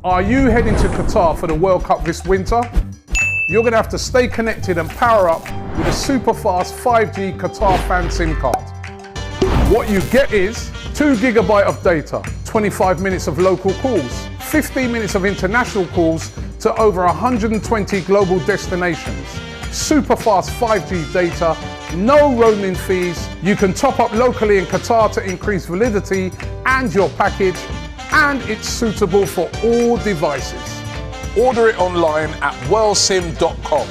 Are you heading to Qatar for the World Cup this winter? You're going to have to stay connected and power up with a super fast 5G Qatar fan SIM card. What you get is 2 GB of data, 25 minutes of local calls, 15 minutes of international calls to over 120 global destinations, super fast 5G data, no roaming fees. You can top up locally in Qatar to increase validity and your package, and it's suitable for all devices. Order it online at worldsim.com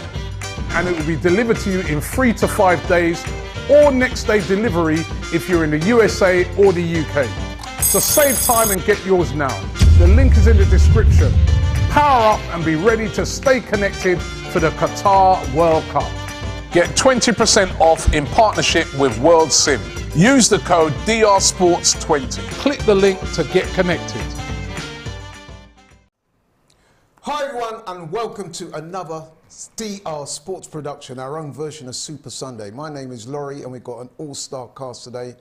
and it will be delivered to you in 3 to 5 days or next day delivery if you're in the USA or the UK. So save time and get yours now. The link is in the description. Power up and be ready to stay connected for the Qatar World Cup. Get 20% off in partnership with WorldSim. Use the code DRSports20. Click the link to get connected. Hi everyone and welcome to another DR Sports production, our own version of Super Sunday. My name is Laurie and we've got an all-star cast today.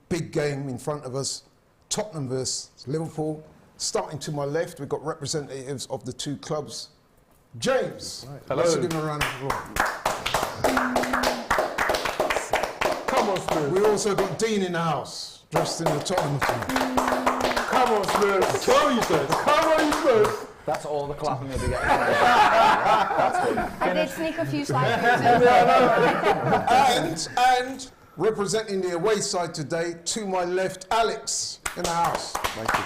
Big game in front of us. Tottenham versus Liverpool. Starting to my left, we've got representatives of the two clubs. James. Right. Hello. Let's give him a round of applause. Come on, Spurs. We also got Dean in the house, dressed in the Tottenham team. Come on, Spurs. Come on, you Spurs. Come on, you Spurs. That's all the clapping you'll be getting. That's good. I did sneak a few slides. And representing the away side today, to my left, Alex in the house. Thank you.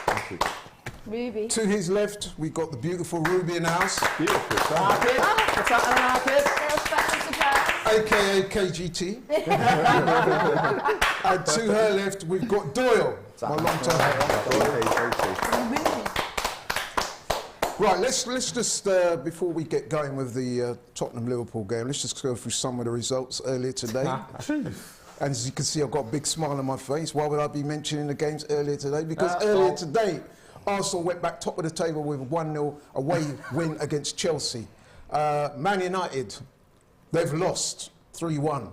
Thank you. Ruby. To his left, we've got the beautiful Ruby in the house. Beautiful. What's happening, Little special surprise. AKA KGT. And to her left, we've got Doyle, my long time. Right, let's just, before we get going with the Tottenham-Liverpool game, let's just go through some of the results earlier today. And as you can see, I've got a big smile on my face. Why would I be mentioning the games earlier today? Because earlier today, Arsenal went back top of the table with a 1-0 away win against Chelsea. Man United, they've lost 3-1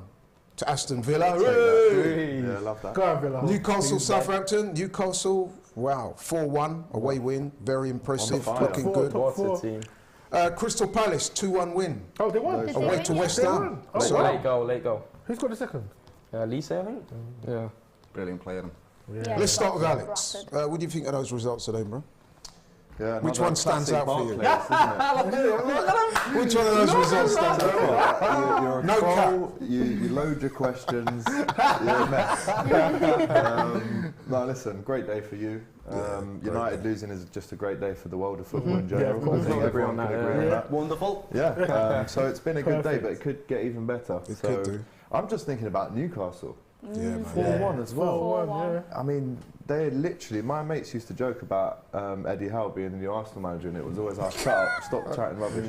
to Aston Villa. Yeah, I love that. Go on, Villa. Newcastle, Southampton. Newcastle, wow, 4-1 away win. Very impressive, looking good. What's the team? Crystal Palace, 2-1 win. Oh, they won. Away to West Ham. Oh, So, wow. Late goal. Who's got the second? Lisa, I think? Yeah. Brilliant play, Adam. Yeah, let's start with rapid. Alex. What do you think of those results today, bro? Yeah, Which one stands out for you? Classic Which one of those results stands out for you? You're a No troll, you load your questions, you're a mess. No, listen, great day for you. United losing is just a great day for the world of football in general. of course. I think everyone can agree on that. Wonderful. Yeah, so it's been a good day, but it could get even better. It So could do. I'm just thinking about Newcastle. Yeah, man. 4-1 as well. 4-1. I mean, they literally, my mates used to joke about Eddie Howe being the new Arsenal manager, and it was always like, shut up, stop chatting rubbish.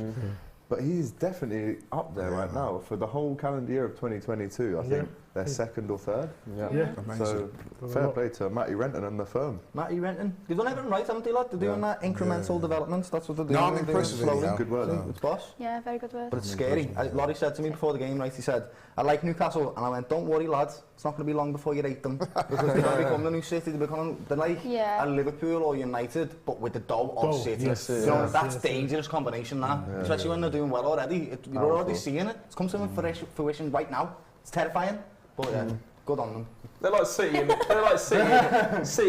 But he's definitely up there right now. For the whole calendar year of 2022, I think they're second or third. Yeah. So, fair play to Matty Renton and the firm. Matty Renton. They've done everything right, haven't they, lad? They're doing that incremental developments. That's what they're doing. No, I'm They're doing impressed it with slowly. it. Good work, though. It's boss. Yeah, very good work. But it's scary. Laurie said to me before the game, right, he said, I like Newcastle, and I went, don't worry, lads, it's not going to be long before you rate them. Because they're going to become the new City, they're like a Liverpool or United, but with the dough of City. Yes, you know, that's dangerous combination, that. Especially when they're doing well already. You're already seeing it. It's come to fruition right now. It's terrifying, but good on them. They're like City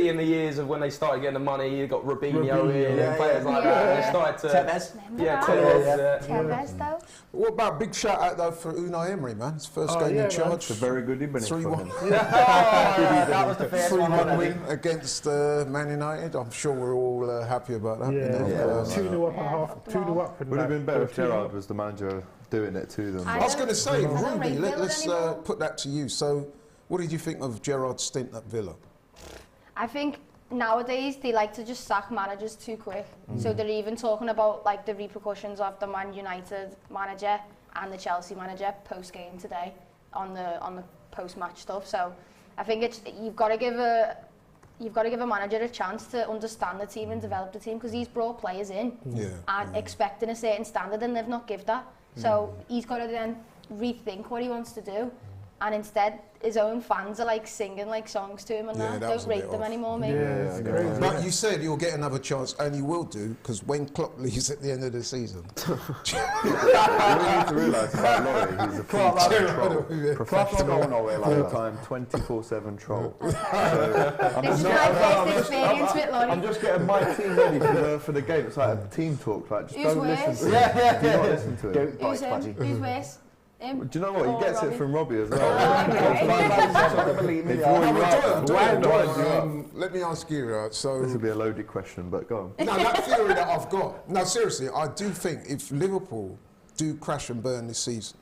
in the years of when they started getting the money. You got Robinho in and players like that. They started to Tevez. Tevez, though. What about big shout out though for Unai Emery, man? His first game in charge. It's a very good evening for 3-1. him. That was the first one 3-1 already. win against Man United. I'm sure we're all happy about that. Yeah. 2-0 up and Yeah. half. 2-0 up. Would have been better if Gerrard was the manager doing it to them. I was going to say, I don't Ruby, rate Villa let's anymore. put that to you. So, what did you think of Gerrard's stint at Villa? I think nowadays they like to just sack managers too quick. So they're even talking about like the repercussions of the Man United manager and the Chelsea manager post game today on the post match stuff. So I think you've got to give a manager a chance to understand the team and develop the team, because he's brought players in and expecting a certain standard and they've not give that. So he's got to then rethink what he wants to do. and instead his own fans are like singing like songs to him and Yeah, that. that was Don't a bit rate them off. anymore, maybe. Yeah, it's crazy. But you said you'll get another chance, and you will do, because when Klopp leaves at the end of the season. You need to realise about Laurie, he's a full-time troll. Professional, full-time, 24/7 troll. This is my first experience with Laurie. I'm just getting my team ready for the game. It's like a team talk. Like, just Who's don't worse? listen to it. Do not listen to it. Who's him? Who's worse? Him? Do you know what? He Or gets Robbie? it from Robbie as well. Let me ask you, right? So This would be a loaded question, but go on. no, that theory that I've got. No, seriously, I do think if Liverpool do crash and burn this season,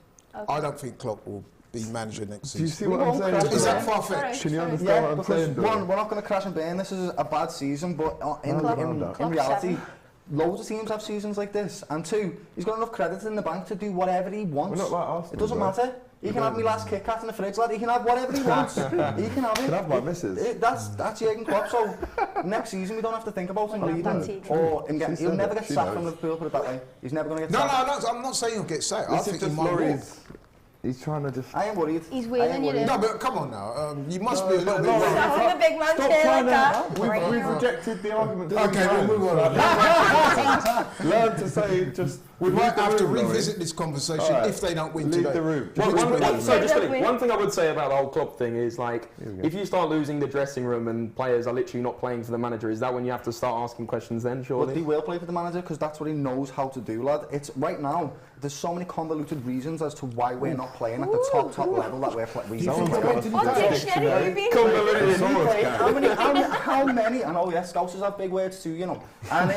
I don't think Klopp will be manager next Do you season. see what I'm saying? Is that far-fetched? Can you understand Yeah, what I'm because saying? one, we're not going to crash and burn. This is a bad season, but in Klopp reality, 7. loads of teams have seasons like this. And two, he's got enough credit in the bank to do whatever he wants. We're not like Arsenal, It doesn't though. matter. He can have me last Kit Kat in the fridge, lad. He can have whatever he wants. He can have it. Can I have my missus? That's Jurgen Klopp. So next season we don't have to think about him That's leaving true. or him getting. She He'll said never it. get She sacked knows. from Liverpool. Put it that way. He's never going to get No, sacked. I'm not saying he'll get sacked. I This is think he just might walk. Laurie's. He's trying to just. I ain't worried. He's I wheeling ain't you worried. in. No, but come on now. You must be a little bit Laurie, worried. Having a big man Stop stare trying like that. to. We've rejected the argument. Okay, we'll move on. Learn to say just. We might have to Laurie. revisit this conversation All right. if they don't win Leave today. the room. One thing I would say about the whole Klopp thing is, like, if you start losing the dressing room and players are literally not playing for the manager, is that when you have to start asking questions then, But surely? he will play for the manager because that's what he knows how to do, lad. It's right now. There's so many convoluted reasons as to why we're not playing at the top level that we're playing. What dictionary have you been How many? I know, yeah, Scousers have big words too, you know. And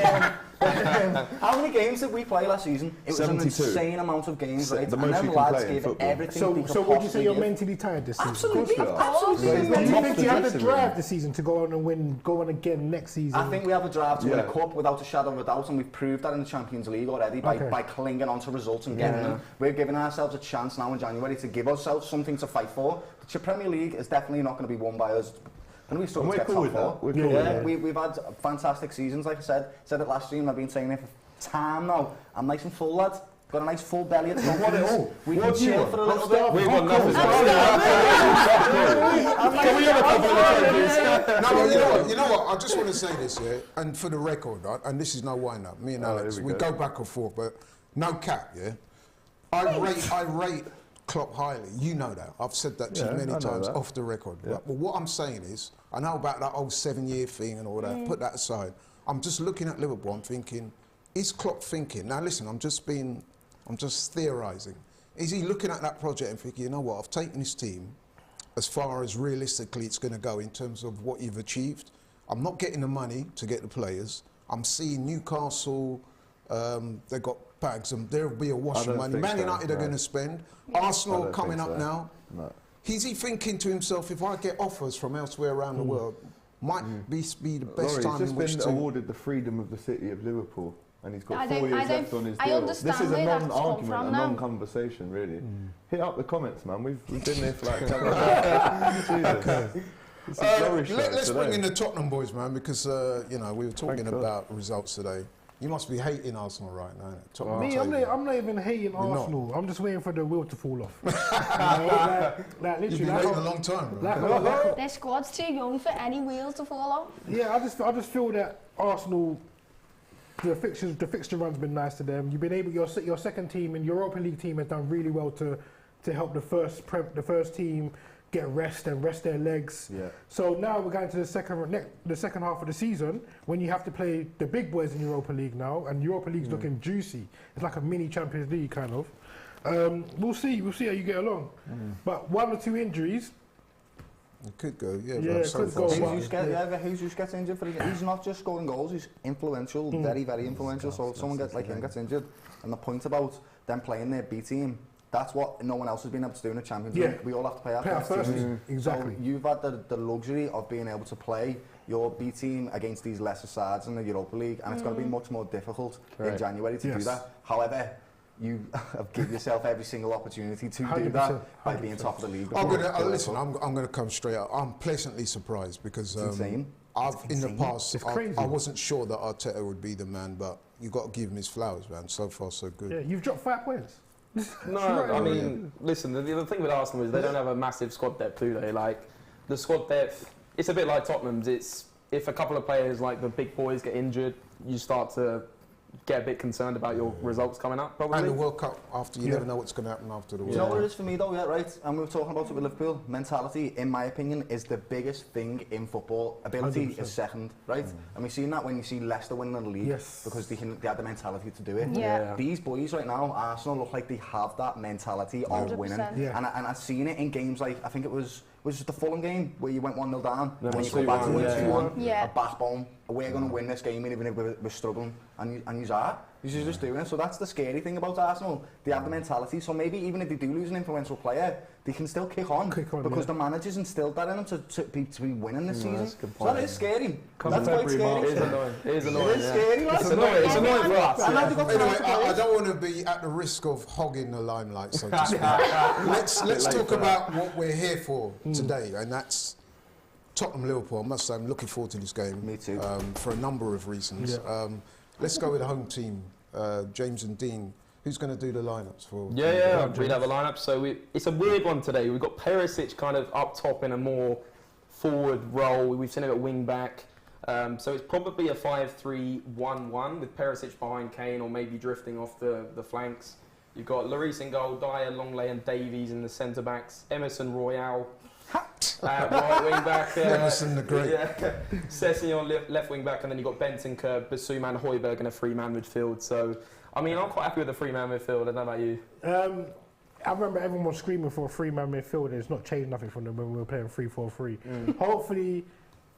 how many games did we play last season? It was 72. an insane amount of games, right? The And most them you can lads play in gave football. everything they could So would you say you're possibly give. mentally tired this season? Absolutely, Of course we are. absolutely. Do you think you have the Dressing drive room. this season to go on and win, go on again next season? I think we have a drive to win a Yeah. cup without a shadow of a doubt, and we've proved that in the Champions League already by clinging on to results and getting them. We're giving ourselves a chance now in January to give ourselves something to fight for. The Premier League is definitely not going to be won by us. And we struggle to We're get cool top with four. that. We're cool with Yeah, that. we've had fantastic seasons, like I said it last stream. I've been saying it for time now. I'm nice and full, lad. Got a nice full belly at the moment. want it all. We What can do you chill want? for a little bit. We've got nothing. Can we have a couple of No, but you know what? I just want to say this, yeah, and for the record, right, and this is no wind-up. Me and Alex, here we we go go. back and forth, but no cap, yeah. I rate Klopp highly. You know that. I've said that to you Yeah, many I know times that. off the record. Yeah. Right? But what I'm saying is, I know about that old 7-year thing and all that. Put that aside. I'm just looking at Liverpool. I'm thinking, is Klopp thinking? Now listen, I'm just theorising. Is he looking at that project and thinking, you know what? I've taken this team as far as realistically it's going to go in terms of what you've achieved. I'm not getting the money to get the players. I'm seeing Newcastle, they've got bags and there'll be a wash I of don't money. think Man so, United are no. going to spend. I Arsenal don't coming think up so. now. No. Is he thinking to himself, if I get offers from elsewhere around the world, might be the best Laurie, time he's in just which been to... awarded the freedom of the city of Liverpool, and he's got I 4 don't- years I don't- left on his I deal. understand This is a where that's come non-argument, from a now. non-conversation, really. Hit up the comments, man. We've been there for like 10 minutes. Jesus. This is Laurie show Let's today. bring in the Tottenham boys, man, because we were talking Thank God. about results today. You must be hating Arsenal right now. Tottenham Me, table. I'm not even hating You're not? Arsenal. I'm just waiting for the wheel to fall off. like You've literally, been like, waiting a long time, bro. like, Their squad's too young for any wheels to fall off. yeah, I just feel that Arsenal, the fixture run's been nice to them. You've been able, your second team and Europa League team has done really well to help the first team get rest their legs. Yeah. So now we're going to the second half of the season when you have to play the big boys in Europa League now, and Europa League's looking juicy. It's like a mini Champions League kind of. We'll see how you get along. But 1 or 2 injuries. It could go, yeah. Yeah, bro. it So could far, go. so Well, Jesus gets injured for he's not just scoring goals, he's influential, very, very influential. So if someone gets injured, and the point about them playing their B team, that's what no one else has been able to do in the Champions League. Yeah. We all have to play our Play our best first teams. team, exactly. So you've had the luxury of being able to play your B team against these lesser sides in the Europa League, and it's going to be much more difficult in January to do Yes. that. However, you have given yourself every single opportunity to do 100%, that by being top of the league. I'm going to come straight out. I'm pleasantly surprised because insane. In the past, It's crazy. I wasn't sure that Arteta would be the man, but you got to give him his flowers, man. So far, so good. Yeah, you've dropped 5 points. No, I mean, listen, the thing with Arsenal is they don't have a massive squad depth, do they? Like, the squad depth, it's a bit like Tottenham's. It's if a couple of players, like the big boys, get injured, you start to get a bit concerned about your results coming up, probably. And the World Cup after, you never know what's going to happen after the World Do you know Cup. what it is for me though, yeah, right? And we were talking about it with Liverpool. Mentality, in my opinion, is the biggest thing in football. Ability 100%. is second, right? And we've seen that when you see Leicester winning the league, because they had the mentality to do it. Yeah. These boys right now, Arsenal, look like they have that mentality of 100%. winning. Yeah. And I've seen it in games like, I think it was the Fulham game where you went 1-0 down, Then and you come back to win 2-1, Yeah. a backbone, we're going to win this game even if we're struggling, and you are. You're just doing it. So that's the scary thing about Arsenal. They have the mentality. So maybe even if they do lose an influential player, they can still kick on because the manager's instilled that in them to be winning this season. So that is scary. That's quite scary. It is annoying. It is annoying. It is scary. It's annoying. It's annoying for us. And now they've got Anyway, some I don't want to be at the risk of hogging the limelight, so to speak. Let's talk about what we're here for today, and that's Tottenham Liverpool. I must say, I'm looking forward to this game. Me too. For a number of reasons. Let's go with the home team, James and Dean. Who's going to do the lineups for? Yeah, we'd have a lineup. So it's a weird one today. We've got Perisic kind of up top in a more forward role. We've seen him at wing back. So it's probably a 5-3-1-1 with Perisic behind Kane or maybe drifting off the flanks. You've got Lloris in goal, Dyer, Longley and Davies in the centre backs. Emerson Royale right wing back. Emerson the Great. Sessegnon left wing back, and then you've got Bentancur, Basuma and Højbjerg in a three-man midfield. So, I mean, I'm quite happy with the three-man midfield. I don't know about you. I remember everyone was screaming for a three-man midfield, and it's not changed nothing from them when we were playing 3-4-3. Hopefully,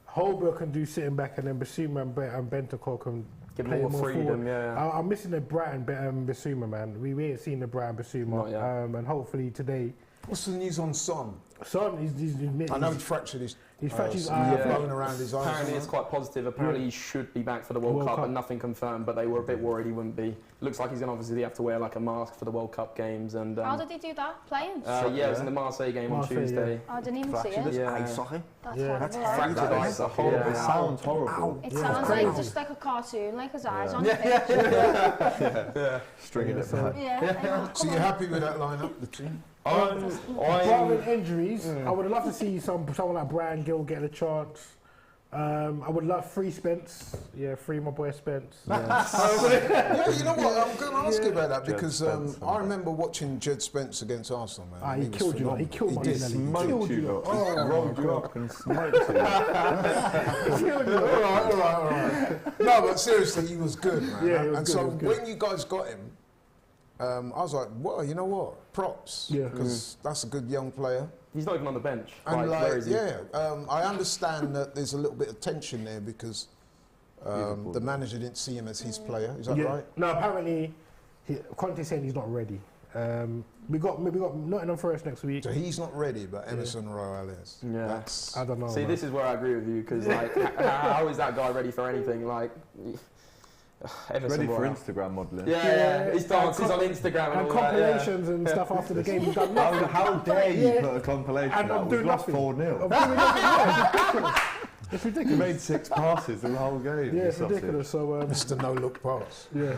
Højbjerg can do sitting back, and then Basuma and Bentancur can Give play more freedom, forward. yeah. I'm missing the Brighton Basuma, man. We ain't seen the Brighton Basuma, and hopefully today. What's the news on Son? Son, he's I know he fractured his. He's fractured his blowing around his eyes. Apparently it's quite positive. Apparently he should be back for the World Cup, and nothing confirmed, but they were a bit worried he wouldn't be. Looks like he's going to obviously have to wear like a mask for the World Cup games. And how did he do that? Playing? Yeah, it was in the Marseille game on Tuesday. I didn't even see it. Ice hockey. That's horrible. Fractured ice. It sounds horrible. It sounds like just like a cartoon, like his eyes on the pitch. Stringing it back. Yeah. So you're happy with that lineup, the team? Apart from injuries, I would love to see someone like Brian Gill get a chance. I would love free Spence. Yeah, free my boy Spence. Yeah, you know what? I'm going to ask you about that because I remember watching Jed Spence against Arsenal, man. He killed you. He killed my Smoked you. Rolled you up and smoked you. All right. No, but seriously, he was good, man. Yeah, he was and good, so he was good. when you guys got him, I was like, well, you know what? Props. Yeah. Because that's a good young player. He's not even on the bench. And where is he? I understand that there's a little bit of tension there because the manager didn't see him as his player. Is that right? No, apparently, Conte's saying he's not ready. We got Nottingham Forest next week. So he's not ready, but Emerson Royale is. Yeah. I don't know. See, man. this is where I agree with you because, like, how is that guy ready for anything? Like, Ready for Instagram modelling. Yeah. His dances on Instagram and all compilations and stuff after the game. We've done nothing. How dare you put a compilation And out? I'm We've doing lost nothing. 4-0. It's You ridiculous. made 6 passes in the whole game. Yeah, you it's sausage. ridiculous. So Mr. No Look Pass. yeah,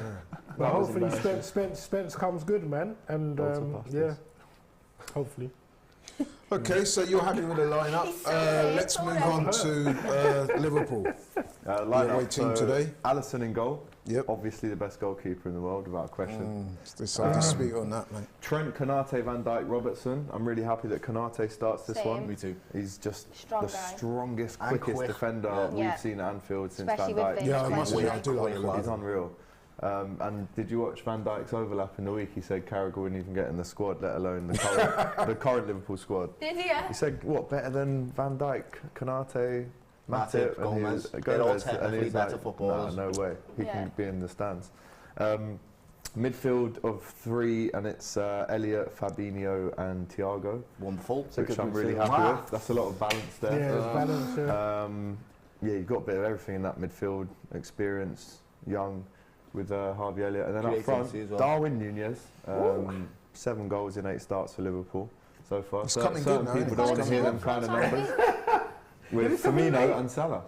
but hopefully Spence comes good, man, and hopefully. Okay, so you're happy with the lineup. Let's move on to Liverpool. Lineup team today. Alisson in goal. Yep. Obviously the best goalkeeper in the world, without question. There's some dispute on that, mate. Trent, Konate, Van Dijk, Robertson. I'm really happy that Konate starts this one. Me too. He's just Strong the guy. strongest, And quickest quick. defender Yeah. we've seen at Anfield since Especially Van with Dijk. Vince. Yeah, I must admit, I do like the He's unreal. And did you watch Van Dijk's overlap in the week? He said Carragher wouldn't even get in the squad, let alone the current Liverpool squad. Did he? He said, what, better than Van Dijk, Konate, Matip, Gomez? They're all technically better like, footballers. No way. He can be in the stands. Midfield of 3, and it's Elliot, Fabinho and Thiago. Wonderful. Which I'm really happy with. That's a lot of balance there. Yeah, it's balanced. Yeah, you've got a bit of everything in that midfield. Experience, young, with Harvey Elliott. And then up front, Creativity as well. Darwin Nunez. 7 goals in 8 starts for Liverpool so far. It's coming good now, People isn't it? don't want to hear them kind of numbers. With Firmino and Salah.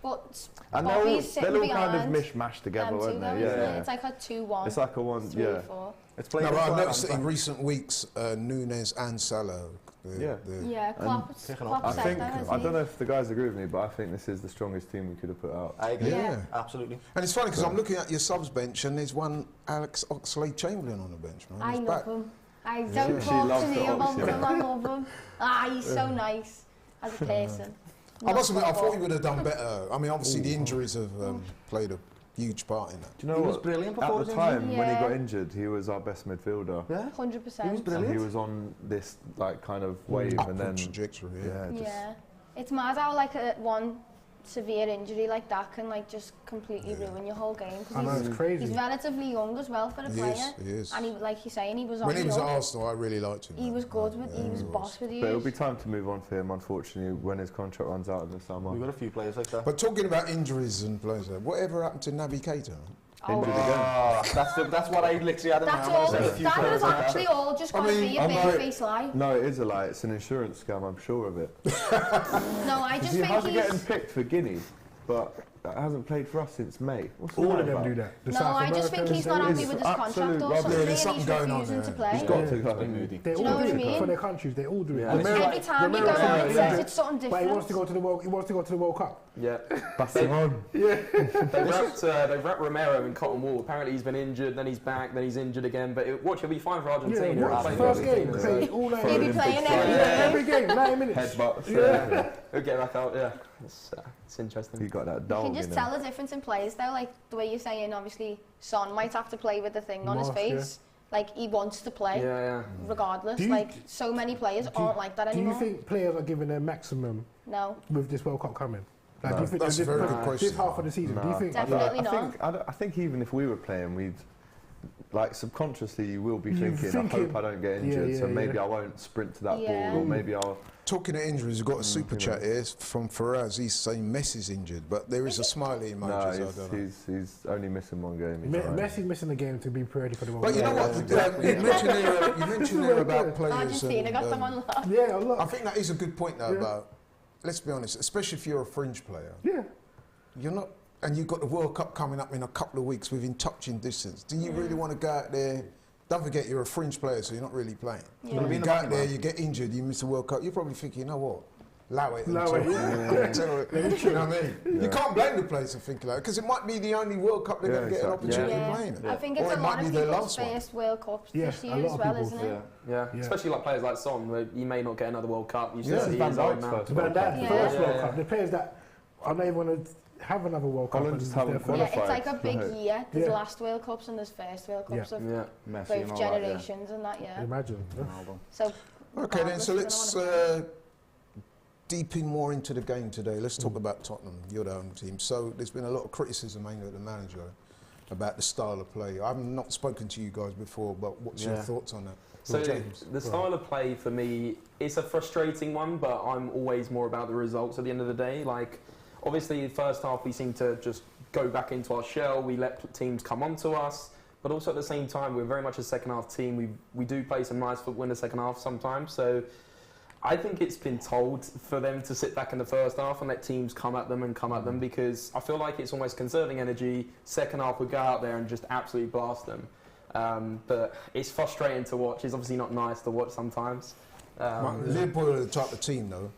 But And Bobby's they're sitting all kind of behind mishmashed together, them weren't two, they? though, isn't it? It's like a 2-1. It's like a one, 3-4. It's played No, but I've well, noticed that in and- recent weeks, Nunes and Salah. Yeah, Klopp said I think, that, hasn't I he? don't know if the guys agree with me, but I think this is the strongest team we could have put out. I agree. Yeah. Absolutely. And it's funny because I'm looking at your subs bench and there's one Alex Oxlade-Chamberlain on the bench, man. I He's love back. him. I don't She talk loves to me the about Ox, him. yeah. I love him. He's so nice as a person. I must admit, I thought football. he would have done better. I mean, obviously the injuries have played a huge part in that. Do you know He what? was brilliant before At his the injury. time when he Yeah. got injured, he was our best midfielder. Yeah. 100%. He was And brilliant. he was on this like kind of wave, Upward and then trajectory, yeah. just Yeah. It's mad how like one severe injury like that can like just completely ruin your whole game. 'Cause I know, it's he's crazy. relatively young as well for a He player. is, he is. And he, like you're saying, he was on When he was the at up. Arsenal, I really liked him. He man. was good with, he was boss with you. But it'll be time to move on for him, unfortunately, when his contract runs out in the summer. We've got a few players like that. But talking about injuries and players, whatever happened to Naby Keita? Injured again. That's what I literally had in That's mind. all. when I said a few That players is like that. actually all just going to be a I'm big like- face lie. No, it is a lie. It's an insurance scam. I'm sure of it. No, I just He think hasn't getting he's. picked for Guinea, but hasn't played for us since May. What's All that of them about? do that. The No, South I just think Americans, he's not they- happy with his absolute contract or rubbish. something. Yeah, there's And he's something going on refusing there. to play. He's got to go. They Do you all know what do I it mean? for their countries. They all do it. Yeah. Romero- Every time you go Romero- on, yeah. it's something But he different. wants to go to the World. He wants to go to the World Cup. Yeah. Barcelona. They wrapped Romero in cotton wool. Apparently he's been injured, then he's back, then he's injured again. But watch, he'll be fine for Argentina. Yeah, He'll watch play the for first game. Argentina, Play so all night. He'll be playing every game. Every game, 90 minutes. Headbutts. Yeah. he'll get back out. Yeah, it's He interesting. got that You dog, can just you know. tell the difference in players though, like the way you're saying, obviously, Son might have to play with the thing on his Mask, face. Like, he wants to play, Yeah. regardless. Do you- Like, so many players aren't like that Do you anymore. think players are giving their maximum No. with this World Cup coming? Like, No. do you think That's a very good this question. half of the season? Do you No. think? Definitely not. I think even if we were playing, we'd like subconsciously you will be You're thinking, I thinking- hope I don't get Yeah, injured, so yeah, maybe yeah. I won't sprint to that Yeah. ball, or maybe I'll. Talking of injuries, we've got a super chat here from Faraz. He's saying Messi's injured, but there is a smiley emoji. No, so I don't know. he's only missing one game. He's alright. Messi's missing the game to be ready for the World But you know Cup. what? You mentioned there about players. Argentina got them and, on lock. Yeah, a I lot. think that is a good point though. Yeah. About let's be honest, especially if you're a fringe player, Yeah. you're not, and you've got the World Cup coming up in a couple of weeks within touching distance. Do you really want to go out there? Don't forget, you're a fringe player, so you're not really playing. Yeah. Gonna be You in the go out back, there, man. you get injured, you miss the World Cup. You're probably thinking, you know what? Allow it. Allow it, Until you know what I mean? You can't blame the players for thinking like that because it might be the only World Cup they're Yeah, going to get an exactly. opportunity Yeah. of playing it. I think Or it's it a might lot be of their people's last one. first World Cups Yeah, this a year lot as of well, people's, isn't it? Yeah, Yeah. especially like players like Son, where you may not get another World Cup. You Yeah. still see Van he's old Dijk's now. first Van World Cup. Dijk, Yeah. first Yeah, World yeah. Cup. The players that are not even going to have another World Cup. Holland and just it's haven't their Yeah, first. it's like a Qualified, big right. year. There's Yeah. last World Cups and there's first World Cups of Yeah. Messi and both all that, yeah. generations and that, yeah. Imagine. Yeah. Ronaldo. So, Okay, then, so regardless, let's you're gonna wanna deep in more into the game today. Let's talk about Tottenham, your home team. So there's been a lot of criticism aimed at the manager about the style of play. I've not spoken to you guys before, but what's your Yeah. thoughts on that? So Well, James. the style of play for me, it's a frustrating one, but I'm always more about the results at the end of the day. Like, obviously, the first half we seem to just go back into our shell. We let teams come onto us, but also at the same time, we're very much a second half team. We do play some nice football in the second half sometimes. So I think it's been told for them to sit back in the first half and let teams come at them because I feel like it's almost conserving energy. Second half, we go out there and just absolutely blast them. But it's frustrating to watch. It's obviously not nice to watch sometimes. Liverpool are the type of team, though.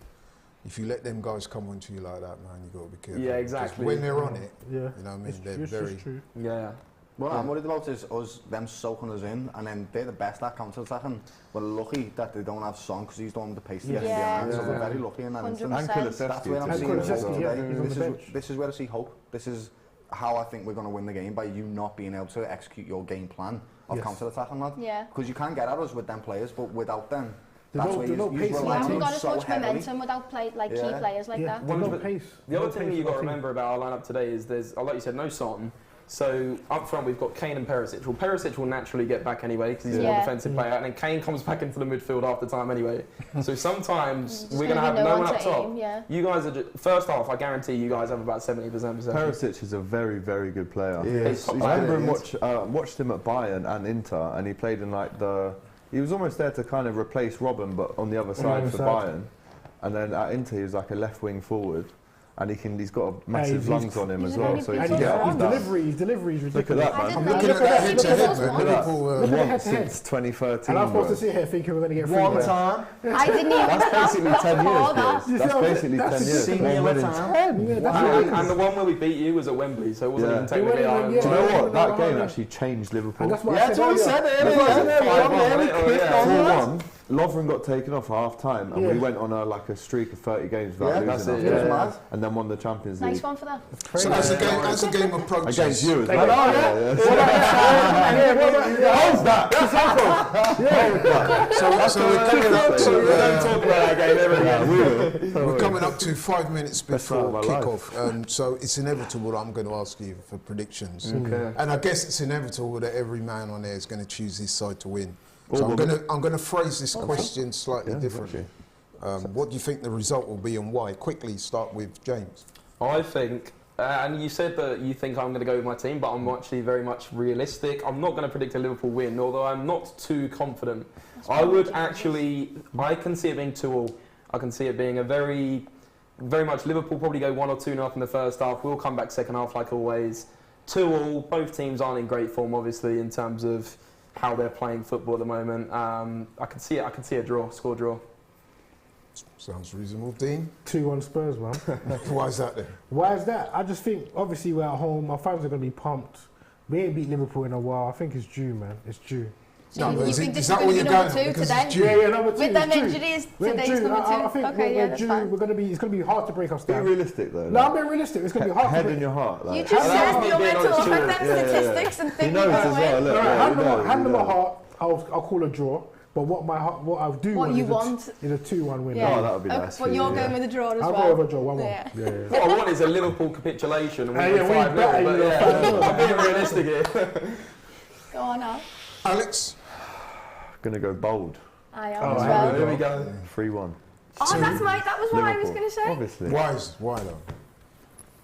If you let them guys come onto you like that, man, you got to be careful. Yeah, 'Cause exactly. When they're on it, Yeah. you know what I mean? They're It's very. true. Yeah. What I'm worried about is us, them soaking us in, and then they're the best at counter-attacking. We're lucky that they don't have Son, because he's the one with the pace to get in Yeah. behind, so we're Yeah. very lucky in that 100%. instance. And Kulusevski. That's where I'm And seeing Kulusevski, hope yeah, today. he's on the bench. This is where I see hope. This is how I think we're going to win the game, by you not being able to execute your game plan of Yes. counter-attacking, lad. Yeah. Because you can get at us with them players, but without them, There's that's no- where there's no you pace You in rely our haven't team. got as so much heavily. momentum without key Yeah. players like Yeah, that. there's no But pace. The other No thing pace you've in got to our team. remember about our lineup today is there's, like you said, no Son. So up front we've got Kane and Perisic. Well, Perisic will naturally get back anyway because he's a more Yeah. defensive player, and then Kane comes back into the midfield after time anyway. So sometimes Just we're going to gonna have be no no one one up to top. aim, yeah. You guys are first half. I guarantee you guys have about 70% possession. Perisic is a very, very good player. He's top I player. remember watched him at Bayern and Inter, and he played in like he was almost there to kind of replace Robben, but on the other side other for side. Bayern. And then at Inter, he was like a left wing forward. and he's got massive lungs on him as well, so he And can get up his and down. delivery is ridiculous. Look at that, man. I'm looking at that head-to-head, man. Liverpool, Once since 2013. And I'm supposed to bro. sit here thinking we're going to get 3 One time. I didn't even. That's basically 10 years, before boys. that. That's basically 10 years. Singular One win in time. And the one where we beat you was at Wembley, so it wasn't even technically It our wasn't Do even- you know what? Yeah. That game actually changed Liverpool. And that's what Yeah, I that's said what we earlier. said That's what I said earlier. 4-1. Lovren got taken off at half time, and Yeah. we went on a streak of 30 games without Yeah, losing that's it, after yeah. that, and then won the Champions Nice League. one for that. So as the game approaches, Against you as I well. know, How's that? so we're coming up to Don't talk about that game ever again. we're coming up to 5 minutes Best night before of my kickoff, so it's inevitable that I'm going to ask you for predictions. Okay. And I guess it's inevitable that every man on there is going to choose his side to win. All So of them. I'm going to phrase this question slightly Yeah, differently. What do you think the result will be and why? Quickly start with James. I think, and you said that you think I'm going to go with my team, but I'm actually very much realistic. I'm not going to predict a Liverpool win, although I'm not too confident. I can see it being 2-2. I can see it being a very much Liverpool probably go 1 or 2-0 in the first half. We'll come back second half like always. 2-2. Both teams aren't in great form, obviously, in terms of how they're playing football at the moment. I can see a draw, score draw. Sounds reasonable. Dean? 2-1 Spurs, man. Why is that then? Why is that? I just think, obviously, we're at home. Our fans are going to be pumped. We ain't beat Liverpool in a while. I think it's due, man. It's due. So but you think is this that is what going to you're be going number on? 2 Because today? it's due. Yeah, number 2. With them it's due. injuries, We're today's due. number 2. I think Okay, yeah, we're that's due. fine. It's going to be hard to break us Be down. realistic though. No, I'm being realistic. It's going to be hard to Head break. in your heart. Like. You just said me you're being meant to honest look too. at them statistics and He think knows you're as going to well. win. Look, Right, yeah, hand he knows, on he my knows. heart, I'll call a draw. But what I do What want you is want. is a 2-1 win. Yeah. Oh, that would be nice. But for you're you, going with a draw as I'll well. go over a draw, 1-1. Yeah. Yeah. What I want is a Liverpool capitulation and we Yeah, win we 5-0. better, But you know, yeah, 5-0. I'm being realistic here. Go on now. Alex? Gonna go bold. I am Oh, as I well. am. There we go. 3-1. Oh, that was what I was Liverpool. going to say. Obviously. Why though?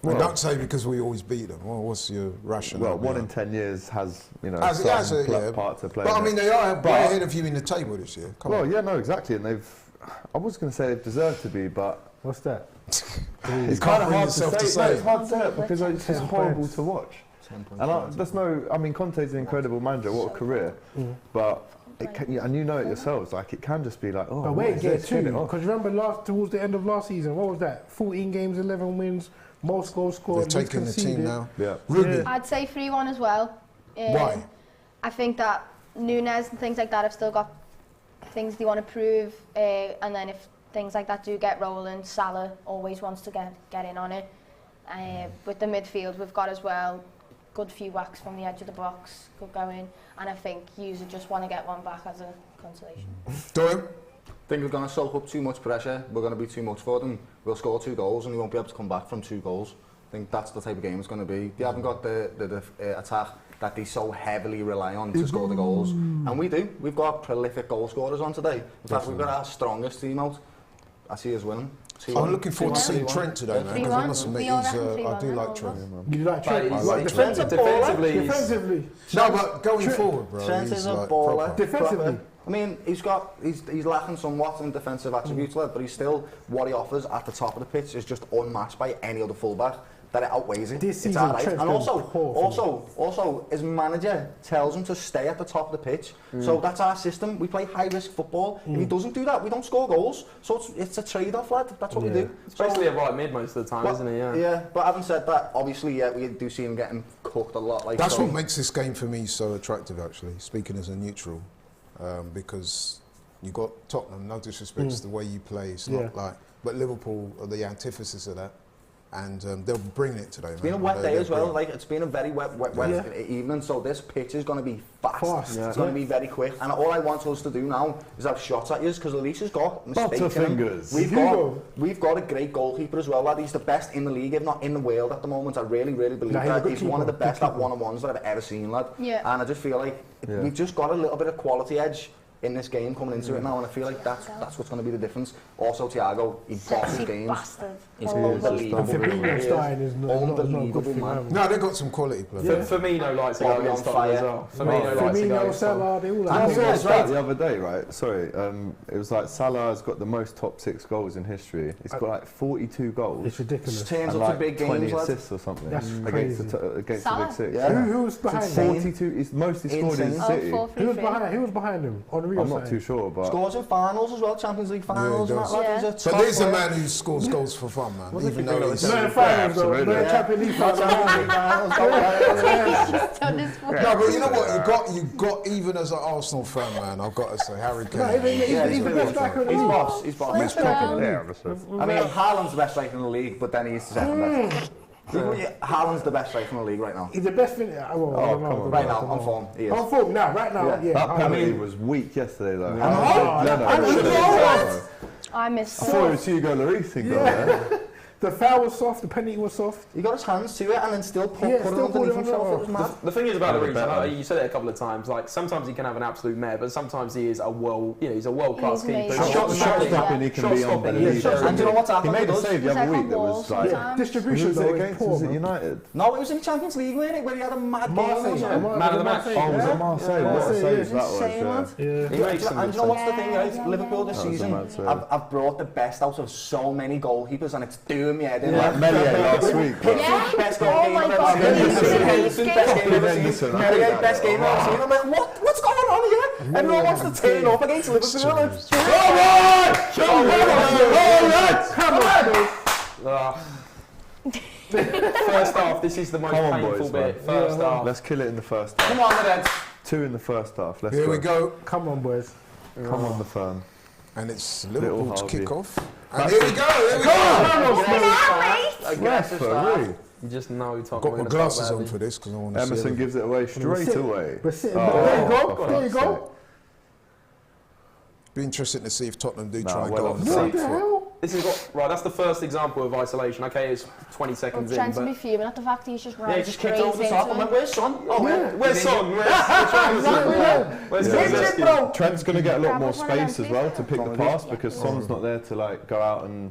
Well- Don't say because we always beat them. Well, what's your rationale? Well, 1 in behind 10 years has, it? some part to play. But I in mean, it. they are way But- ahead of you in the table this year. Come Well, on. yeah, no, exactly, and I was going to say they've deserved to be, but What's that? it's can't kind of bring hard to say. yourself to No, say. it's hard to say it because it's just 10 horrible points. to watch. And Conte's an incredible manager. What a career! But and you know it yourselves. Like it can just be like, oh, But what wait, is get this? Get it 2. off. Because remember, towards the end of last season, what was that? 14 games, 11 wins, most goals scored. They've least taken the team conceded. now. Yeah. Ruben, I'd say 3-1 as well. Why? I think that Nunes and things like that have still got things they want to prove. And then if things like that do get rolling, Salah always wants to get in on it. With the midfield, we've got as well good few whacks from the edge of the box, good going. And I think you just want to get one back as a consolation. Doyle? I think we're going to soak up too much pressure. We're going to be too much for them. We'll score 2 goals and we won't be able to come back from 2 goals. I think that's the type of game it's going to be. They haven't got the attack that they so heavily rely on to score the goals. And we do. We've got prolific goal scorers on today. In fact, we've got our strongest team out. I see us winning. I'm looking forward to seeing Trent today, man, because I must admit, I do like Trent. You like Trent? I like Trent. Defensively. No, but going forward, bro, Trent he's is a like baller. proper. Defensively. I mean, he's lacking somewhat in defensive attributes, but he's still, what he offers at the top of the pitch is just unmatched by any other fullback. That it outweighs it. This It's season, all right. Trent's And been also, his manager tells him to stay at the top of the pitch. So that's our system. We play high-risk football. If he doesn't do that, we don't score goals. So it's a trade-off, lad. That's what we do. Especially at right mid most of the time, isn't it? Yeah. Yeah, but having said that, obviously, yeah, we do see him getting cooked a lot. Like That's so. what makes this game for me so attractive, actually, speaking as a neutral, because you got Tottenham, no disrespect to the way you play, it's not like, but Liverpool are the antithesis of that. And they'll bring it today. It's been a wet day as well. Like it's been a very wet evening. So this pitch is going to be fast. It's going to be very quick. And all I want us to do now is have shots at you, because Elise has got mistakes in him. We've got a great goalkeeper as well, lad. He's the best in the league, if not in the world at the moment. I really, really believe that. He's one of the best at one-on-ones that I've ever seen, lad. Yeah. And I just feel like we've just got a little bit of quality edge in this game coming into it now, and I feel like that's what's going to be the difference. Also, Thiago, he bossed his games. Bastard. He's Fabinho unbelievable. starting is not good for man. No, they've got some quality players. Firmino likes to go Bobby against on Tottenham as fire. well. Firmino likes to go Firmino, against Tottenham. Salah, they all I like saw a that. stat the other day, right? Sorry, it was like Salah's got the most top 6 goals in history. He's got like 42 goals. It's ridiculous. Turns and up to like big 20 games, lad. assists or something That's against the against the Salah? big 6. Yeah. Who was behind him? 42 is most he scored in Insane. City. Who was behind him? Henry or I'm not something? too sure, but Scores in finals as well, Champions League finals Yeah, and he that, does. lad. He's a But top there's a player. man who scores goals for fun, man. Even though he's... No, finals though. Absolutely. No Champions League finals. No, but you know what? You got even as an Arsenal fan, man. I've got to say, Harry Kane. He's the best striker in the He's league. boss. He's boss. Best striker in the league. I mean, Haaland's the best striker in the league, but then he's the second best. Haaland's the best striker in the league right now. He's the best thing. Well, I don't know. Right now, on form, he is. On form now, right now, yeah. that penalty was weak yesterday, though. I missed I it. thought it was Hugo Lloris thing going there. The foul was soft, the penalty was soft. He got his hands to it and then still put it still put underneath it on himself. the- It was mad. The thing is about Better, Lloris, better. I know you said it a couple of times. Like sometimes he can have an absolute mare, but sometimes he is a he's a world class He's keeper. amazing. Shot Yeah. stopping, he can Shot be stopping, unbelievable. And do you know what's He happened? made a He save the He's other like week that on was walls like... sometimes. Distribution Who was though it is against? poor. Was it Man. United? No, it was in the Champions League, wasn't it? When he had a mad game. Marseille, wasn't it? Man of the match. Oh, was it Marseille? What a save that was, Insane, yeah. lad. Yeah. He makes some And good you know what's the thing, Yeah, right? yeah, Liverpool this That was a season, mad save. I've brought the best out of so many goalkeepers, and it's doing me head in. Like Melier last week. Yeah. Best Oh goal game my I've God, ever seen. Henderson, Best game I've ever Henderson, seen. I hate that Best game I've ever seen. I'm like, what's going on here? Everyone wants to turn up against Liverpool. First half, this is the most Come on, painful boys, bit. man. First half. Let's kill it in the first half. Come on, the Reds. 2 in the first half. Let's Here we go. Come on, boys. Come on, the firm. And it's Little Liverpool to Harvey. kick off. And here we go. Here we go. Aggressive start. Referee. You just know Tottenham Got are my gonna glasses start on badly. for this because I want to see Emerson it. gives it away straight away. We're sitting Oh, back. There you go. for There you fuck's go. Be interesting to see if Tottenham do Nah, try and well go off on the the What front the foot. hell? This is right. That's the first example of isolation. Okay, it's 20 I'm seconds in, trying to be but fuming at the fact he's just Yeah, right he just kicked straight over the into top. I'm him. like, where's Son? Oh, where's Son? Where's Where's bro? Trent's going to get a lot Grab more us one of them, space as please. well to pick the pass because Son's not there to like go out and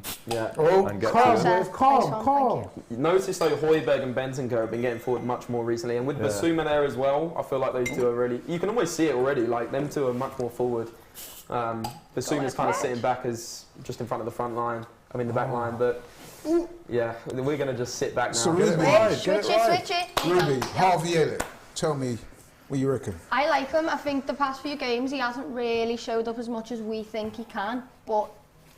Oh, and get Calm, to Sir. boys. Thanks, Calm, Son. calm. You notice though Højbjerg and Bentancur have been getting forward much more recently, and with Basuma there as well, I feel like those two are really. You can almost see it already. Like them two are much more forward. Basuma's kind of sitting back as just in front of the front line. I mean the back line, but yeah, we're going to just sit back now. So Ruby, Switch it. Ruby, Harvey Elliott, tell me what you reckon. I like him. I think the past few games he hasn't really showed up as much as we think he can, but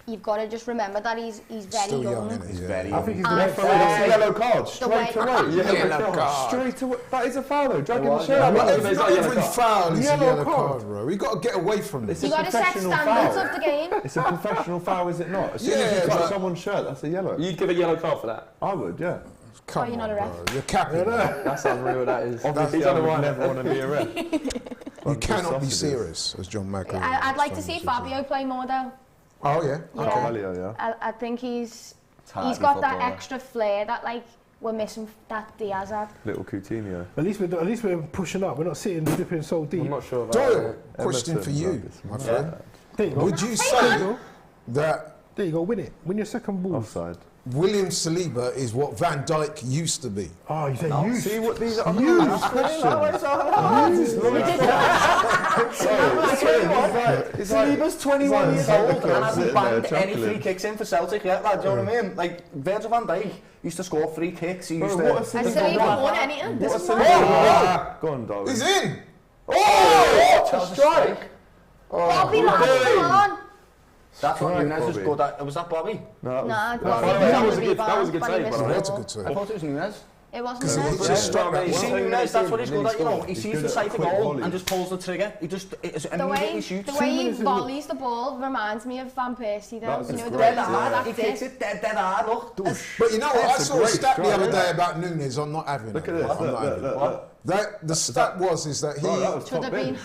you've got to just remember that he's very Still young. young, isn't he? He's Yeah. very I think he's the And- best. That's a yellow card straight way- away. Yellow card. Straight away. That is a foul though. Dragging the was, shirt. yeah. But It's not a yellow every card. foul is a Yellow yellow card. card, bro. We got to get away from this. It's You got to set professional standards foul. of the game. It's a professional foul, is it not? As soon as Yeah, you touch but- someone's shirt, that's a yellow. You'd give a yellow card for that. I would, yeah. Come you're on, not a ref. bro. You're capping. That's unreal. That is. Obviously, He's I on the would right. never want to be a ref. You cannot be serious, as John McEnroe. I'd like to see Fabio play more though. Oh, yeah? Yeah. Carvalho, yeah. I think he's Hardy got that footballer. extra flair that like we're missing that Diaz had. Little Coutinho. At least we're pushing up. We're not sitting dipping so deep. I'm not sure about Doyle, that. question for you, Emerson's my friend. There you go. Would you say that There you go. Win it. Win your second ball. Offside. William Saliba is what Van Dijk used to be? Oh, you say you. See what these are? Saliba's 21 years old and hasn't sitting there banged any chuckling. free kicks in for Celtic yet, lad. Do you know what I mean? Like, Virgil van Dijk used to score free kicks. He used to... And Saliba won anything. This is Go on, Darwin. He's in! Oh, strike! Bobby lad, come on. That's what Strike, Nunes was Bobby. good at. Was that Bobby? No, Nah, That Bobby was a good save, by the way. That's a good save. I thought it was Nunes. It wasn't Because he Nunes. just struck that You see well. Nunes, that's what he's good at, you know. He He's sees good the at sight of quick goal volley. and just pulls the trigger. He just The immediately way, shoots. the way he minutes is volleys the ball reminds me of Van Persie though. That's You know, a the great way that save. He that's kicks it. it dead hard, look. But you know what? I That's a saw a great stat the strike, other isn't day it? about Nunes. I'm not having Look it. at this. I'm not having it. Look. The stat is that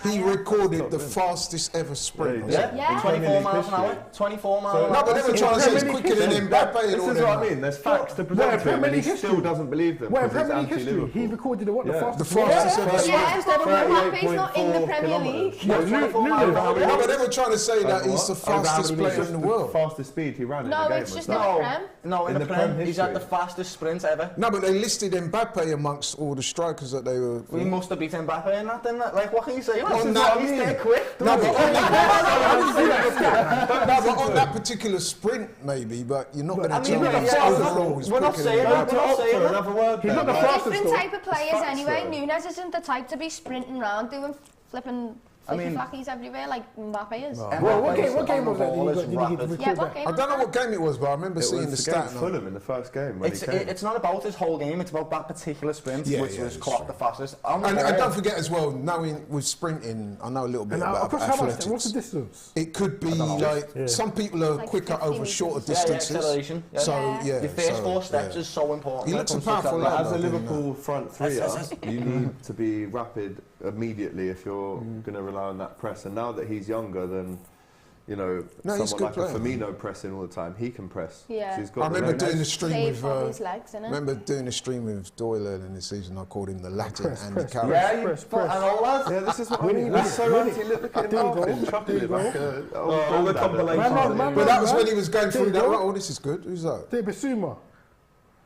he recorded the fastest ever sprint. Yeah. 24 miles an hour. 24 miles an hour. No, but they were trying to say it's quicker than Mbappe. This is what I mean. There's facts to present to him, and he still doesn't believe them. Well, in because he's Premier League history, anti-Liverpool. he recorded the fastest. The fastest ever sprint. Yeah, Mbappe's not in the Premier League. No, but they were trying to say that he's the fastest player in the world. The fastest speed he ran in the game. No, it's just in the Prem. No, in the Prem, he's at the fastest sprint ever. No, but they listed Mbappe amongst all the strikers that they were. We must have beaten Mbappe in that, didn't it? Like, what can you say? On that, He's dead quick. No, but on that particular sprint, maybe, but you're not going to tell me overall is we're not quicker saying than that. We're not saying that. Another word. He's not the They're fastest. different type of players Facts, anyway. though. Nunes isn't the type to be sprinting around doing flipping flackies everywhere like Mbappe is. Well, what game was that? Yeah, what game I don't know what game it was, but I remember seeing the stat. Against Fulham in the first game when he came. It's not about his whole game, it's about that particular sprint, which was Klopp the fastest. And don't forget as well, knowing with sprinting, I know a little bit about athletics. What's the distance? It could be like some people are Like quicker 50 over shorter distances. acceleration. So yeah, Your first 4 steps is so important. He looks a powerful But lad. as a though, didn't Liverpool front three, you need to be rapid immediately if you're going to rely on that press. And now that he's younger than, you know, he's someone good like a player. Firmino pressing all the time, he can press. Yeah. So he's got I remember doing the stream Save with. on his legs, innit? Remember doing a stream with Doyle earlier in the season. I called him the Latin Andy Carroll. Yeah, Press. and all that. Yeah, this is what I mean. That's so anti. Look at him laughing, chuckling like all the compilations. But that was when he was going through that. Oh, this is good. Who's that? De Basuma.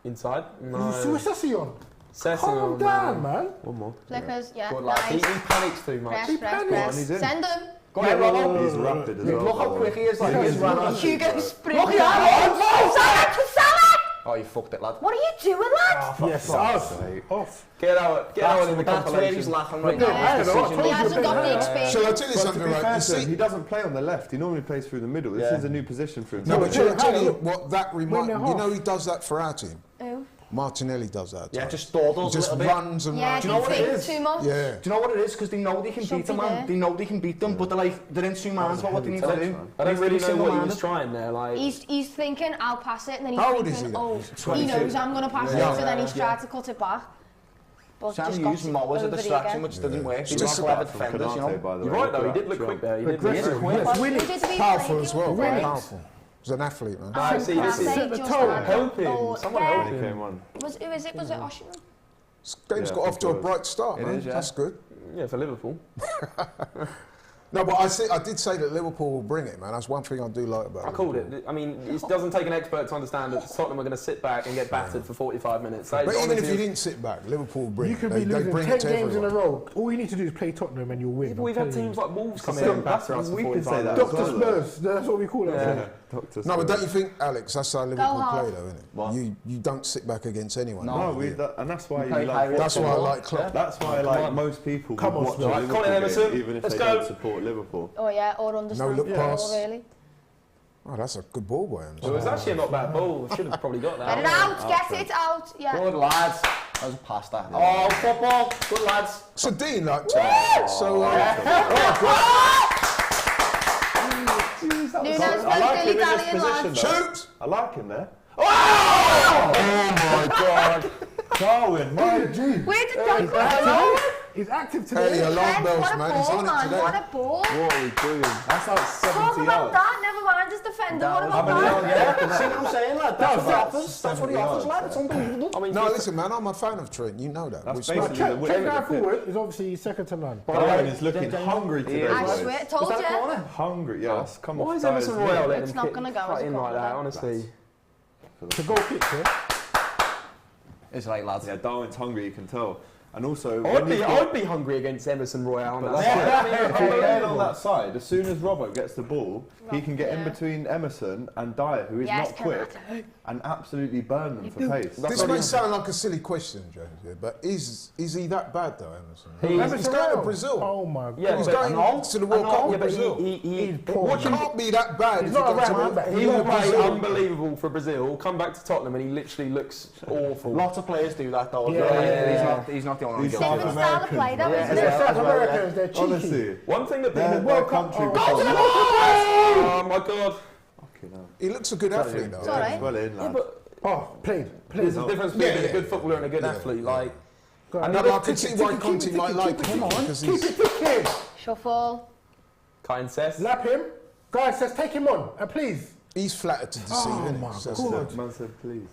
Inside? No. Session. Session, Calm down, man. One more. Flickers, yeah. Good lad. He panics too much. Press. He's in. Send him. Go ahead, Robbo. He's rapid as well. Look how quick he is. Like, he's run on. Hugo sprint. Look at that. Salah! Oh, you fucked it, lad. What are you doing, lad? Yes, off. Get out in the That's where he's compilation. laughing right Yeah, now. He hasn't got the experience. Shall I tell you something, To be right? fair You to him, see, he doesn't play on the left. He normally plays through the middle. This is a new position for him. no, but Yeah, shall I tell you look. what that reminds? they're You half. know, he does that for our team. Who? Martinelli does that. Yeah, type. just dawdles He just a little bit. runs and Yeah, runs. Do you know what it think is? too much. Yeah. Do you know what it is? Because they know they can Should beat them, be man. there. They know they can beat them, but they're in two minds about what they need to do. I don't really know what he was single-minded. trying there. Like, He's thinking, I'll pass it, and then he's How old is thinking, he oh, then? he knows I'm going to pass it, so then he's tried to cut it back. But Sam just got used Mo as a over the distraction, again. which didn't work. He's Just not clever From defenders, you Canate, know. by the you're way. right though, he did look quick there. He did Aggressive. really Yes, Who winning. did he Powerful play? as well. Who Very did? powerful. He's an athlete, man. Ah, see, this is Say the just tone. had Help him. goal. Someone Yeah. help He him. came on. Was it Osimhen? This game's Yeah, got off to a it was. bright start, It man. is, yeah. That's good. Yeah, for Liverpool. No, but I did say that Liverpool will bring it, man. That's one thing I do like about it. I called it. I mean, it doesn't take an expert to understand that Tottenham are going to sit back and get battered for 45 minutes. That But is even if honestly- you didn't sit back, Liverpool will bring You it. could They be losing bring 10 it to games in a everyone. row. All you need to do is play Tottenham and you'll win. Yeah, but we've had teams like Wolves come in So and batter us for we can 45 say that minutes. as Dr. well, though. Spurs, that's what we call it. Yeah. Dr. No, but Spurs. don't you think, Alex, that's how Liverpool hard. play, though, isn't it? What? You don't sit back against anyone. No, No, and that's why play you high like. risk. That's why I like Klopp. That's why like most people Come would on, watch a Spurs. Liverpool Colin game, Emerson, even if let's they go. don't support Liverpool. Oh yeah, or understand. look pass. Really. Oh, that's a good ball by him. It was actually a not bad ball. Should have probably got Get it that. out, get it out. Yeah. Good lads. That was a pasta. Oh, football. Good lads. So Dean, like, so Nunes I went like him in this dilly-dally position, lads. though. shoot! I like him there. Oh my God! Darwin, my G. Where did that go? He's active Hey, today. alarm bells, What a man. He's ball, on it man. today. What a ball. What are we doing? That's like Talk 70 about yards. that. Never mind, just defender. What about many that? yards? See what I'm saying, lad? That's what he offers. That's what he offers, lad. It's unbelievable. I mean, No, listen, man. I'm a fan of Trent. You know that. That's We basically spoke- the width Check of guy the pitch. forward is obviously second to none. Darwin is looking hungry today. I boys. swear, told Was that a you. corner? Hungry, yes. Come on. why is Emerson Royale letting It's him not kick gonna go cut as a in like that, corner. honestly? It's a goal kick, yeah? It's right, lads. Yeah, Darwin's hungry, you can tell. And also, I'd be hungry against Emerson Royale. But That's that's it. it. If you're playing on that side, as soon as Robbo gets the ball, he can get in between Emerson and Dyer, who is Yes, not quick, and absolutely burn them for pace. This may sound like a silly question, James, yeah, but is he that bad though, Emerson? He's- He's going to Brazil. Oh my God. Yeah, He's but- going to the World Cup Yeah, with but Brazil. he What can't be that bad He's if you not go a to right the back. He will play Brazil. unbelievable for Brazil, come back to Tottenham and he literally looks awful. Lots of players do that, though. Yeah. He's not the only one. These guilty. Different style of play, though, Yeah, isn't yeah. it? South Americans, they're cheeky. Honestly, One thing that their people... World Cup- country oh. before. Oh my God. Fucking hell. He looks a good athlete though. It's all right. He's well in, Yeah, lad. but Oh, played. there's a difference between Yeah, a good footballer and a good yeah, athlete. yeah. Like, I can see why Conte might like it. Come on, because keep he's- it ticking. Shuffle. Kind says. Lap him. Guys, just take him on, please. He's flattered to deceive, isn't my he? God. Man said, please.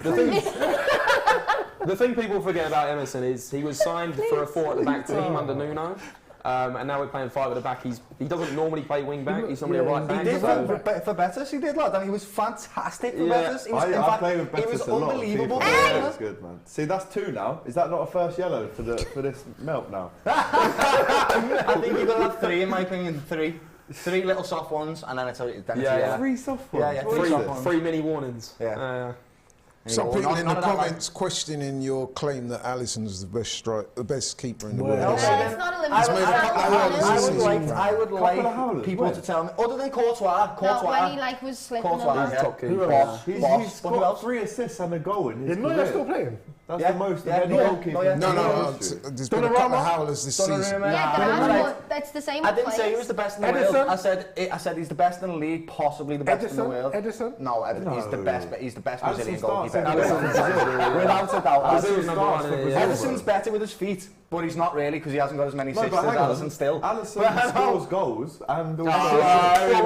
The thing people forget about Emerson is he was signed for a 4 at the back team under Nuno. And now we're playing 5 at the back. He doesn't normally play wing back. He's normally a right back. He did for Betis, he did, lad, and he was fantastic for Betis. He was, I play with Betis he was a lot. unbelievable. That's good, man. See, that's 2 now. Is that not a first yellow for this melt now? I think you're going to have 3, in my opinion. 3 little soft ones, and then it's a Yeah. 3 soft ones. Yeah, What is this? 3 mini warnings. Yeah. Some Well, people none in the of that, comments questioning your claim that Alisson's the best keeper in the Well, world. No, it's not a limited made a couple of howlers this season. I would Couple of howlers, like people when? to tell me, other than Courtois, No, when he was slipping Courtois, on yeah. Top keeper. Boss, He's Boss. Who got else? 3 assists and a goal in his Yeah, no, career. you're still playing. That's Yeah, the most yeah, of any no, goalkeeper. no, yeah. in No, the history. there's been a couple of howlers this season. Donnarumma. Yeah, Donnarumma. that's the same I with didn't say he players. was the best in the Edison? world. I said he's the best in the league, possibly the best in the world. Edison? No, he's the best. He's the best Brazilian Alisson starts goalkeeper. every Without a doubt. Brazil's number one in it, yeah. Edison's better with his feet, but he's not really because he hasn't got as many No, assists but as hang on. Alisson still. Alisson scores goals and also...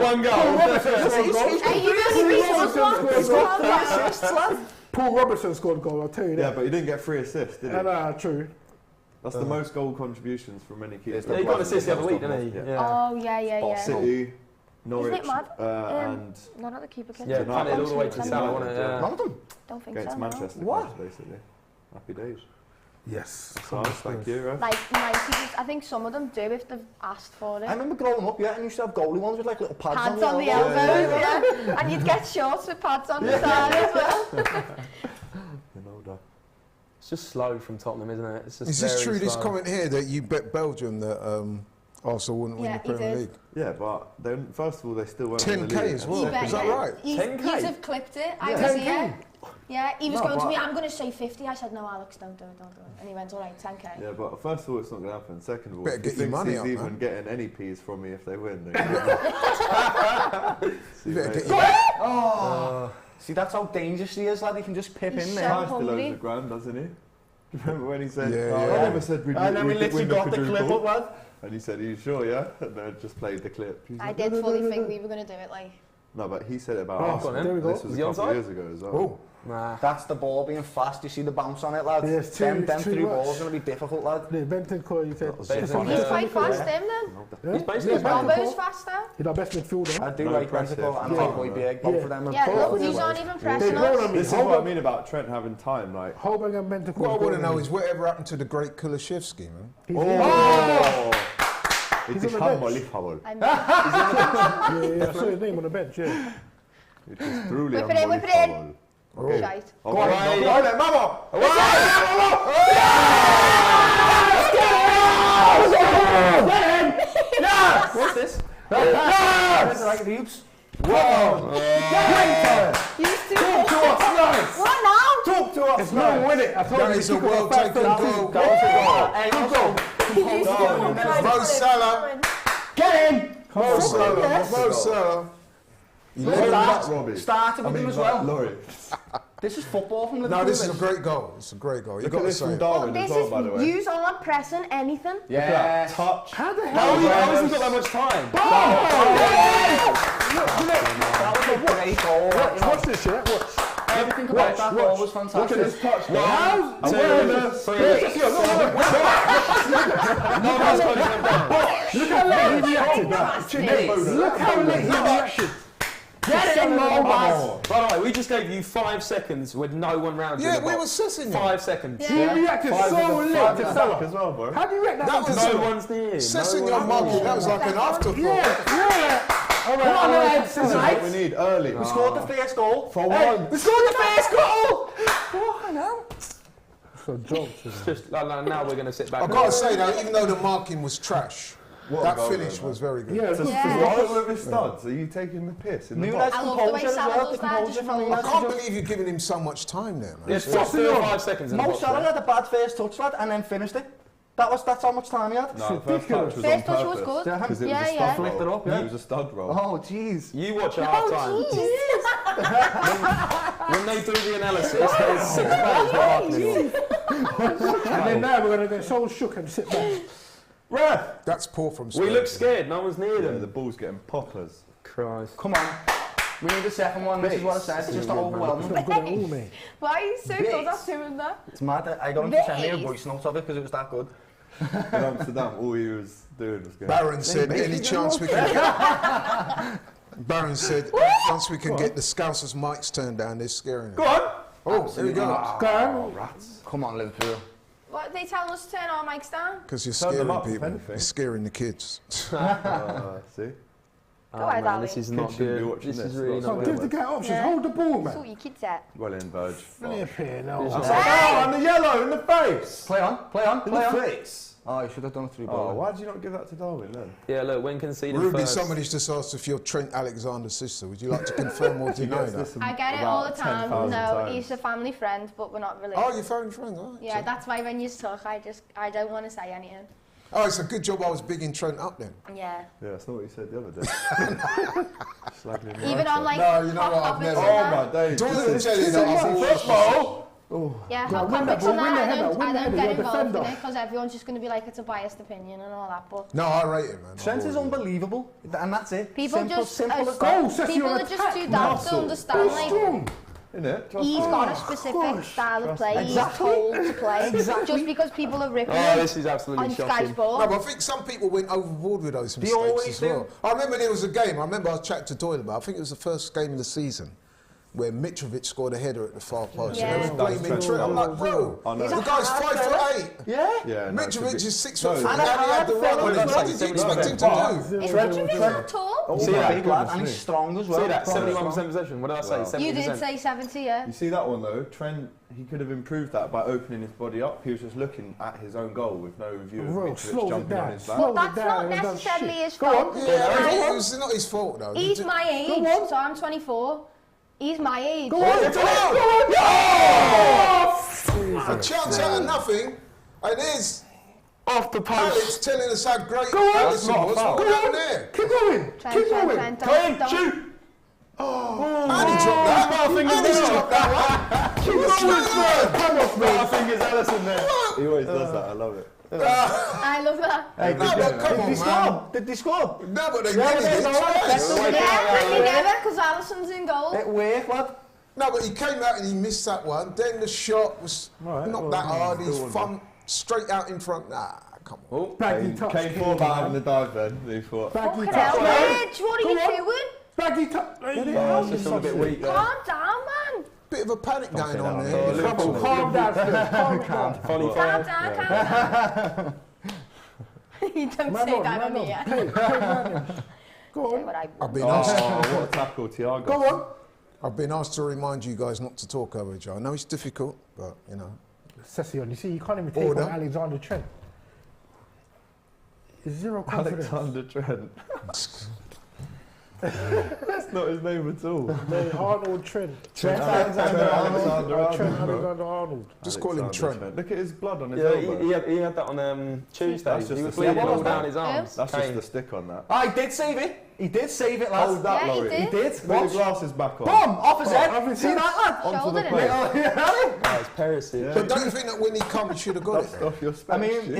One goal. Hey, you really beat us one. Assists, lad. Paul Robertson scored a goal, I'll tell you Yeah, that. but he didn't get 3 assists, did he? True. That's the most goal contributions from any keeper. Yeah, he got an assist the other week, didn't he? Yeah. Oh, yeah. City, Norwich, Isn't it mad? and Not at the keeper kit. Yeah, punted all the way to Salah, wasn't it? None Yeah. of them. Don't think against so. no. Manchester, What? basically. Happy days. Yes. So, thank you, right? Like 90s, I think some of them do if they've asked for it. I remember growing up, and you used to have goalie ones with like little pads Pads on the elbows. elbows, yeah. And you'd get shorts with pads on the side as well. You know that. It's just slow from Tottenham, isn't it? It's just Is this very true, this slow. comment here, that you bet Belgium that Arsenal wouldn't win Yeah, the he Premier did. League? Yeah, but then first of all, they still won't win the 10K league. as well. He Is that right? You'd 10K? have clipped it. I Yeah. was 10K? here. Yeah, he was No, going to but- me, I'm going to say 50. I said, no, Alex, don't do it. And he went, all right, 10K. Yeah, but first of all, it's not going to happen. Second of all, Better if he get your thinks money he's up, even man. getting any P's from me if they win, then You better get your... your Oh. See, that's how dangerous he is, lad. He can just pip He's in so there. Price hungry. loads of grand, doesn't he? Remember when he said, Yeah, I yeah. never said we'd And then we we'd literally win the got the clip quadruple. up, lad. And he said, are you sure, yeah? And then just played the clip. He's I like, did "No, no, fully no, no, think no." we were going to do it, like. No, but he said it about Oh, Arsenal. there we go. This was Is a he couple onside? of years ago as well. Oh, Nah. That's the ball being fast. You see the bounce on it, lad. Yeah, it's too- them it's too through much. balls going to be difficult, lad. The invented call, you said. was They just think funny. He's quite fast, him, then. He's basically Yeah, Robbo's faster. He's our best midfielder. I do No like pressure. Bentico and Yeah. Hot Boy Big. Both of them are Yeah, Both look, of these them. aren't even They've pressing grown us. on me. This is what I mean about Trent having time. Like, Holberg and Bentico. what I want to know is whatever happened to the great Kulishevsky, man? He's it's on the a bench. unbelievable. I'm Yeah, I saw his name on the bench, yeah. It is truly Whip it in, whip it in. unbelievable. Okay. shite. Go on, Mamo! What's this? It's like hoops. Used to. What now? Talk to us. It's not win it. I told That you. is a well-taken goal. Hey, go. Mo Salah. Get in. Mo Salah. Mo Salah. He led him up. Robbie. Started with him as well. Laurie. This is football from the No, this is a great goal. It's a great goal. You Look got at to this say from it. Darwin This as well, by the is way. yous aren't pressing anything. Yeah. Touch. How the How hell? hasn't got that much time? That was a great goal. Watch this, yeah? Watch. Everything about that goal was Look at fantastic. this touch. One, two, three. Look how late he reacted. Look how late he reacted. Get in, Mo. By the way, we just gave you 5 seconds with no one round you. Yeah, in the we box. were sussing you. 5 seconds. He reacted so late to Salah. as well, bro. How do you react that? That was No one's near. Sussing your monkey. That was like an afterthought. Yeah. All right, all right. This is what we need early. We scored the first goal. For one. We scored the first goal. So jokes. It's just like, now we're going to sit back. I've got to say though, even though the marking was trash, What a that goal, finish though, was very good. Yeah, What with his studs? Are you taking the piss in the Nunes box? I love the way composure as Salah well. does The that, composure just from rolls. I Nunes. can't believe you're giving him so much time there, man. It's 4 or 5 seconds in the Mo box. Salah right? had a bad first touch, lad, and then finished it. That's how much time he had. No, the first touch was First on touch was purpose. good. Because it was Yeah, a yeah. stud Flicked it roll. up, yeah. It was a stud roll. Oh, jeez. You watch at half time. Oh, When they do the analysis, there's 6 players not marking anyone. And then now we're going to get so shook and sit back. Ref! That's poor from We Spurs. look scared. No one's near Yeah, them. the ball's getting poppers. Christ. Come on. We need a second one. This is what I said. Just to overwhelm them. I've got it all, mate. Why are you so good at doing that? It's mad. I got him to send me a voice note of it because it was that good. In Amsterdam, all he was doing was going... Baron said, any chance we can get... Baron said, any chance we can get the Scousers' mics turned down, they're scaring us. Go on! Oh, there we go. Go on. Rats. Come on, Liverpool. What, they telling us to turn our mics down? Because you're Turn them scaring up, if people. anything. You're scaring the kids. See? Go ahead, man, Ali. this is Kids not shouldn't be good. watching This is this. really Lots not So of good. give the guy options. Yeah. Hold the ball, That's man. what you kids at. Well in, Burge. Flipping hell. This is- Oh, and the yellow in the face! Play on, play on, In play the on. face! Oh, you should have done a three Oh, ball. why did you not give that to Darwin then? Yeah, look, when conceding Ruby, first. somebody's just asked if you're Trent Alexander's sister. Would you like to confirm or deny that? I get it all the time. No, he's a family friend, but we're not related. Oh, you're phone friends, all right. Yeah, that's why when you talk, I don't want to say anything. Oh, it's a good job I was bigging Trent up then. Yeah. Yeah, that's not what you said the other day. Slagging him Even right on like No, you know hot what, I've topics never- and Oh that. my days. Doyle This is AGT, that was all- football! Yeah, Go hot on, win that topics ball, and win the that. header, win I the don't header, get you're a involved in defender. it because everyone's just going to be like it's a biased opinion and all that. But No, I rate him, man. Trent is I always- unbelievable, and that's it. people simple, just simple as Go, that. Seth, people you're are an just attack too daft to muscle. understand. He's Like strong. Innit? he's got a specific style of play. He's told to play. Just because people are ripping Oh, him this is absolutely on Sky shocking. No, Sports. but I think some people went overboard with those mistakes always as do. well. I remember there was a game, I remember I was chatting to Doyle about, I think it was the first game of the season, where Mitrovic scored a header at the far post. Yeah. And they was blaming That's Trent. I'm like, bro, I know. the guy's 5'8". Yeah? Yeah, no, it's a Mitrovic bit- is 6 No, foot 3 and and he had the run on him. that's What did you expect him to do? Is Mitrovic that tall? See that? Big lad, and he's strong as well. See that? 71% possession. What did I say? Wow. 70%. You did say 70, yeah. You see that one though? Trent, he could have improved that by opening his body up. He was just looking at his own goal with no view of Bro, Mitrovic slows it jumping down. on his back. Slow That's it down. not and done necessarily shit. his Go fault. on. Yeah, it's not his fault though. He's my age, on. so I'm 24. He's my age. Go on. A chance out of nothing, and there's Off the Alex post. telling us how great Go on. Alisson Not a was. foul. What happened there? Keep going. Keep going. Trent, Clean, shoot! And he dropped that. And he's dropped that one. Come off, I mate. think it's Alisson there. He always does that. I love it. I love that. Hey, No, but come on, man. Did they score? No, but they Yeah, really they did know twice. that. Yeah, but he never, because Alisson's in goal. It worked, lad. No, but he came out and he missed that one. Then the shot was Right, not well, that hard. go He's on, from straight out in front. Nah, come on. Oh, Baggy Kane, touch, Kane Kane, thought about man. having the dive then. He thought, Baggy Fucking touch. hell, Rich, what are you Go on. doing? Baggy touch. Oh, it's just a bit weak there. Calm down, man. Bit of a panic going on out. there. Liverpool. Calm down, Phil. Calm down. Funny Calm foul. down, calm down. You don't Man say on, that man on on. here. Play, man on. Go Say on. what I I've want. been asked. oh, what a tackle, Thiago. Go on. I've been asked to remind you guys not to talk over each other. I know it's difficult, but you know. Session, you see, you can't even take Order. on Alexander Trent. Zero confidence. Alexander Trent. That's not his name at all. Hey, Arnold Trent. Trent Alexander Arnold. Trent Alexander Arnold. Just call him Alexander Trent. Look at his blood on his Yeah, elbow. he had that on Tuesday. That's just He was the bleeding same all one. down his arms. That's Kane. just the stick on that. Oh, he did save it. He did save it, lad. Hold that, Yeah, he Laurie. did. He did. Put your Watch. glasses back on. Boom! Off his head. off his See head. that, lad? Onto Shoulder, the innit? plate. Oh, it's Perisic. But don't you think that when he come, he should have got it? Dust Though? off your I specs. mean,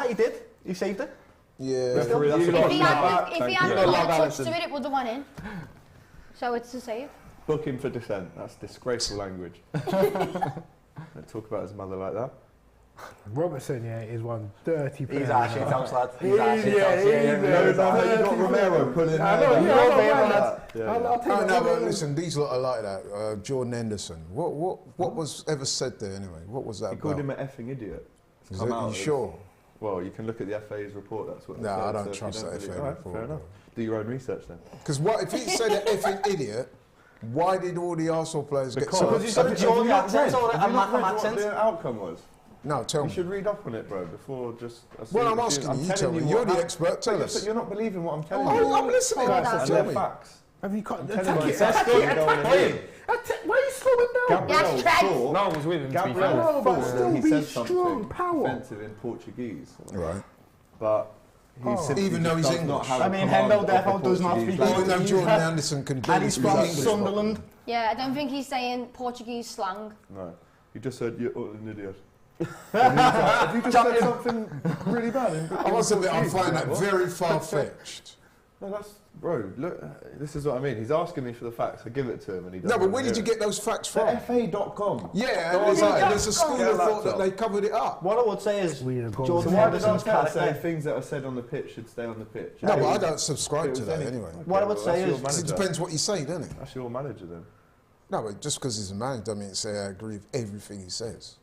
he did. He saved it. Yeah. Referee, that's a If lot he of had, back. if he Thank had you. put love a touch Alisson. to it, it would have went in. So it's a save. Book him for dissent. That's disgraceful language. Don't talk about his mother like that. Robertson, yeah, is one dirty player. He's actually tops, lad. He's Yeah, actually yeah, tops. yeah, No, yeah. no, you got Romero pulling I know, there. yeah, You I got know, Romero. man. Yeah, I'll yeah. take Oh, that. no, but listen, these lot are like that. Jordan Henderson. What was ever said there anyway? What was that He called about? him an effing idiot. It's Is come it? out You as- sure? Well, you can look at the FA's report. That's what. they No, said, I don't so if you trust that believe- FA Alright, report, Fair enough. bro. Do your own research then. Because if he said an effing idiot, why did all the Arsenal players get so Because he's got a Have Geordie you not accent read- or have a you not read Macam what accent. the outcome was? No, tell You me. should read up on it, bro, before just. Well, I'm asking you, you tell me. what You're the happened. expert, tell But us. You're not believing what I'm telling Oh, you. I'm listening. Hold on. And Tell they're me. facts. Have you got I'm attack telling you, it? that's Attack good, it, you don't attack wanna it. hear. Why are you slowing down? Gabriel Yes, Trent. thought- No one was with him, to be fair. Gabriel No, but thought still he be said strong, something power. offensive in Portuguese, Right. but he simply Even though just he's does not English. have I a mean, command Hendo of the therefore does not Portuguese speak language. Even though Jordan Anderson can And barely he's speak from English. Sunderland. Yeah, I don't think he's saying Portuguese slang. No, he just said you're an idiot. Have you just said something really bad? I must admit, I find that very far-fetched. No, that's... Bro, look, this is what I mean. He's asking me for the facts. I give it to him and he doesn't. No, but where did you get those facts from? FA.com. Yeah, and there's a school of thought that they covered it up. What I would say is, Jordan So why did Henderson's I say character. things that are said on the pitch should stay on the pitch? No, but I don't subscribe to that anyway. What I would say is, Because it depends what you say, doesn't it? That's your manager then. No, but just because he's a manager doesn't mean to say I agree with everything he says.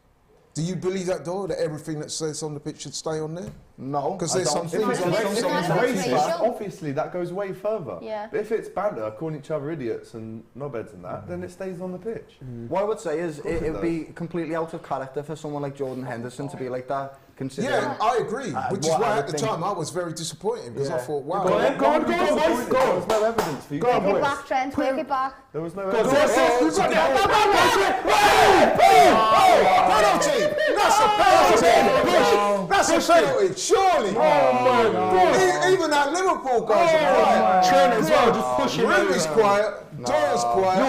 Do you believe that, Doyle, that everything that says on the pitch should stay on there? no. Because I there's don't. some things If on it's there. not Racist, obviously that goes way further. Yeah. But if it's banter, calling each other idiots and knobheads and that, then it stays on the pitch. What I would say is, course it it would be completely out of character for someone like Jordan Henderson to be like that. Considering, Yeah, I agree. Which is what I why would at the think- time I was very disappointed because I Yeah. thought, wow. Go on, boys, There was no evidence for you. Go on, to Take boys. it back, Trent. Take it back. There was no Go on, evidence. Sis, we've got Penalty! That's a penalty! That's a penalty, surely! Oh my God! Even our Liverpool guys are quiet. Trent as well, just pushing Ruby's quiet, Doyle's quiet.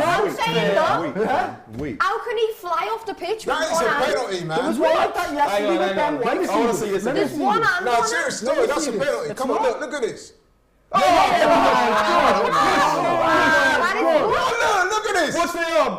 I'm saying that. Weak. How can he fly off the pitch with That is one a hand? penalty, there was man. one like that yesterday with Ben White. I want to see this There's again. one hand. No, one hand. seriously, Doyle, that's a penalty. Come on, look at this. That is Oh, look at this. What's the arm?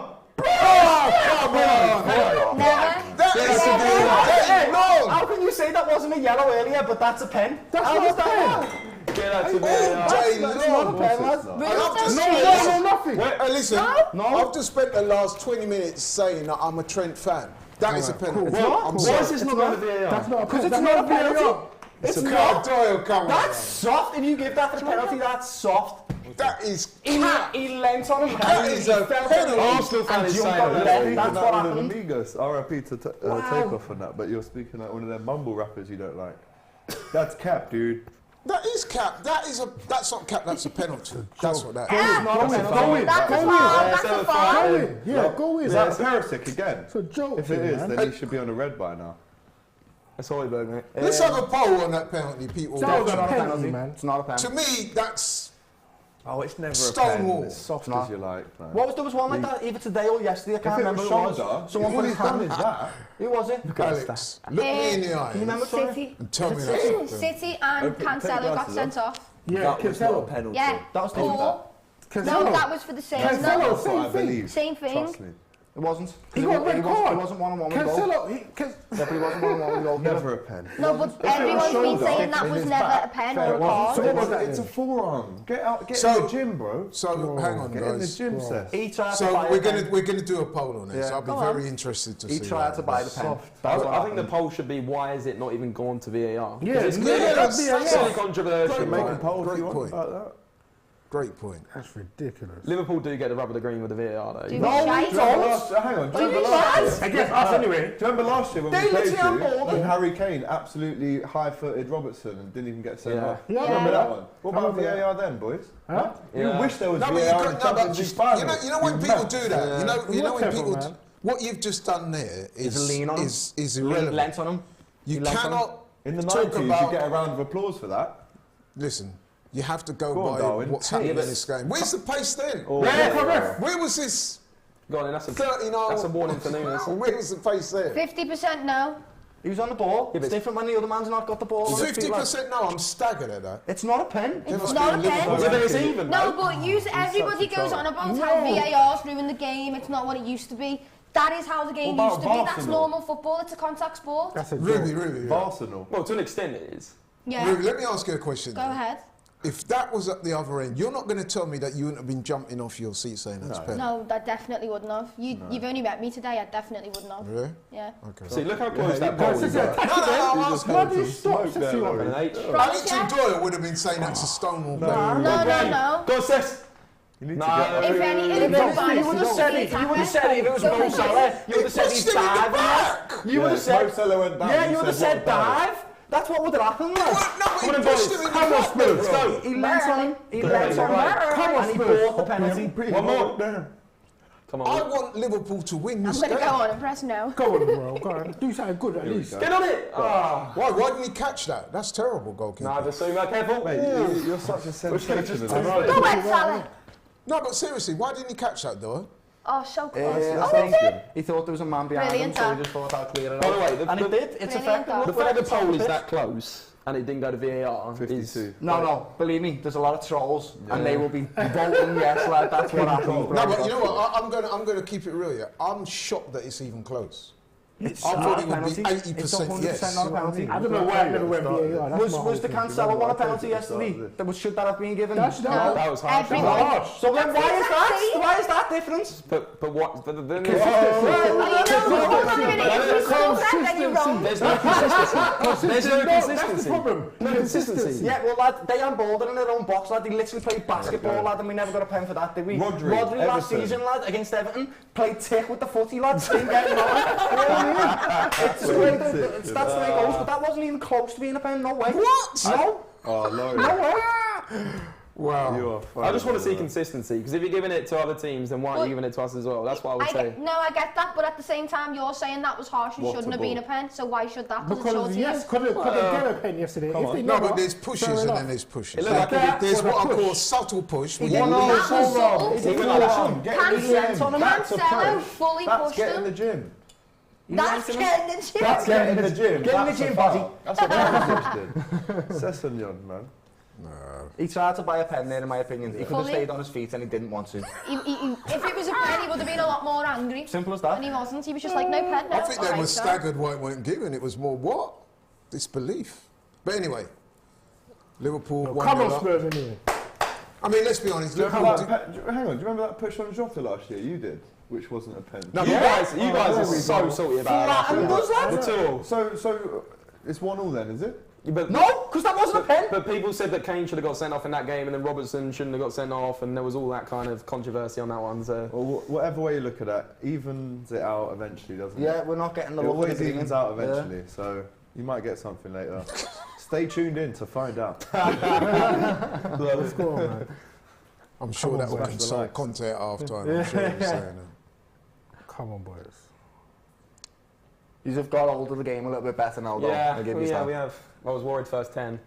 never. That is no. How can you say that wasn't a yellow earlier, but that's a pen? That's How not was a that pen. wrong? Get that to me. All day That's not a long. pen, lads. And I've just No, spent- no, nothing. Hey, listen, No. I've just spent the last 20 minutes saying that I'm a Trent fan. That is a penalty. I'm Why sorry. is this not going to VAR? That's not a Because penalty. it's not a penalty. It's Come on, not. Doyle, come on. That's soft. If you give that the penalty, that's soft. That is He leant on him. That is a penalty. Arsenal fan is saying on the that. bed. That's what one of happened. Amigos, RIP to take off on that, but you're speaking like one of them mumble rappers you don't like. That's cap, dude. That is cap. That's not cap. That's a penalty. That's what that is. It's not a penalty. That's a foul. That's a foul. Go in. Yeah, go in. Is that Perisic again? It's a joke. If it is, man. then he should be on a red by now. That's Hoiberg, mate. Let's have a poll on that penalty, people. That was It's not a penalty, penalty, man. It's not a penalty. To me, that's Oh, it's never Stonewall. a pen. It's soft It's not. as you like, man. There was one like that either today or yesterday. I If can't it remember was who it was. shoulder, Someone all put his he's done hand. is that. Who was it? Alex. Look me in the eye. Can you remember? Sorry? City. And tell me that's a penalty. City and Open- take Cancelo got glasses sent off. Yeah, That was not a Cancelo. penalty. Yeah. That was Four. Cancelo. No, that was for the same. Cancelo. No, That's what I believe. same thing. Trust me. It wasn't. He got a red card. It wasn't one-on-one with goal. Cancelo. Yeah, but he wasn't one-on-one with goal. Never a pen. No, but everyone's been shoulder, saying that in was his never back, a pen fair or a enough. card. So what was that It's a then? forearm. Get in So- the gym, bro. So hang on, Get in the guys. gym, Seth. He tried to So buy we're a pen. gonna do a poll on this. Yeah. I'll be Go on. very interested to He see. tried to buy the pen. That's what I think the happened. poll should be why is it not even gone to VAR? Yeah, it's yeah, clearly that's silly controversial. Great mate. point. Polls Great you want point. about that? Great point. That's ridiculous. Liverpool do get the rub of the green with the VAR though. Do you No, think we shite? don't. Hang on. Do Do you you remember think last shite? year? Against us anyway. Do you remember last year when we They played literally you handballed and it. Harry Kane absolutely high-footed Robertson and didn't even get sent Yeah. off? Yeah. Remember that one? What about remember that. VAR then, boys? Huh? You Yeah. wish there was No, but you VAR in could, the no, Champions but League you final. know when people do that. You know when Whatever, people. man. What you've just done there Is a lean on him. is He irrelevant. leant on him. You He leant on him. cannot In the talk 90s, about. you get a round of applause for that. Listen, you have to go Go on, by Darwin. what's Yeah, happening but- in this game. Where's the pace then? Oh, Where was this Go on, then, that's a 39? that's a warning for Nunes. Where was the pace there? 50% no. He was on the ball. Yeah, but It's different when the other man's not got the ball. 50% no, I'm staggered at that. It's not a pen. There must It's not be a Liverpool pen. Yeah, but it's ranking. even. No, though. but everybody goes on about how VAR's ruined the game. It's not what it used to be. That is how the game What used about to be. That's Arsenal? normal football. It's a contact sport. That's a Ruby, joke. Ruby, Arsenal. Well, to an extent it is. Yeah. Ruby, let me ask you a question. Go then. ahead. If that was at the other end, you're not going to tell me that you wouldn't have been jumping off your seat saying that's pen. No, that definitely wouldn't have. You've only met me today. I definitely wouldn't have. Really? Yeah. Okay. See, look how close that Guys, ball is. this is a No, tactic. I'm asking. Bloody stop. Smoke there, Sissy, Laurie. An H. Alexander Doyle would have been saying that's a Stonewall pen. No. Go on, Sis. You need No. to get If any, If if it was- it's you would have said it. You would have said it if it was Mo Salah. You would have said he'd Pushed him in the dive. back. You would have said. Mo Salah went down. Yeah, you you would have said dive. That's what would have happened. What? Like. No, but he Come on, pushed boys. him in the Come on, back. Spurs. Let's bro. go. He leant on him. He leant on him. Come on, And he Spurs. bought the penalty. One more. Come I on. want Liverpool to win I'm this going to game. go on and press no. Go on, bro. Go on. Do something good at least. Get on it. Ah. Why didn't he catch that? That's terrible, goalkeeper. Nah, Basuma, careful. Mate, you're such a sensation. just- Go ahead, Salah. No, but seriously, why didn't he catch that, though? Oh, so close. I think he thought there was a man behind Brilliant, him, so that. he just thought I'd clear it By out. the way, And it did. It's Brilliant, effective. that. the Look fact where the poll is pitch. that close and it didn't go to VAR 52. No, believe me, there's a lot of trolls, and they will be voting yes, like that's what happens. No, but you know what? I'm going to keep it real. Yeah, I'm shocked that it's even close. It's I not thought a it would be penalty. 80% It's 100% yes. not a penalty. I don't know why I never went VAR. That's my whole Was the thing. Cancelo one a penalty yesterday? Should that have been given? That was harsh. Everyone. So then why is that difference? But what? But then there's no consistency. There's no That's the consistency. problem. No consistency. Yeah, well, lad, they handballed in their own box, lad. They literally played basketball, lad, and we never got a pen for that, did we? Rodri, last Everton. season, lad, against Everton, played tick with the footy, lads. Didn't get him on. It's the way that's the way it goes, but that wasn't even close to being a pen. No way. What? No. Oh, Laurie. No way. Wow. You are funny. I just want to see consistency, because if you're giving it to other teams, then why aren't you giving it to us as well? That's what I would say. No, I get that, but at the same time, you're saying that was harsh and What shouldn't a have been a ball. pen, so why should that? Because it's your Because team. yes, could they get a pen yesterday? Come If on. they No, never, but there's pushes fair and enough. then there's pushes. It looked like that There's for what the I call push. subtle push. When Yeah, you that was subtle. Cancelo fully That's pushed getting the him. gym. That's getting the gym. That's getting in the gym. Get in the That's a gym, foul. buddy. That's what Rakitic did. Sessignon, man. He tried to buy a pen there, in my opinion. He could have Fully. stayed on his feet and he didn't want to. If it was a pen, he would have been a lot more angry. Simple as that. And he wasn't. He was just like, no pen, no. I think they Alright, were so- staggered why it weren't given. It was more what? Disbelief. But anyway, Liverpool won Come it on, up. Spurs, anyway. I mean, let's be honest. Do you Liverpool remember hang on, do you remember that push on Jota last year? You did, which wasn't a pen. No, You guys are so salty about And that. does that? The two. So it's 1-1 then, is it? But No, because that wasn't a pen. But people said that Kane should have got sent off in that game, and then Robertson shouldn't have got sent off, and there was all that kind of controversy on that one. So Well, whatever way you look at it, evens it out eventually, doesn't it? Yeah, we're not getting the It look always at the evens out eventually, so you might get something later. Stay tuned in to find out. Let's go on, man. I'm sure Come on, that will boys. console Conte at half time. I'm sure he's saying that. Come on, boys. You've got hold of the game a little bit better now, though. I'll give you yeah, that. we have. I was worried first 10.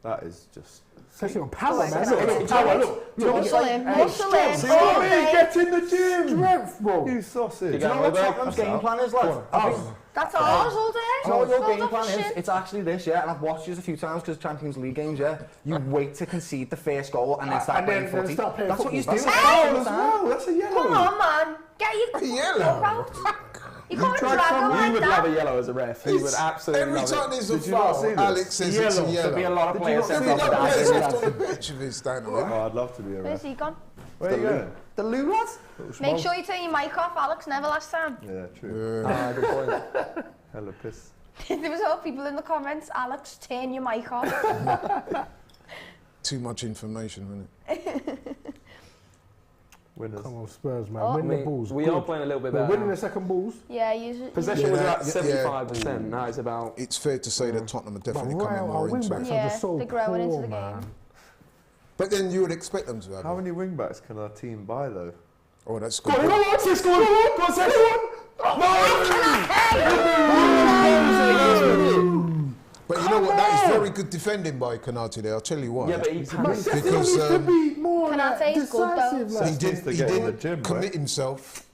That is just... Especially on power, Like man. that. Look, power, look. Muscle him, muscle him. See all what I mean? day. Get in the gym! Strength, bro. You sausage. You Do you know what Tottenham's game plan is, lad? That's ours all day. Do you know what your Build game up plan shit. is? It's actually this, yeah, and I've watched it a few times because Champions League games, yeah. You wait to concede the first goal and then start And playing then footy. start playing That's what you do. football. That's Hey! As well, that's a yellow. Come on, man. Get your Yellow. out. You can't tried drag him some- like You would that. love a yellow as a ref. You would absolutely Every love time it. there's a Did you not see foul, this? Alex says it's a There'll be a yellow. lot of players There'll sent be off no for that. players Yeah. left on the pitch if it's down there. Oh, I'd love to be a Where's ref. he gone? Where are you going? The loo, lads? Make sure you turn your mic off, Alex. Never last time. Yeah, true. Ah, good point. Hella piss. There was all people in the comments. Alex, turn your mic off. Too much information, isn't it? Winners. Come on, Spurs, man. Oh. Win the balls. We Good. are playing a little bit We're better. winning the second balls. Yeah, you. Possession Yeah, was about yeah. 75%. Now it's about... It's fair to say that Tottenham are definitely But coming our more into wing-backs it. are Yeah, just so they're growing into poor, the game. man. But then you would expect them to have How it. many wing-backs can our team buy, though? Oh, that's Go on, good. go on, sis, go on, go on, go on, sis, go on. But you know what? That is very good defending by Konate there. I'll tell you why. Yeah, but he's... Because needs to be more Can I like, say good, though? decisive. Like. he needs to didn't, he get in the didn't gym, commit right? himself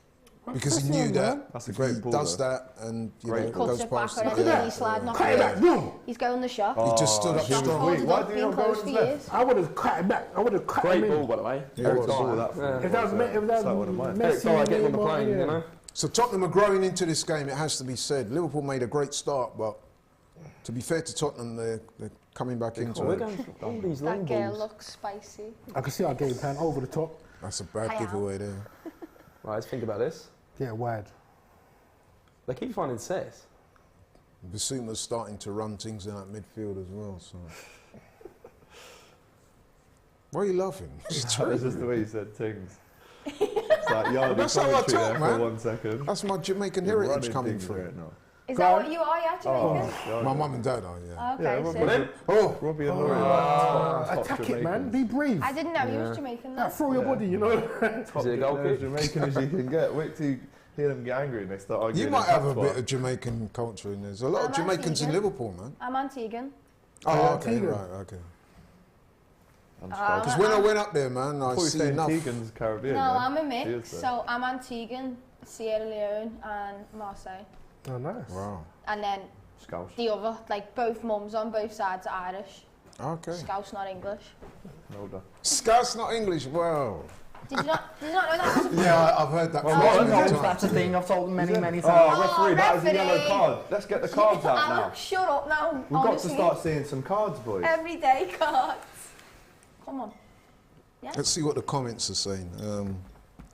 because he That's knew it, that man. That's a if great he ball, does though. that and you Great know ball. goes Cuts it back past on it. it and then Yeah, he's sliding off. Cut it back, boom. He's going the shot. He just stood up Jurgen strong. Hold it Why up, do you being not go close on for his left? years. I would have cut it back. I would have cut Great him in. ball, by the way. Yeah, Eric it was. Dyer. That Yeah. If that was, if that It's like one of mine. Eric Messi, Dyer getting on the Neymar, plane, yeah. you know? So Tottenham are growing into this game. It has to be said. Liverpool made a great start, but to be fair to Tottenham, they're coming back into We're it. going for all these long That girl balls. looks spicy. I can see our game plan over the top. That's a bad Hi, Al. giveaway there. Right, let's think about this. Yeah, wide. They keep finding Seth. Bissouma's starting to run things in that midfield as well. So. Why are you laughing? It's That true. was just the way you said things. It's like yardie That's how I commentary talk, there man. for 1 second. That's my Jamaican You're heritage running coming things through. right now. Is that what you are, yeah, Jamaican? Oh, My mum and dad are, yeah. Okay, Yeah, so Well then, Oh, Robbie and Laurie are top Attack it, man. Jamaicans. Be brave. I didn't know he was Jamaican though. Throw your body, you know. Top Is it a goal as kick? Jamaican as you can get. Wait till you hear them get angry and they start arguing. you might in have a patois. bit of Jamaican culture in there. There's a lot of I'm Jamaicans in Antiguan. Liverpool, man. I'm Antiguan. Oh, yeah, okay, Antigua. right, okay. Because when I went up there, man, I see enough. Antiguan's Caribbean. No, man. I'm a She mix. is, So I'm Antiguan, Sierra Leone, and Marseille. Oh, nice. Wow. And then Scouse. the other, like both mums on both sides are Irish. Okay. Scouse, not English. No, no. Scouse, not English. Wow. Did you not know that? Was a Yeah, I've heard that. Oh, far no, many that's a times. thing I've told them many, many times. Oh, referee, that was a referee. yellow card. Let's get the cards out now. Alan, shut up now. We've got to honestly. start seeing some cards, boys. Everyday cards. Come on. Yeah. Let's see what the comments are saying.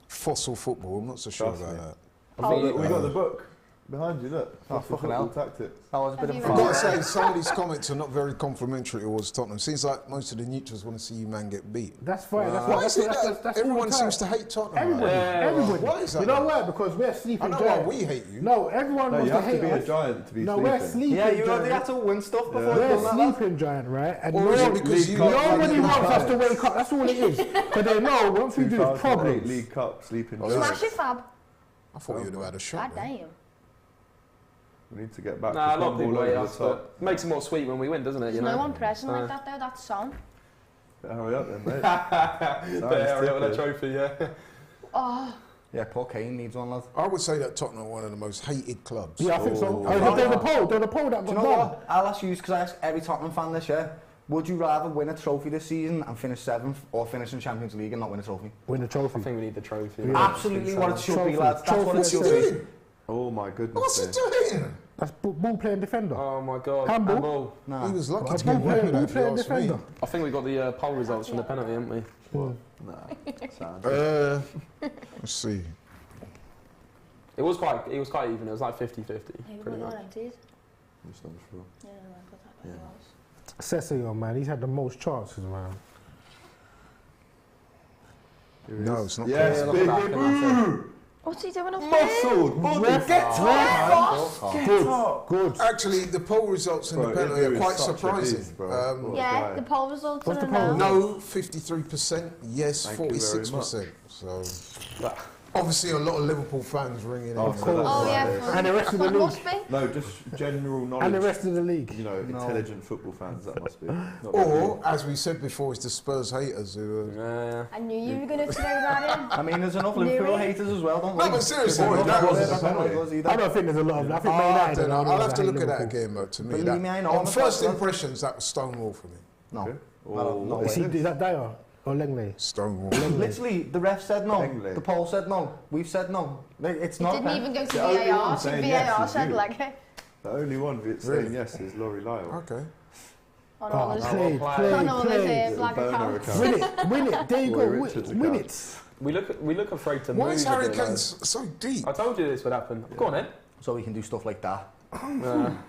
Fossil football, I'm not so sure Trust about me. that. We got the book behind you, look. Oh, Fossil fucking football hell. tactics. That was a bit Have of you I've fun. got to say, some of these comments are not very complimentary towards Tottenham. Seems like most of the neutrals want to see you man get beat. That's fine. Why is it that that's everyone all the time. seems to hate Tottenham? Everybody, everybody. Why is that? You know why? Because we're I sleeping know why giants. we hate you. No, everyone No, wants you to have to hate be a us. giant to be No, we're sleeping. sleeping Yeah, you giants. had to win stuff before We're you've done that. sleeping giant, right? And Or is it because you nobody like wants us to wake up. That's all it is. Because they know once we do 2008 this problems. League Cup, sleeping Oh, giants. Smash it, Fab. I thought you'd have had a God shot. man. damn. We need to get back Nah, a to lot of people football hate over us, the top. but it makes it more sweet when we win, doesn't it? There's You know? no one pressing like that though, that's Son. Better hurry up then, mate. Better hurry up with that trophy, yeah. Oh, Yeah, poor Kane needs one, lad. I would say that Tottenham are one of the most hated clubs. Yeah, I think so. Oh. Oh, there's a poll. There's a poll that Do you got know done. what? I'll ask you, because I ask every Tottenham fan this year, would you rather win a trophy this season and finish 7th, or finish in Champions League and not win a trophy? Win the I trophy. think we need the trophy. Yeah. Absolutely what it should Trophy. be, lads. That's what it What's he should be. doing? Oh my goodness. What's he me. doing? That's ball playing defender. Oh my god. Handball? Handball. Nah. He was lucky A to ball get away with playing, that, ball if you playing ask me. defender. I think we got the poll results from the penalty, haven't we? Sound. Let's see. It was quite even. It was like 50-50, hey, pretty much. empties. Just not sure. Yeah, no, I put that where it was. Sessegnon, man, he's had the most chances, man. No, it's not. Yes, Yeah, big look at that, boo. What's he doing up there? Muscled. Body. Get up. Get up. Good. Actually, the poll results in Bro, the penalty it are was quite such a surprising. beast, bro. What a Yeah, guy. the poll results What's are the poll? No, 53%. Yes, Thank you very 46%. So, obviously, a lot of Liverpool fans ringing in. Oh, so that's Oh why yeah, it is. And the rest of the league. must be. No, just general knowledge. And the rest of the league. You know, intelligent football fans, that must be. Not Or, as we said before, it's the Spurs haters who. Yeah. I knew you were going to throw that in. I mean, there's enough Knew Liverpool it. haters as well, don't we? No, but seriously, There's that enough was- haters, I don't like us either. I don't think there's a lot of. I think Man I United. don't know. are I'll have to hate look at that Liverpool. again, but to me, Believe that, me, I know on I'm a first fan. impressions, that was Stonewall for me. No. Okay. No Is, way. is that Dyer or Langley? Stonewall. Literally, the ref said no. Langley. The poll said no. We've said no. It's It not. didn't even go to The only VAR, one so saying yes VAR is said you. like, The only one that's Really? saying yes is Laurie Lyle. Okay. on all his, Play, on all his play. black Burner accounts. account. Win it. There you go. Roy Richards Win account. it. We look afraid to Why move. is a Harry bit, Kane though. so deep? I told you this would happen. Go on, Ed. So we can do stuff like that.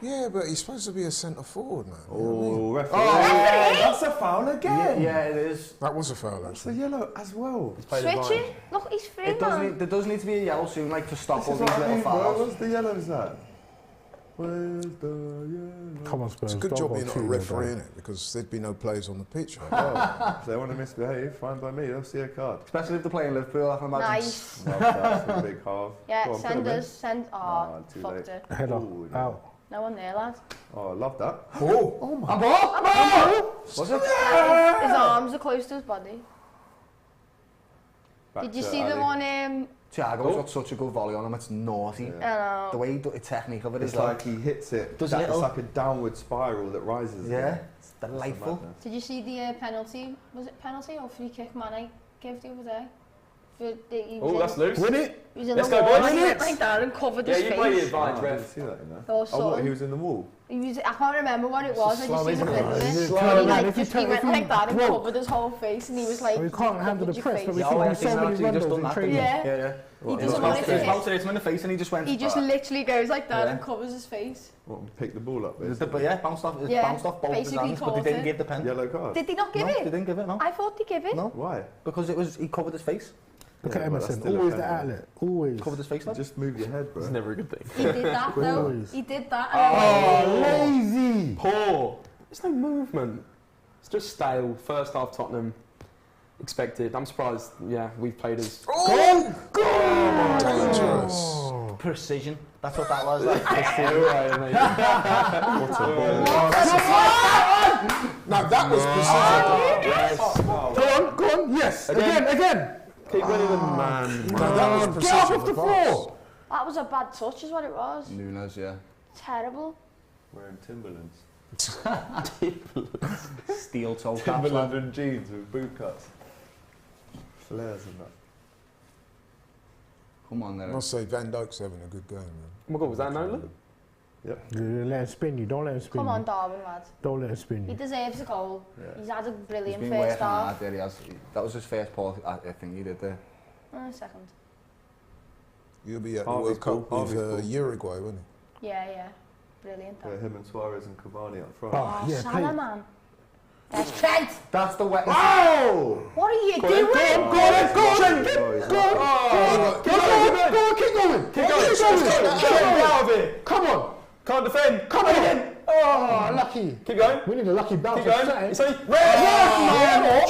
Yeah, but he's supposed to be a centre forward, man. You know what I mean? Oh, referee. That's a foul again. Yeah, it is. That was a foul, It's a actually. yellow as well. Played it Switch blind. it. Look, he's free, It does man. need, there does need to be a yellow soon, like to stop This all is these what I little mean, bro. fouls. What's the yellows at? Where's the yellow? Come on, Spurs. It's a good don't job go you're not a 2-0 referee, down. innit? Because there'd be no players on the pitch. Right? Oh, if they want to misbehave, fine by me. They'll see a card. Especially if they're playing Liverpool, I can imagine. Nice. Love that. It's a big half. Yeah, Go on, put send them in. us. Send. Oh, Ah, too fucked late. it. Header. Oh, no. Out. No one there, lad. Oh, I love that. Oh! Was it? His arms are close to his body. Back Did you to see the Ali. one? Thiago's got such a good volley on him, it's naughty. I The know. way he the technique of it It's is like he hits it. Does a It's little- like a downward spiral that rises. yeah, again. it's delightful. Madness. Did you see the penalty? Was it penalty or free kick Mane gave the other day? He was Oh, in- that's loose. Win it. He was in Let's the go, wall boys. and he went like that and covered Yeah, his you play the face. advantage, I didn't ref. see that, you know. Or Oh, what, something. he was in the wall? He was, I can't remember what it was. I slow, just seen isn't the it? clip of Is it. it And slow, he, man? like, If you just, tell- he if went you like that and broke- covered his whole face, and he was like, We can't handle the "Covered your press, face." but we Yeah, see I so think many actually just windows done in that, training. Yeah. yeah. He He doesn't want it to was hit. about to hit him in the face and he just went. He just literally goes like that Yeah. and covers his face. What, pick the ball up, But basically. yeah, bounced off both his basically hands, but they caught didn't it. give the pen. Yellow card. Did they not give No, it? they didn't give it, no. I thought they gave it. No, Why? because he covered his face. Look Yeah, at but that's Emerson. still a Always the penalty. outlet. Always. Covered his face, lad. Just move your head, bro. It's never a good thing. He did that though. Always. He did that. Oh, lazy. Poor. There's no movement. It's just stale. First half Tottenham expected. I'm surprised. Yeah, we've played as. Oh! Dangerous. precision. That's what that was. Like, precision. No, that was precision. Go on, yes. Again. Keep winning them, man. No, that was precision. Get off the floor. That was a bad touch, is what it was. Nunes, yeah. Terrible. Wearing Timberlands. Steel toe caps. Timberland and jeans with boot cuts. Flares and that. Come on, I there. must say, Van Dijk's having a good game, man. Oh my God, was that Nolan? Yep. Let him spin you. Don't let him spin Come you. on, Darwin, lad. Don't let him spin He you. deserves a goal. Yeah. He's had a He's brilliant been first working half. hard there, he has. That was his first ball, I think he did there. Second. You'll be at the Harvey's World Cup cool, with Harvey's cool. Uruguay, won't Yeah. Brilliant. Yeah, him and Suarez and Cavani up front. Oh, yeah, Salah, play. man. There's Trent. That's the wet. Oh! What are you doing? Keep going. Get out of here! Come on. Can't defend! Come on! Oh, lucky. Keep going! We need a lucky bounce. Keep going! It's only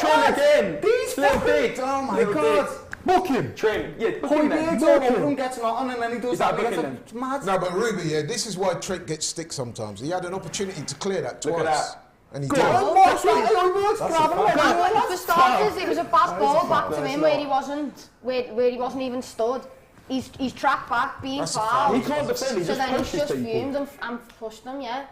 Trent again! These little fucking- dick! Oh my Little God. dick. Book him. Trent, yeah, book Point him then. bigs all over him, gets nothing, and then he does Is that that. booking It's mad. No, but Ruby, yeah, this is why Trent gets stick sometimes. He had an opportunity to clear that twice. Look at that. And he Go didn't. on. For starters, it was a bad ball back to him where he wasn't even stood. He's tracked back, being That's a fouled. foul. He can't defend, he So just then he's pushes just people. fumed and pushed them, yeah.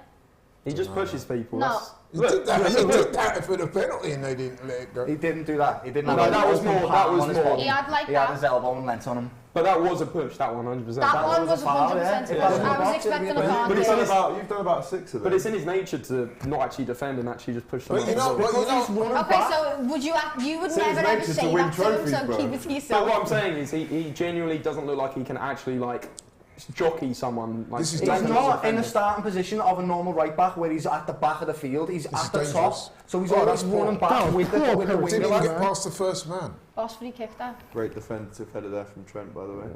He just pushes people. No. That's- He did that for the penalty and they didn't let it go. He didn't do that. He didn't No, have that an was open more- palm that was on his more. body. He had like He had that. his elbow and leant on him. But that was a push, that 100%. That one was a foul, 100%. yeah. I was expecting a foul. But it's there. in his- You've done about 6 of them. But it's in his nature to not actually defend and actually just push them. But you know, Okay, so you would It's never his ever nature say to win that to him, trophies, so bro. keep it to But yourself. what I'm saying is he genuinely doesn't look like he can actually like jockey someone. Like, This is he's He's dangerous. not in the starting position of a normal right back where he's at the back of the field. He's is at the dangerous. top, so he's Oh, always that's running poor. back with the didn't winger. even like. get past the first man. Boss free kick that. Great defensive header there from Trent, by the way.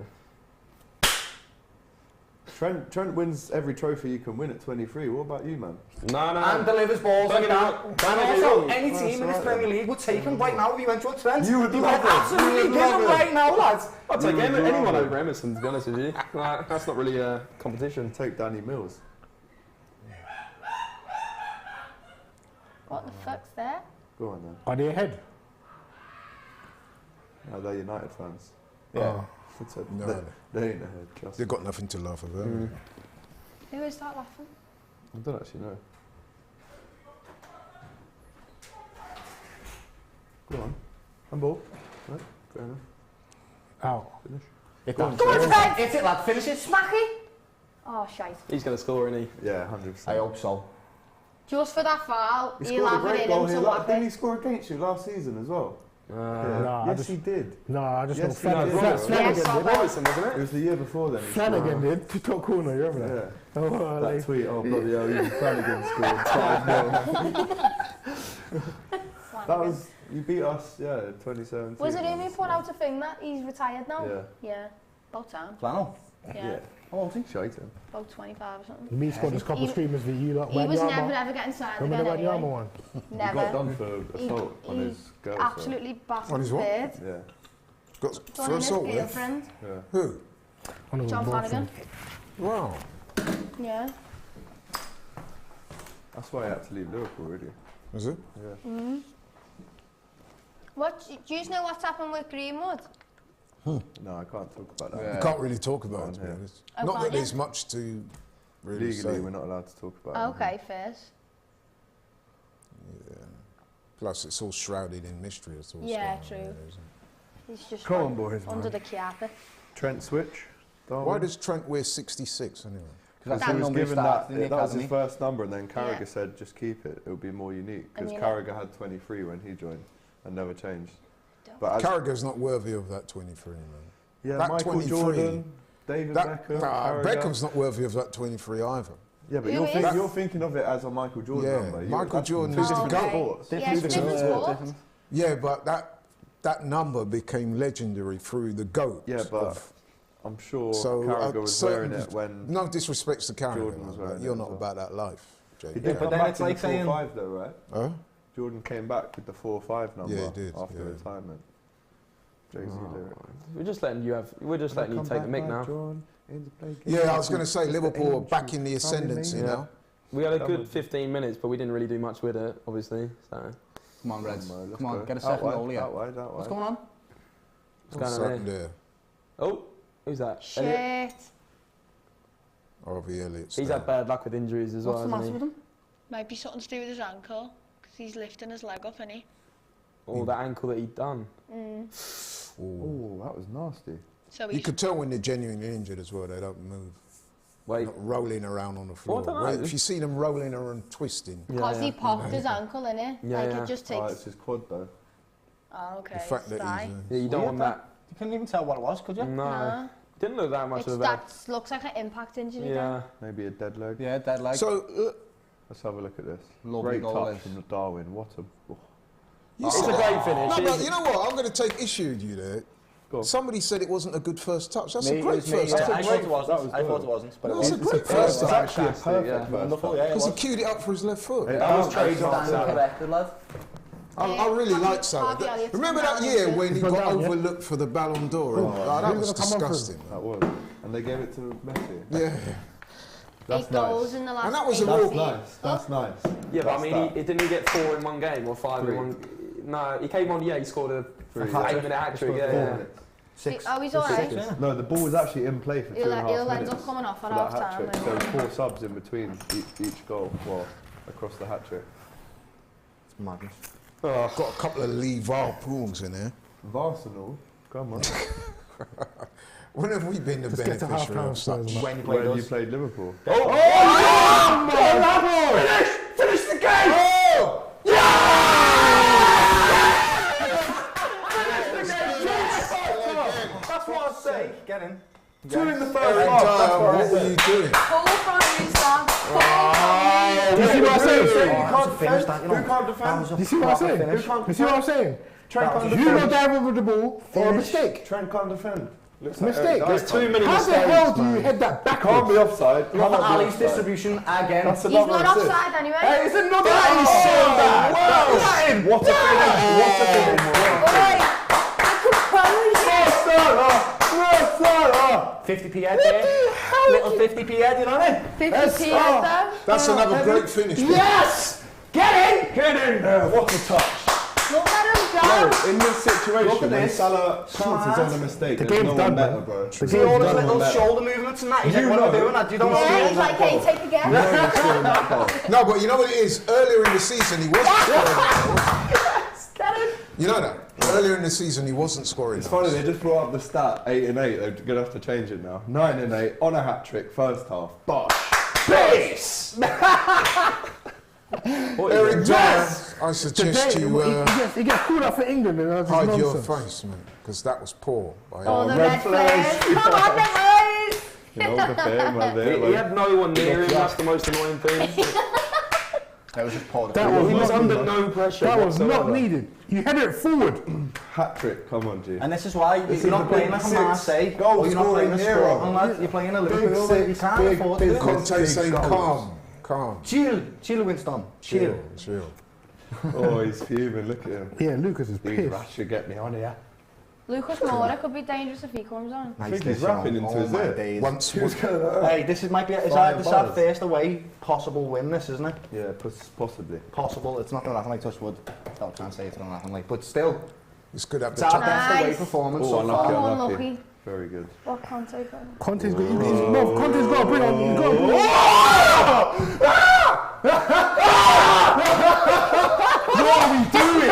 Trent wins every trophy you can win at 23. What about you, man? No. And delivers balls Don't like get me that. wrong. And Don't get me also, wrong. any team in this Premier League would take him right now if he went to a Trent. You would He love would him. absolutely You would get love him him. right now, lads. I'll take You would anyone love over Emerson, to be honest with you. Like, that's not really a competition. Take Danny Mills. What the fuck's there? Go on then. Are they ahead? No, they're United fans. Yeah. So No. they ain't ahead. Trust They've me. got nothing to laugh about. Who is that laughing? I don't actually know. Go on. Handball. Right, fair enough. Out. Finish. Go on, Trent! It's it, lad. Finish it. Smacky! Oh, shite. He's going to score, isn't he? Yeah, 100%. I hope so. Just for that foul, He he'll scored a have it great in goal him here. to whap Didn't he it. score against you last season as well? Nah, I yes, just- he did. No, I just know Yes, Flanagan. he did. Flanagan Yes, did. Robert. Robertson, wasn't It it? was the year before then. he Flanagan scored. did. Top corner, you remember that? Yeah. Oh, That like, tweet, oh bloody hell, even Flanagan scored 5-0. That was, you beat us, yeah, in 2017. Was it him who put out a thing that he's retired now? Yeah. Yeah. About time. Flannel. Yeah. Oh, I think Shite him. About 25 or something. me scored a couple He- screamers for you lot. He was Wanyama. never ever getting signed Remember again the Wanyama anyway. one? He got Never. done for assault on he his girl. Absolutely battered On his his what? beard. So, yeah. Got Done for in his assault with? girlfriend, Who? One of John them Flanagan. Wow. Yeah. That's why he had to leave Liverpool, really. Is it? Yeah. What? Do you know what's happened with Greenwood? No, I can't talk about that. You can't really talk about it, On to be here. honest. Oh, Not can't that you? there's much to really Legally, say. we're not allowed to talk about it. Okay, first. Plus, it's all shrouded in mystery. It's all Yeah, stuff, true. isn't it? He's just Come on, like boys, under man. the carpet. Trent switch. Darwin. Why does Trent wear 66 anyway? Because He was given that, in the that was academy. his first number, and then Carragher Yeah. said, just keep it, it would be more unique. Because And you Carragher had 23 when he joined and never changed. Don't. But as, Carragher's not worthy of that 23, man. yeah, that Michael 23, Jordan, David That, Beckham, nah, Carragher. Beckham's not worthy of that 23 either. Yeah, but Who you're, is? you're thinking of it as a Michael Jordan Yeah, number. Michael That's Jordan two is the different goat. sports. Yeah, it's different sport. Yeah, but that number became legendary through the GOAT. Yeah, but of- I'm sure so Carragher was certain- wearing it when No disrespect to Carragher, Jordan was man, wearing but it you're as not well. about that life, Jay. he did but come then back it's in like the saying- 4-5 though, right? Huh? Jordan came back with the 4-5 number Yeah, he did, after yeah. retirement. Jay-Z lyric. We're just letting you have. We're just letting you Come take the back, mic my now. Jordan. Yeah, I was going to say Liverpool are back in the ascendancy now. We had a good 15 minutes, but we didn't really do much with it, obviously. So. Come on, Reds. Come on, get a second goal here. What's going on? What's going on there? Oh, who's that? Shit. Harvey Elliott. He's had bad luck with injuries as well, What's the matter with him? Might be something to do with his ankle, because he's lifting his leg up, isn't he? Or that ankle that he'd done. Oh, that was nasty. So you could tell when they're genuinely injured as well, they don't move. Wait. Not rolling around on the floor. Oh, I don't know. If you see them rolling around twisting. Because he popped his ankle, innit? It just takes... Oh, it's his quad though. Oh, okay. The fact that he's... Yeah, you don't want that. You couldn't even tell what it was, could you? No. Didn't look that much of a bad. That looks like an impact injury. Yeah. Maybe a dead leg. Yeah, dead leg. So, let's have a look at this. Lovely Great goal touch from Darwin. What a... It's a great finish. No, but you know what? I'm going to take issue with you there. Somebody said it wasn't a good first touch. That's a great first touch. I thought it wasn't. I thought it wasn't. But It's a great first touch. Actually a perfect Wonderful, yeah. Because he queued it up for his left foot. That was trademark corrected, lad. I really like Salah. Remember that year when he got overlooked for the Ballon d'Or? That was disgusting. That was. And they gave it to Messi. Yeah. That's 8 goals in the last And that was a That's real... nice. That's nice. Yeah, but I mean, he didn't he get 4 in one game or 5 in one? No, he came on. Yeah, he scored a 8-minute hat trick. Yeah. 6. Oh, he's alright. No, the ball was actually in play for 2.5 minutes. He'll end up coming off at half time. So 4 subs in between each goal, well, across the hat trick. It's madness. Got a couple of Lee Varpoons in there. Arsenal, come on. When have we been the beneficiary of such? When you Played Liverpool. Finish the game! That's what I say. Get in. 2 in the first half. What were you doing? Full front restart. Do you see what I'm saying? You can't finish that, you know. Who can't defend? Do you see what I'm saying? You see what I'm saying? Trent can't You go defend. down with the ball for a mistake. Trent can't defend. Mistake. There's too many How mistakes. the hell do you head that Can't backwards? be offside. Look at Cannot be Ali's offside. distribution again. That's He's another not assist. offside anyway. Hey, it's another That is so bad. Wow. What a finish. What a finish. Alright. What a 50p head there. Little 50p head, you know it? 50p at them. That's another great finish. Yes! Get in! Get in there. What a touch. Look at him go. In this situation, when this. Salah chances on a mistake, there's game's no done, one better, man. bro. See all his little shoulder movements and that? He's like, what am I doing? You don't Yeah, he's know. like, hey, take again. No, but you know what it is? Earlier in the season, he wasn't scoring. Get him. You know that? Earlier in the season, he wasn't scoring. It's funny, they just brought up the stat 8 and 8. They're going to have to change it now. 9 and 8 on a hat trick, first half. Bosh! Pace! Eric Dyer, I suggest Today, you he gets called out for England and that's hide nonsense. your face, man, because that was poor. Oh, the red flares. Come on, the boys. You know, the fair, my fair, He had no one near him. That's the most annoying thing. That was just poor. He was under no pressure. That was not whatsoever. needed. You headed it forward. Hat trick, come on, G. And this is why This you're is not the playing big like a six Marseille, goal or you're not playing a scoring hero. Scotland, lad. You're playing a Liverpool. Big You six, can't big, afford big to do it. Conte saying calm. Chill, Winston. Chill. Oh, he's fuming, look at him. Yeah, Lucas is These pissed. rats should get me on here. Lucas Moura could be dangerous if he comes on. I think he's rapping into his ear. Once Hey, this is might be is that the first away possible win. This isn't it? Yeah, possibly. Possible. It's not gonna happen like touch wood. I can't say it's gonna happen like, but still, it's good to have it's the our top. best away Nice. performance Oh, so unlucky, far. Unlucky. Very good. What Conte got? Conte's got Conte's got to bring on. He's got to bring What are we doing?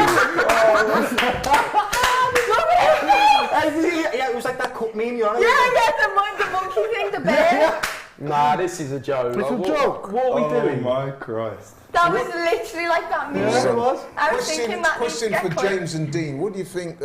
Yeah, it was like that cup meme, you know? Yeah, the monkey thing, the bear. Nah, this is a joke. It's a joke. What are we doing? Oh my Christ. That was literally like that meme. Yeah, it was. I was thinking that needs to Question get for put. James and Dean. What do you think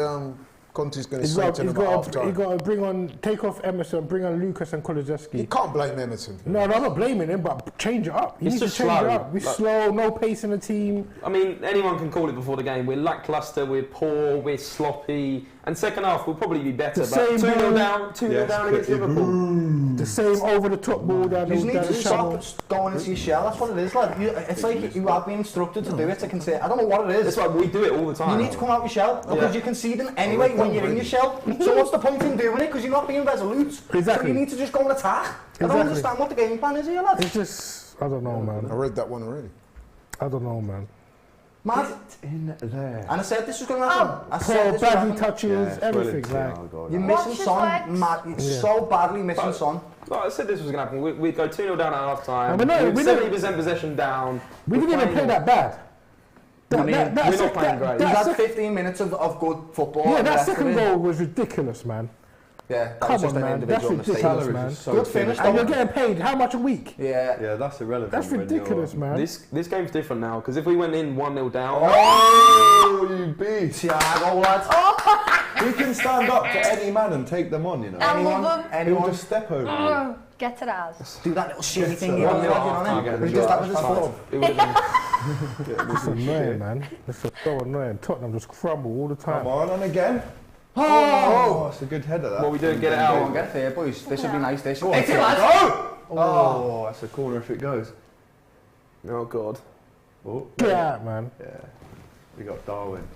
Conte's going to He's say got to them at half time? to bring on, take off Emerson, bring on Lucas and You Kulusevski. can't blame Emerson. No, I'm not blaming him, but change it up. He It's needs to just change slow. it up. We're Like- slow, no pace in the team. I mean, anyone can call it before the game. We're lacklustre, we're poor, we're sloppy. And second half, we'll probably be better. The But same 2-0 ball. down, 2-0 Yes, down against pretty Liverpool. The The same over-the-top ball down You the need to channel. stop going into your shell. That's what it is, lad. It's like you have been instructed to do it. I don't know what it is. That's why we do it all the time. You need to come out your shell because you're conceding anyway when you're in your shell. So what's the point in doing it? Because you're not being resolute. Exactly. So you need to just go and attack. I don't understand what the game plan is here, lad. It's just, I don't know, man. I read that one already. I don't know, man. Mad. In there. And I said this was going to happen. I Poor said this would baggy happen. touches, everything, like. Oh, God. You're Watch missing his Son. legs. Mad. You're so badly missing Son. Like I said this was going to happen. We'd go 2-0 down at half time. And we We'd 70% possession down. We didn't even play that bad. We're not playing great. You had 15 minutes of good football. Yeah, and the that rest of second it- goal was ridiculous, man. Yeah, that Come was just on, an man. That's individual mistake. ridiculous, man. So Good finish, And you're though. getting paid how much a week? Yeah. Yeah, that's irrelevant. That's when ridiculous, man. This game's different now because if we went in 1-0 down, Oh, you beast! Thiago, lads. He can stand up to any man and take them on, you know. I love him. He'll Anyone just step over you. Oh, get to ours. do that little shitty thing he Yeah. does, lad, you know? He does that with his foot. it would have been. It's annoying, man. It's so annoying. Tottenham just crumble all the time. Come on, and again. Oh, it's a good header, that. What we doing? Get it Go on, out. get it there, boys. This would be nice, this. Go on, It's it, go. lads. Oh, that's a corner if it goes. Oh God. Oh, Get out, man. yeah. We got Darwin.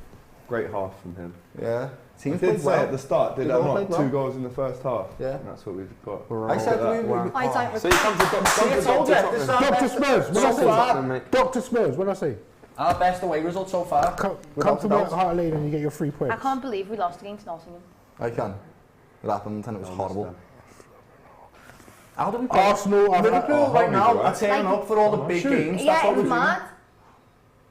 Great half from him. Yeah. I Team did say at the start, did They I all not? played 2 well. goals in the first half. Yeah. And that's what we've got. I said that. we... Wow. I don't So he comes to See, I told you, this is our Dr. best, Spurs, what I say? Tottenham, mate. Dr. Spurs, what I say? our best away result so far. Come Without to a doubt. Heart Lane and you get your 3 points. I can't believe we lost against Nottingham. I can. It happened and it was horrible. How do we play? Arsenal, Liverpool right now right? are turning Like- up for all the big games. That's Yeah, what we're it's doing. mad.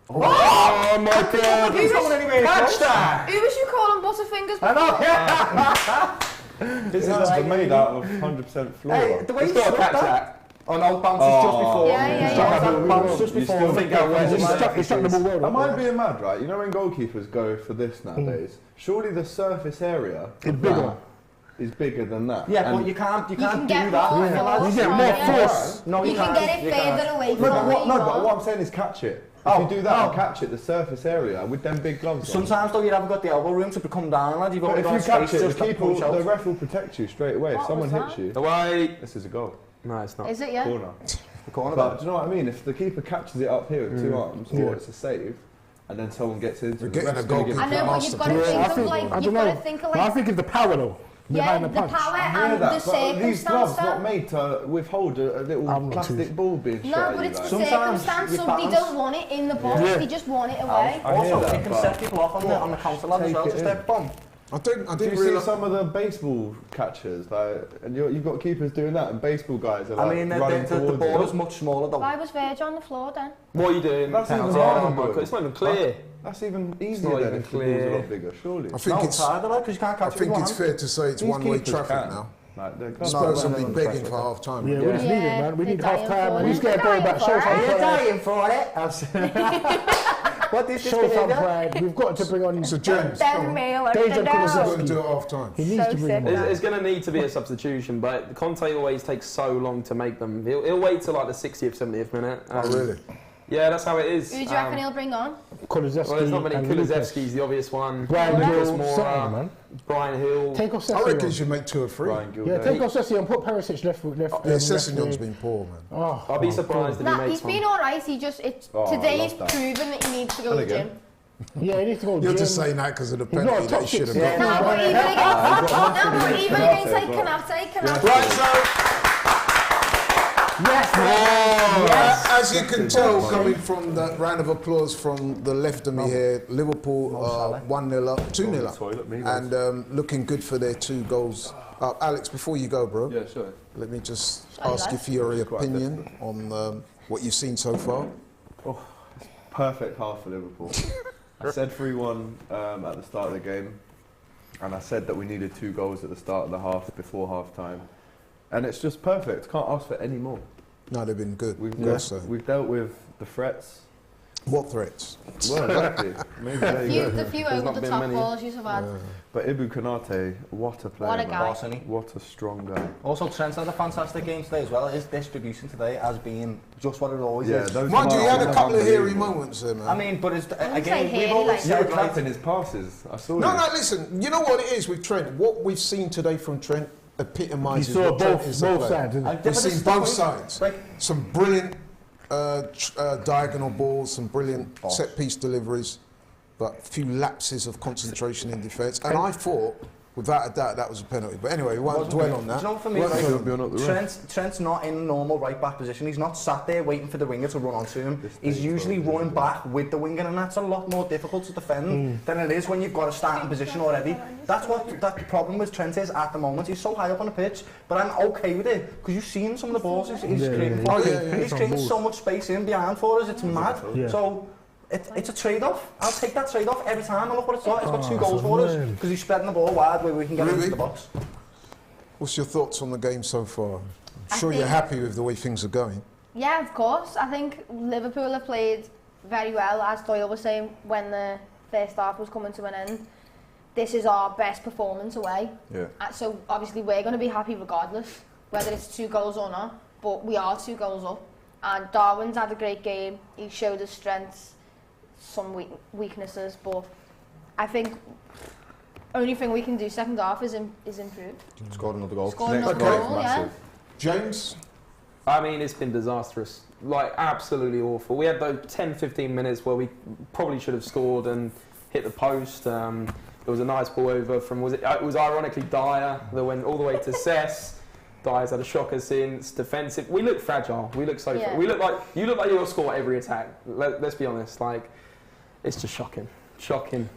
Oh my God! Who's going anywhere? Catch that! Who was you calling Butterfingers I know, before? yeah. His hands are made out of 100% floor. Hey, the way He's you got to struck catch that. that. Oh no, bounces just before. Yeah, yeah, Struck yeah. that bounce just You before. still Think think out where He's struck the ball well. Am I being mad, right? You know when goalkeepers go for this nowadays, surely the surface area It's bigger. is bigger than that. Yeah, And but you can't do can that. get more You force get from more it. force. No, You can get it further away No, from but where you but are. what I'm saying is catch it. If Oh, you do that and oh. catch it, the surface area with them big gloves on. Sometimes though you haven't got the elbow room to come down, lad. You've But only if got you space catch it, just the, to keeper, punch the out. ref will protect you straight away. If What someone was hits you, Away. this is a goal. No, it's not. Is it, yeah? Corner. The corner But back. do you know what I mean? If the keeper catches it up here with 2 arms, or it's a save, and then someone gets into We're it, getting the ref's a gonna goal give I it know, to but us. you've got to Yeah, think I of think, like, I you've don't got know. to think of But I like, think it's the power though. yeah, Behind the the punch. power I hear and the that, but these gloves circumstance. not made to withhold a little I'm not plastic too- ball being shot No, at but you, it's the like. Sometimes circumstance. with Some they balance. don't want it in the box, Yeah. they just want it away. I hear Also, that, it can but set people off on the counter, lad, as take well. it Just in. there, boom. I Do didn't you see realise. some of the baseball catchers, like, and you've got keepers doing that, and baseball guys are I like mean, running the towards ball it. is much smaller though. Why was Virgil on the floor then? What are you doing? That's even Penalty. harder, Oh my bro. God, it's not even clear. That's even not easier than even if the ball's clear. a lot bigger, surely. I think No, it's. it's harder, lad, because you can't I catch it with think one it's hand. fair to say it's These one-way keepers traffic can. now. Like, they can't Spurs run will be on begging traffic. for half time. Yeah, we just need it, Yeah, man. We need they're half dying time. for We it. need to get going back. Show They're some dying You're pride. dying for it. What is this Show some behaviour? pride. We've got to bring on. So, James, Then mail Deja everything could have we're down. going to do it half time. He needs So to bring sick. him on. It's going to need to be a substitution, but Conte always takes so long to make them. He'll wait till like the 60th, 70th minute. Oh, really? Yeah, that's how it is. Who do you reckon he'll bring on? Kulusevski. Well, there's not many. and Lucas. Kulusevski's the obvious one. Brian Lucas Gill, Moura, something, man. Brian Hill. Take off I Sessi reckon you on. should make 2 or 3. Brian Gilday. Yeah, take off Sessi and put Perisic left. Yeah, Sessegnon's been poor, man. Oh, I'll be surprised if he Nah, makes he's one. been alright. He just Oh, I today love he's that. proven that he needs to go to the Again. gym. yeah, he needs to go. You're gym. just saying that because of the He's not a penalty top that he should have six. got. No, but even against, no, but even against like Canate. Right, so As you can tell, coming from that round of applause from the left of me here, Liverpool are 1-0 up, 2-0 up, toilet, me, and looking good for their 2 goals. Alex, before you go, bro, yeah, sure. let me just Sorry, ask you lads. for your opinion on what you've seen so far. Perfect half for Liverpool. I said 3-1 at the start of the game, and I said that we needed 2 goals at the start of the half before half time, and it's just perfect. Can't ask for any more. No, they've been good. We've dealt with the threats. What threats? Well, exactly. Maybe there you go. The few There's over not the been top many. balls you've had. But Ibu Konate, what a player! What a man. guy. Boss, isn't he? What a strong guy. Also, Trent had a fantastic game today as well. His distribution today has been just what it always Yeah, is. those Mind you, he had a marks couple are of hairy unbelievable. moments there, man. I mean, but it's, wouldn't say again, hairy, we've always like- You were said, like, clapping his passes. I saw No, you. no, listen, you know what it is with Trent? What we've seen today from Trent, epitomises You saw what Trent both is. Both sides, didn't you? We've seen both sides. Some brilliant diagonal balls, some brilliant set-piece deliveries, but a few lapses of concentration in defence. And I thought, without a doubt, that was a penalty. But anyway, we won't dwell on that. Do you know, for me, Trent's not in a normal right-back position. He's not sat there waiting for the winger to run onto him. He's usually running back with the winger, and that's a lot more difficult to defend than it is when you've got a starting position already. That's what the problem with Trent is at the moment. He's so high up on the pitch, but I'm okay with it, because you've seen some of the balls he's creating. He's creating so much space in behind for us, it's mad. So it's a trade-off. I'll take that trade-off every time, and look what it's got. It's got 2 goals for us, because he's spreading the ball wide where we can get into the box. What's your thoughts on the game so far? I'm sure you're happy with the way things are going. Yeah, of course. I think Liverpool have played very well, as Doyle was saying, when the first half was coming to an end. This is our best performance away. Yeah. So obviously we're going to be happy regardless, whether it's 2 goals or not, but we are 2 goals up. And Darwin's had a great game. He showed his strengths, some weaknesses, but I think only thing we can do second half is improve. Scored another goal. Scored another goal, yeah. James? I mean, it's been disastrous. Like, absolutely awful. We had those 10-15 minutes where we probably should have scored and hit the post. There was a nice ball over from, it was ironically Dyer that went all the way to Cess. Dyer's had a shocker since. Defensive. We look fragile. We look so we look like you look like you'll score every attack. Let's be honest. Like, it's just shocking. Shocking.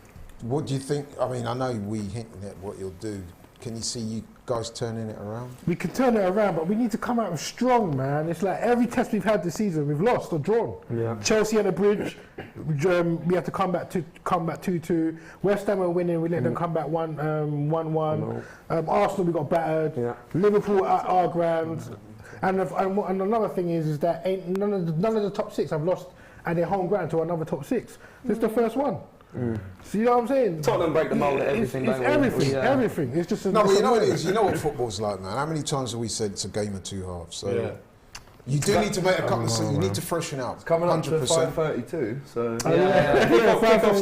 What do you think? I mean, I know we hinting at what you'll do. Can you see you guys turning it around? We can turn it around, but we need to come out strong, man. It's like every test we've had this season, we've lost or drawn. Yeah. Chelsea on the bridge, we have to come back 2-2. West Ham were winning, we let them come back 1-1. Arsenal, we got battered. Yeah. Liverpool at our ground. And another thing is that none of the top 6 have lost at their home ground to another top 6. This is the first one. So you know what I'm saying? Tottenham break the mould at everything. It's everything. It's just no, but you know what it is. You know what football's like, man. How many times have we said it's a game of 2 halves? So you do need to make a couple of. You need to freshen out. It's coming up to 5:32. So kickoff's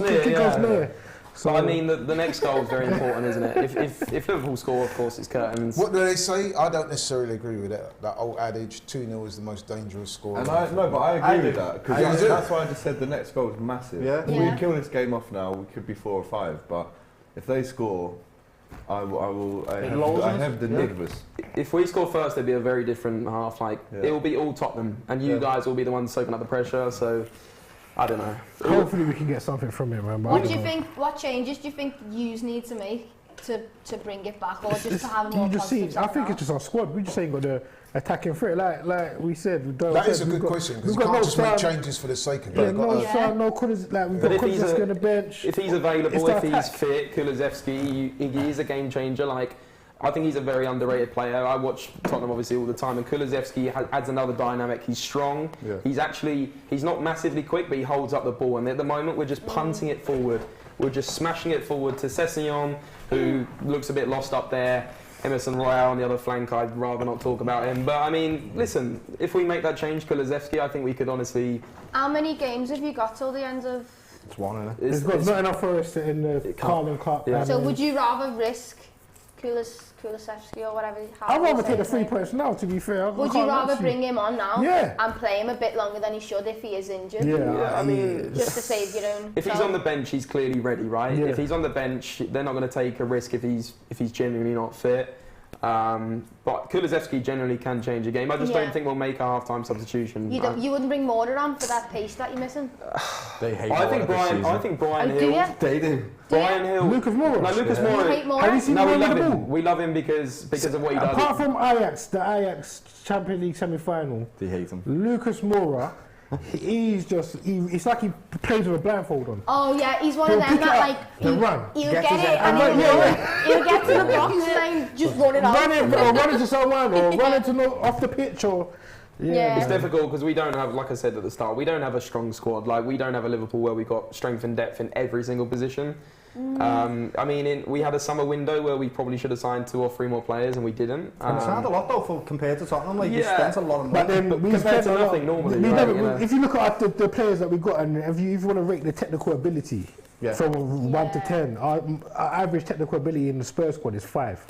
near. So I mean, the next goal is very important, isn't it? If Liverpool score, of course, it's curtains. What do they say? I don't necessarily agree with that old adage, 2-0 is the most dangerous score. And I agree with that, because that's why I just said the next goal is massive. If we kill this game off now, we could be 4 or 5, but if they score, I have the nervous. If we score first, there'd be a very different half. Like, it will be all Tottenham, and you guys will be the ones soaking up the pressure, so I don't know. Hopefully we can get something from it, man. What do you think? What changes do you think you need to make to bring it back, or just to have more positive? I think it's just our squad. We just ain't got the attacking threat, like we said. That is a good question, because you can't just make changes for the sake of it. No Kulusevski, like we've got Kulusevski on the bench. If he's available, if he's fit, Kulusevski, he is a game changer. Like, I think he's a very underrated player. I watch Tottenham obviously all the time, and Kulusevski adds another dynamic. He's strong. Yeah. He's not massively quick, but he holds up the ball. And at the moment, we're just punting it forward. We're just smashing it forward to Sessegnon, who looks a bit lost up there. Emerson Royale on the other flank, I'd rather not talk about him. But I mean, listen, if we make that change, Kulusevski, I think we could honestly. How many games have you got till the end of? It's 1, isn't it? It's not enough for us in the Carling Cup. Yeah. So would you rather risk Kulusevski or whatever? I'd rather take the 3 points now, to be fair. Would you rather bring him on now and play him a bit longer than he should if he is injured? Yeah, I mean, just to save your own. If he's on the bench, he's clearly ready, right? Yeah. If he's on the bench, they're not going to take a risk if he's genuinely not fit. But Kulusevski generally can change a game. I just don't think we'll make a half-time substitution. You wouldn't bring Mortar on for that pace that you're missing? They hate I think Brian Hill. They do. Brian Hill. Lucas Moura. No, Lucas Moura. You hate Moura? Have you seen him with the ball? We love him because of what he does. Apart from Ajax, the Ajax Champions League semi-final. They hate him. Lucas Moura. It's like he plays with a blindfold on. Oh yeah, he's one of them that like he'll get it and he'll get to the box and then just run it out. Run into someone or run into off the pitch or. Yeah. It's difficult because we don't have, like I said at the start, we don't have a strong squad. Like, we don't have a Liverpool where we've got strength and depth in every single position. I mean, we had a summer window where we probably should have signed 2 or 3 more players, and we didn't. And signed a lot though compared to Tottenham. Like, you spent a lot of money. But then we compared to nothing normally. If you look at the players that we got, and if you want to rate the technical ability from 1 to 10, our average technical ability in the Spurs squad is 5.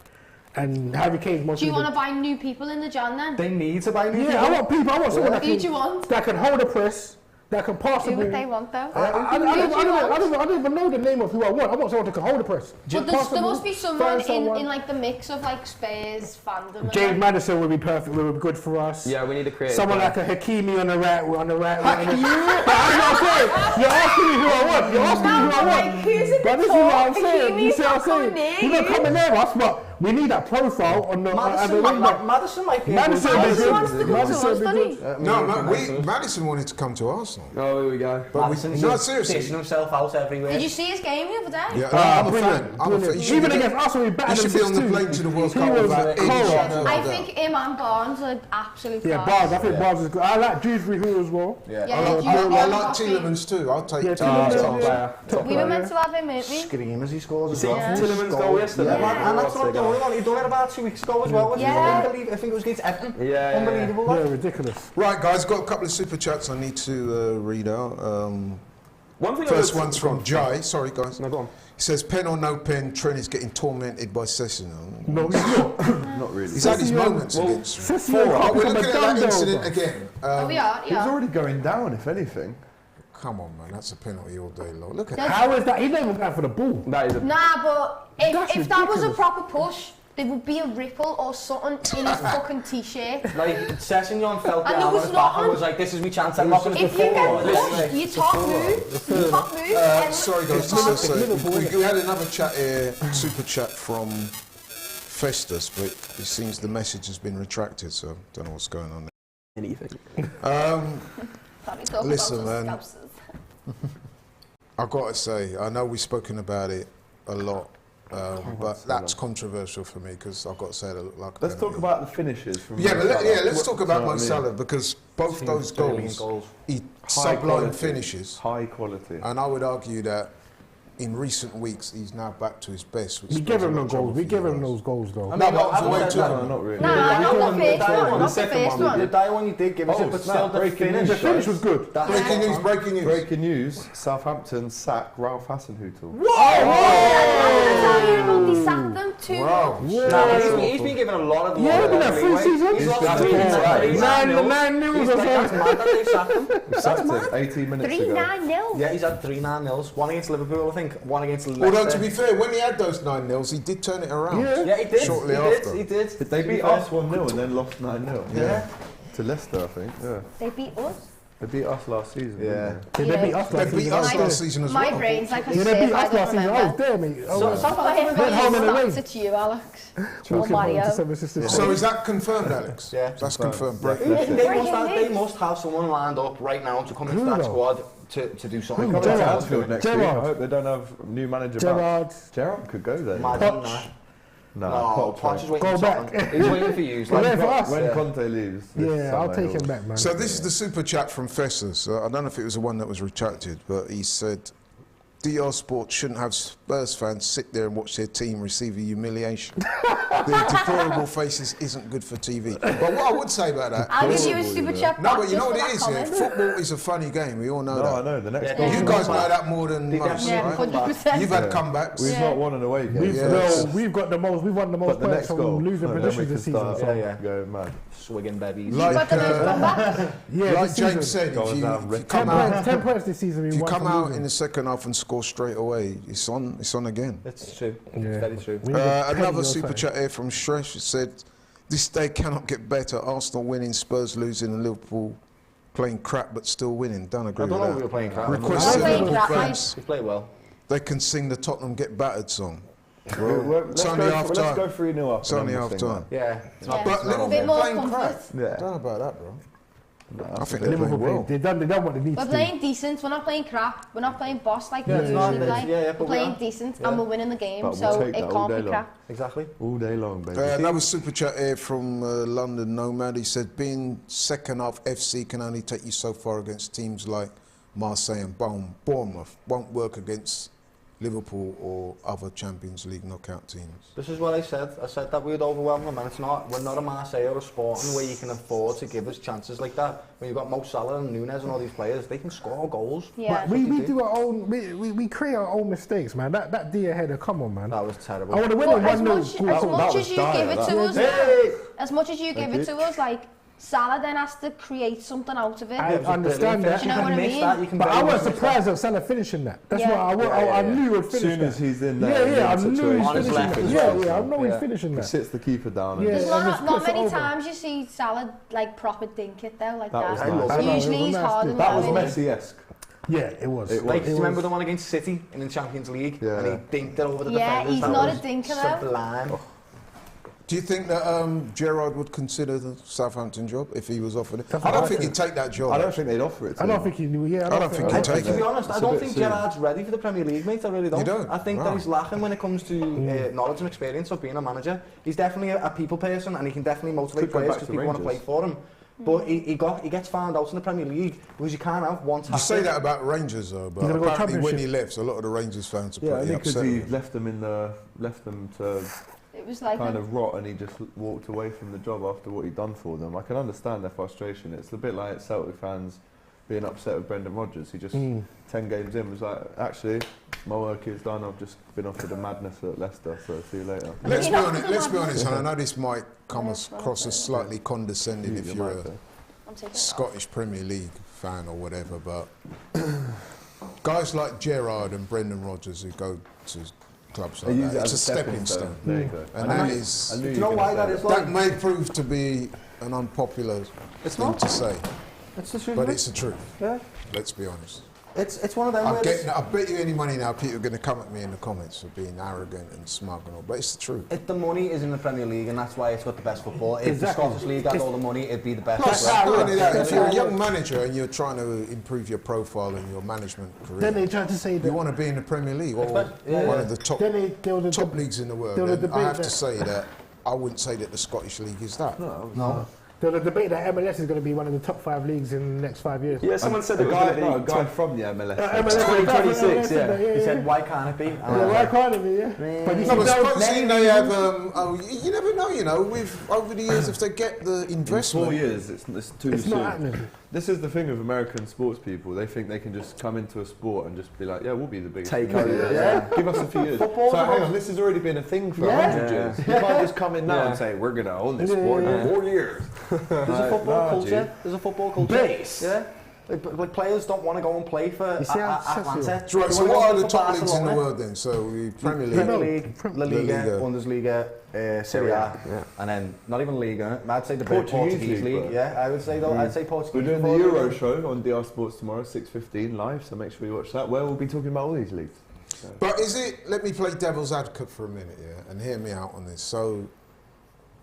And Harry Kane's most. Do you want to buy new people in the Jan then? They need to buy new people. Yeah, I want people. I want someone Who do you want? that can hold a press, that can pass the Who ball. would they want though? I don't even know the name of who I want. I want someone that can hold the press. But there must be someone in like the mix of like Spurs fandom. James Maddison would be perfect. Would be good for us. Yeah, we need to create someone like a Hakimi on the right. You're asking me who I want. You're asking me who I want. Who's in But this is what I'm saying. You see what I'm saying? You're not coming near us, but we need that profile on the Madison might be Madison wants to come to us, doesn't he? No, Madison wanted to come to Arsenal. Oh, here we go. But Madison's no, just seriously. dishing himself out everywhere. Did you see his game the other day? Yeah, I'm a fan. I'm a fan. He should Even be- against Arsenal, we He battered should them be on the 6-2. plane to the World He Cup was without any cold. shadow of I a doubt. think him and Barnes are absolute Yeah, class. Barnes. I think Barnes is good. I like Dewsbury Hall as well. Yeah, I like Tielemans too. I'll take Tielemans. We were meant to have him, weren't we? Scream as he scores as See well. Tillemans goal yesterday. Yeah, man, and that's not the only one. He done it about 2 weeks ago as well. wasn't it? Yeah. Unbelievable. I think it was against Everton. Yeah. Unbelievable. Yeah, that. ridiculous. Right, guys, got a couple of super chats I need to read out. One thing First one's from Jai. Sorry, guys. No, go on. He says, pen or no pen, Trent is getting tormented by Sessegnon. No, he's not. Not really. He's had his moments well, against him. Sessegnon But we're can't looking become at a that incident dumbbell. again. We are, He was yeah. already going down, if anything. Come on, man, that's a penalty all day long. Look at That's- that. How is that? He's not even going for the ball. That is a Nah, but That's if that was a ridiculous. proper push, there would be a ripple or something in his fucking t-shirt. Like, Sessegnon felt And down there on was his back and nothing. was like, this is my chance. I'm not going to If you get pushed, you top move, Sorry, guys, just to say, we had another chat here, super chat from Festus, but it seems the message has been retracted, so I don't know what's going on anything. there. Listen, man. Scousers. I've got to say, I know we've spoken about it a lot, but that's controversial for me because I've got to say that like. Let's talk about the finishes. From Yeah, Mo but Salah. let's talk about Do Mo you know Salah what I mean? because both those Brilliant goals, he High sublime quality. finishes, High quality. and I would argue that in recent weeks he's now back to his best. Which We spells gave a him lot no of trouble goals. We for gave you him guys. those goals though. No, but I on the way said to that. them. No, not really. Nah, not the first one, not the first The one. day one you did give us Oh, it, but snap, still the breaking finish. The finish was good. That's Breaking news! Breaking news! Breaking news, Southampton sack Ralph Hassenhuttl. They sacked them too. Wow. Nah, he's been given a lot of Yeah, he's been there 3 seasons. He's lost He's 3 been alright. 9-0 He's or like, that's something. mad that they sacked him. We sacked him 18 minutes ago. 3-9-0. Yeah, he's had 3 9-0s. One against Liverpool, I think. One against Leicester. Although to be fair, when he had those 9-0s, he did turn it around. Yeah, he did. Shortly he after. did. He did. They beat us 1-0 and then lost 9-0. Yeah. To Leicester, I think. Yeah. They beat us. They beat us last season. Yeah. Didn't They beat us They last beat season. us I was last there. season as My well. brain's like a Yeah, they sieve, beat I us don't last season. I was remember. there, mate. So, Went home and away. It's you, Alex. Or Talking about Mario. the 7 sisters. So is that confirmed, Alex? Yeah. That's confirmed. Breaking Breaking. They must have someone lined up right now to come into Who that though? squad to do something. Who? Coming to Gerrard. Anfield next week. Gerrard. I hope they don't have new manager Gerrard. back. Gerrard could go there. Imagine Poch. that. No, No, Poch Poch is won't. waiting Go for back. Tottenham. He's waiting for you. He's waiting for us. When Yeah. Conte leaves. this Yeah, I'll summer, take he'll- him back, man. So this is the super chat from Festus. I don't know if it was the one that was retracted, but he said, DR Sports shouldn't have Spurs fans sit there and watch their team receive a humiliation. Their deplorable faces isn't good for TV. But what I would say about that... I'll give you a super chat No, back but you know just what for it that is, yeah? comment. Football is a funny game. We all know No, that. I know. The next Yeah, goal. You guys know that more than They most, Yeah, right? 100%. You've had comebacks. We've Yeah. not won an away game. We've, Yeah. no, we've got the most. We've won the most But the points next goal. from losing then we positions can this season. start So. Yeah. going mad. Swigging babies. Like, But the most comeback. Yeah, like this James season. said, Going if you down red come 10 out, points, 10 points this season. We if you won come from out losing. in the second half and score straight away, it's on again. It's true. Yeah. It's very true. We need a penny Another or super something. chat here from Shresh. It said, this day cannot get better. Arsenal winning, Spurs losing, and Liverpool playing crap but still winning. Don't I agree don't know if we with were playing crap. that. Request We're to playing Liverpool crap, fans, We played well. they can sing the Tottenham Get Battered song. Let's only go, half let's time. go 3-0 up. It's and only then we'll half sing time. Yeah. It's not, Yeah. But it's not Liverpool A bit more playing crap. comfort. that. Yeah. Don't know about that, bro. I think they're Liverpool playing well. played. They done what they need We're to do. playing decent. We're not playing crap. We're not playing boss like we it's not, usually play. yeah, We're but we playing are. decent Yeah. and we're winning the game, But we'll so take it that all can't be day long. crap. Exactly. All day long, baby. Another super chat here from London Nomad. He said, being second half FC can only take you so far against teams like Marseille and Bournemouth. Won't work against Liverpool or other Champions League knockout teams. This is what I said. I said that we'd overwhelm them, and it's not. We're not a Marseille or a Sporting where you can afford to give us chances like that. When you've got Mo Salah and Nunes and all these players, they can score goals. Yeah. But we do our own. We create our own mistakes, man. That Dia header, come on, man. That was terrible. I want to win it As 1-0. much as you give it to us, as much as you give it to us, like Salah then has to create something out of it. I understand that. Do you know what I mean? But I was surprised at Salah finishing that. That's Yeah. what I knew he would finish As soon that. as he's in there, Yeah, I knew he was On his finishing left that. as Yeah, well, I know yeah. he's finishing He that. sits the keeper down. Yeah. And There's and not just puts it many over. times you see Salah like proper dink it though, like That was that. nice. I know, Usually it was he's nasty. hard and that was well, isn't Messi-esque. Yeah, it was. It was. Like, do you remember the one against City in the Champions League? Yeah. And he dinked it over the Yeah, defenders. he's That not a was dinker though. Sublime. Do you think that Gerrard would consider the Southampton job if he was offered it? That's I what don't I think think. he'd take that job. I don't think they'd offer it to I don't him. think he knew. Yeah, I don't think he'd And take to be it. honest, I It's a don't bit think soon. Gerrard's ready for the Premier League, mate. I really don't. You don't? I think that Right. he's lacking when it comes to knowledge and experience of being a manager. He's definitely a people person, and he can definitely motivate Could go players back because to people want to play Rangers. for him. But he gets found out in the Premier League because you can't have one You tactic. say that about Rangers though, but He's gonna go apparently when he Championship. left, a lot of the Rangers fans are Yeah, pretty because upset. he with him. left them to It was like kind of rot, and he just walked away from the job after what he'd done for them. I can understand their frustration. It's a bit like Celtic fans being upset with Brendan Rodgers. He just 10 games in was like, actually, my work is done. I've just been offered a madness at Leicester, so see you later. Let's be honest, and I know this might come across as slightly condescending if you're a I'm taking it off. Scottish Premier League fan or whatever, but guys like Gerrard and Brendan Rodgers who go to clubs They like use that, it it's a as stepping stone. There you go. And that is, I knew Do you you know were why gonna that say is? that may prove to be an unpopular thing to say, It's the truth. but mate. it's the truth. Yeah. Let's be honest. It's one of them. where it's- I bet you any money now people are going to come at me in the comments for being arrogant and smug and all, but it's the truth. the money is in the Premier League, and that's why it's got the best football. If Exactly. the Scottish League had all the money, it'd be the best. Plus, as well. not only that, if That's you're a how it young manager and you're trying to improve your profile and your management career, Then they tried to say you that. want to be in the Premier League or Yeah, one yeah. of the top Then there was a top leagues in the world. there was a And I debate have to that- say that I wouldn't say that the Scottish League is that. No. There was a debate that MLS is going to be one of the top 5 leagues in the next 5 years. Yeah, someone said A it was guy, going to no, a be guy from the MLS. MLS 2026, yeah. He said, why can't it be? And I Yeah, was why like, can't it be? Yeah. But you No, see, but now- supposing they have. You never know. You know, with over the years, if they get the In 4 investment. years, it's too it's soon. not happening. This is the thing with American sports people. They think they can just come into a sport and just be like, yeah, we'll be the biggest. Take thing." over, Yeah. Give us a few years. Football's So hang about- on, this has already been a thing for Yeah. 100 years. You can't just come in now Yeah. and say, we're going to own this Yeah, sport yeah, in 4 years. There's a football nah, culture. dude. There's a football culture. Base. Yeah. Like players don't want to go and play for You see how Atlanta. successful- Right, They so wanna what go are play the for top leagues in the Barcelona. world then? So the Premier League. Premier League, La Liga, Liga. Bundesliga, Serie A, and then not even Liga. I'd say the Portuguese League. bro. Yeah, I would say though. I'd say Portuguese. We're doing the before Euro Liga. show on DR Sports tomorrow, 6:15 live, so make sure you watch that, where we'll be talking about all these leagues. But is it? Let me play devil's advocate for a minute, yeah, and hear me out on this. So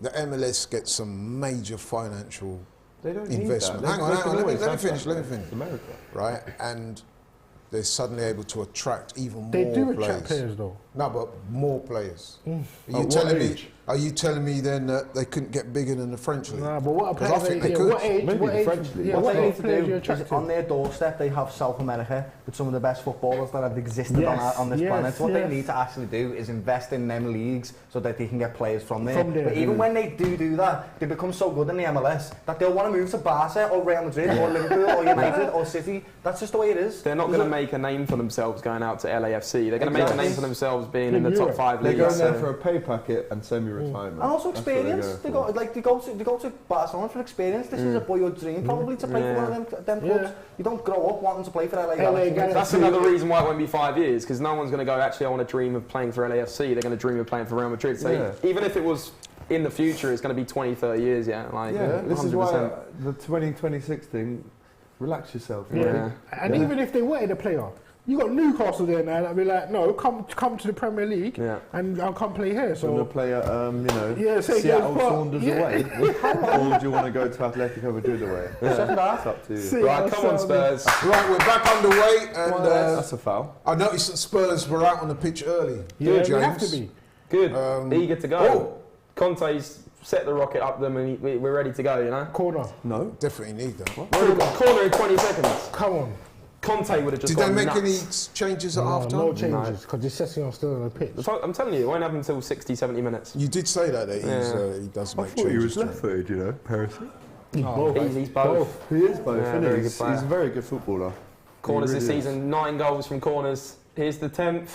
the MLS gets some major financial They don't investment. need that. Hang on, They let can me always have finish. that. Let me finish. It's America. Right, and they're suddenly able to attract even They more do players. attract players though. No, but more players. Are you At telling what me? age? Are you telling me then that they couldn't get bigger than the French league? Nah, but what a 'Cause I player, think they yeah, could. what age? Maybe What the age? French league. Yeah, What what they need age to players you do attract is to? on their doorstep they have South America with some of the best footballers that have existed Yes, on this yes, planet. What yes. they need to actually do is invest in them leagues so that they can get players from there. From there, But even mm. when they do that, they become so good in the MLS that they'll want to move to Barca or Real Madrid or Liverpool or United or City. That's just the way it is. They're not going to make a name for themselves going out to LAFC. They're going to make a Exactly. name for themselves being in In the top Europe. 5 They're leagues. going there so- for a pay packet and semi-retirement. And also That's what they're experience. going They for. go to Barcelona for experience. This is a boyhood dream probably to play for one of them clubs. Yeah. You don't grow up wanting to play for LA LA Galaxy. Galaxy. That's another reason why it won't be 5 years, because no one's going to go, actually, I want to dream of playing for LAFC. They're going to dream of playing for Real Madrid. So Yeah. even if it was in the future, it's going to be 20, 30 years, yeah. Like, Yeah, this is why 100%. the 2026 thing, relax yourself. Yeah. Yeah. And even if they wanted a player, you got Newcastle there now that'd be like, no, come to the Premier League Yeah. and I'll come play here. So, you want So to play at, Yeah, St. Seattle James Park. Saunders Yeah. away, or do you want to go to Atletico Madrid away? Second half. It's up to you. See, Right, come on, Spurs. Right, we're back underway, and That's a foul. I noticed that Spurs were out on the pitch early. yeah, James. we have to be. Good. Eager to go. Oh. Conte's set the rocket up them and we're ready to go, you know? Corner. No. Definitely need that. Corner in 20 seconds. Come on. Conte would have just Did they gone make nuts. any changes at half time? No changes, because Sessegnon's still on the pitch. I'm telling you, it won't happen until 60, 70 minutes. You did say that he does make changes. He was left-footed, you know, Perisic. He's both. He is both, Yeah, isn't very he? good player. He's a very good footballer. Corners He this really is. season, 9 goals from corners. Here's the 10th.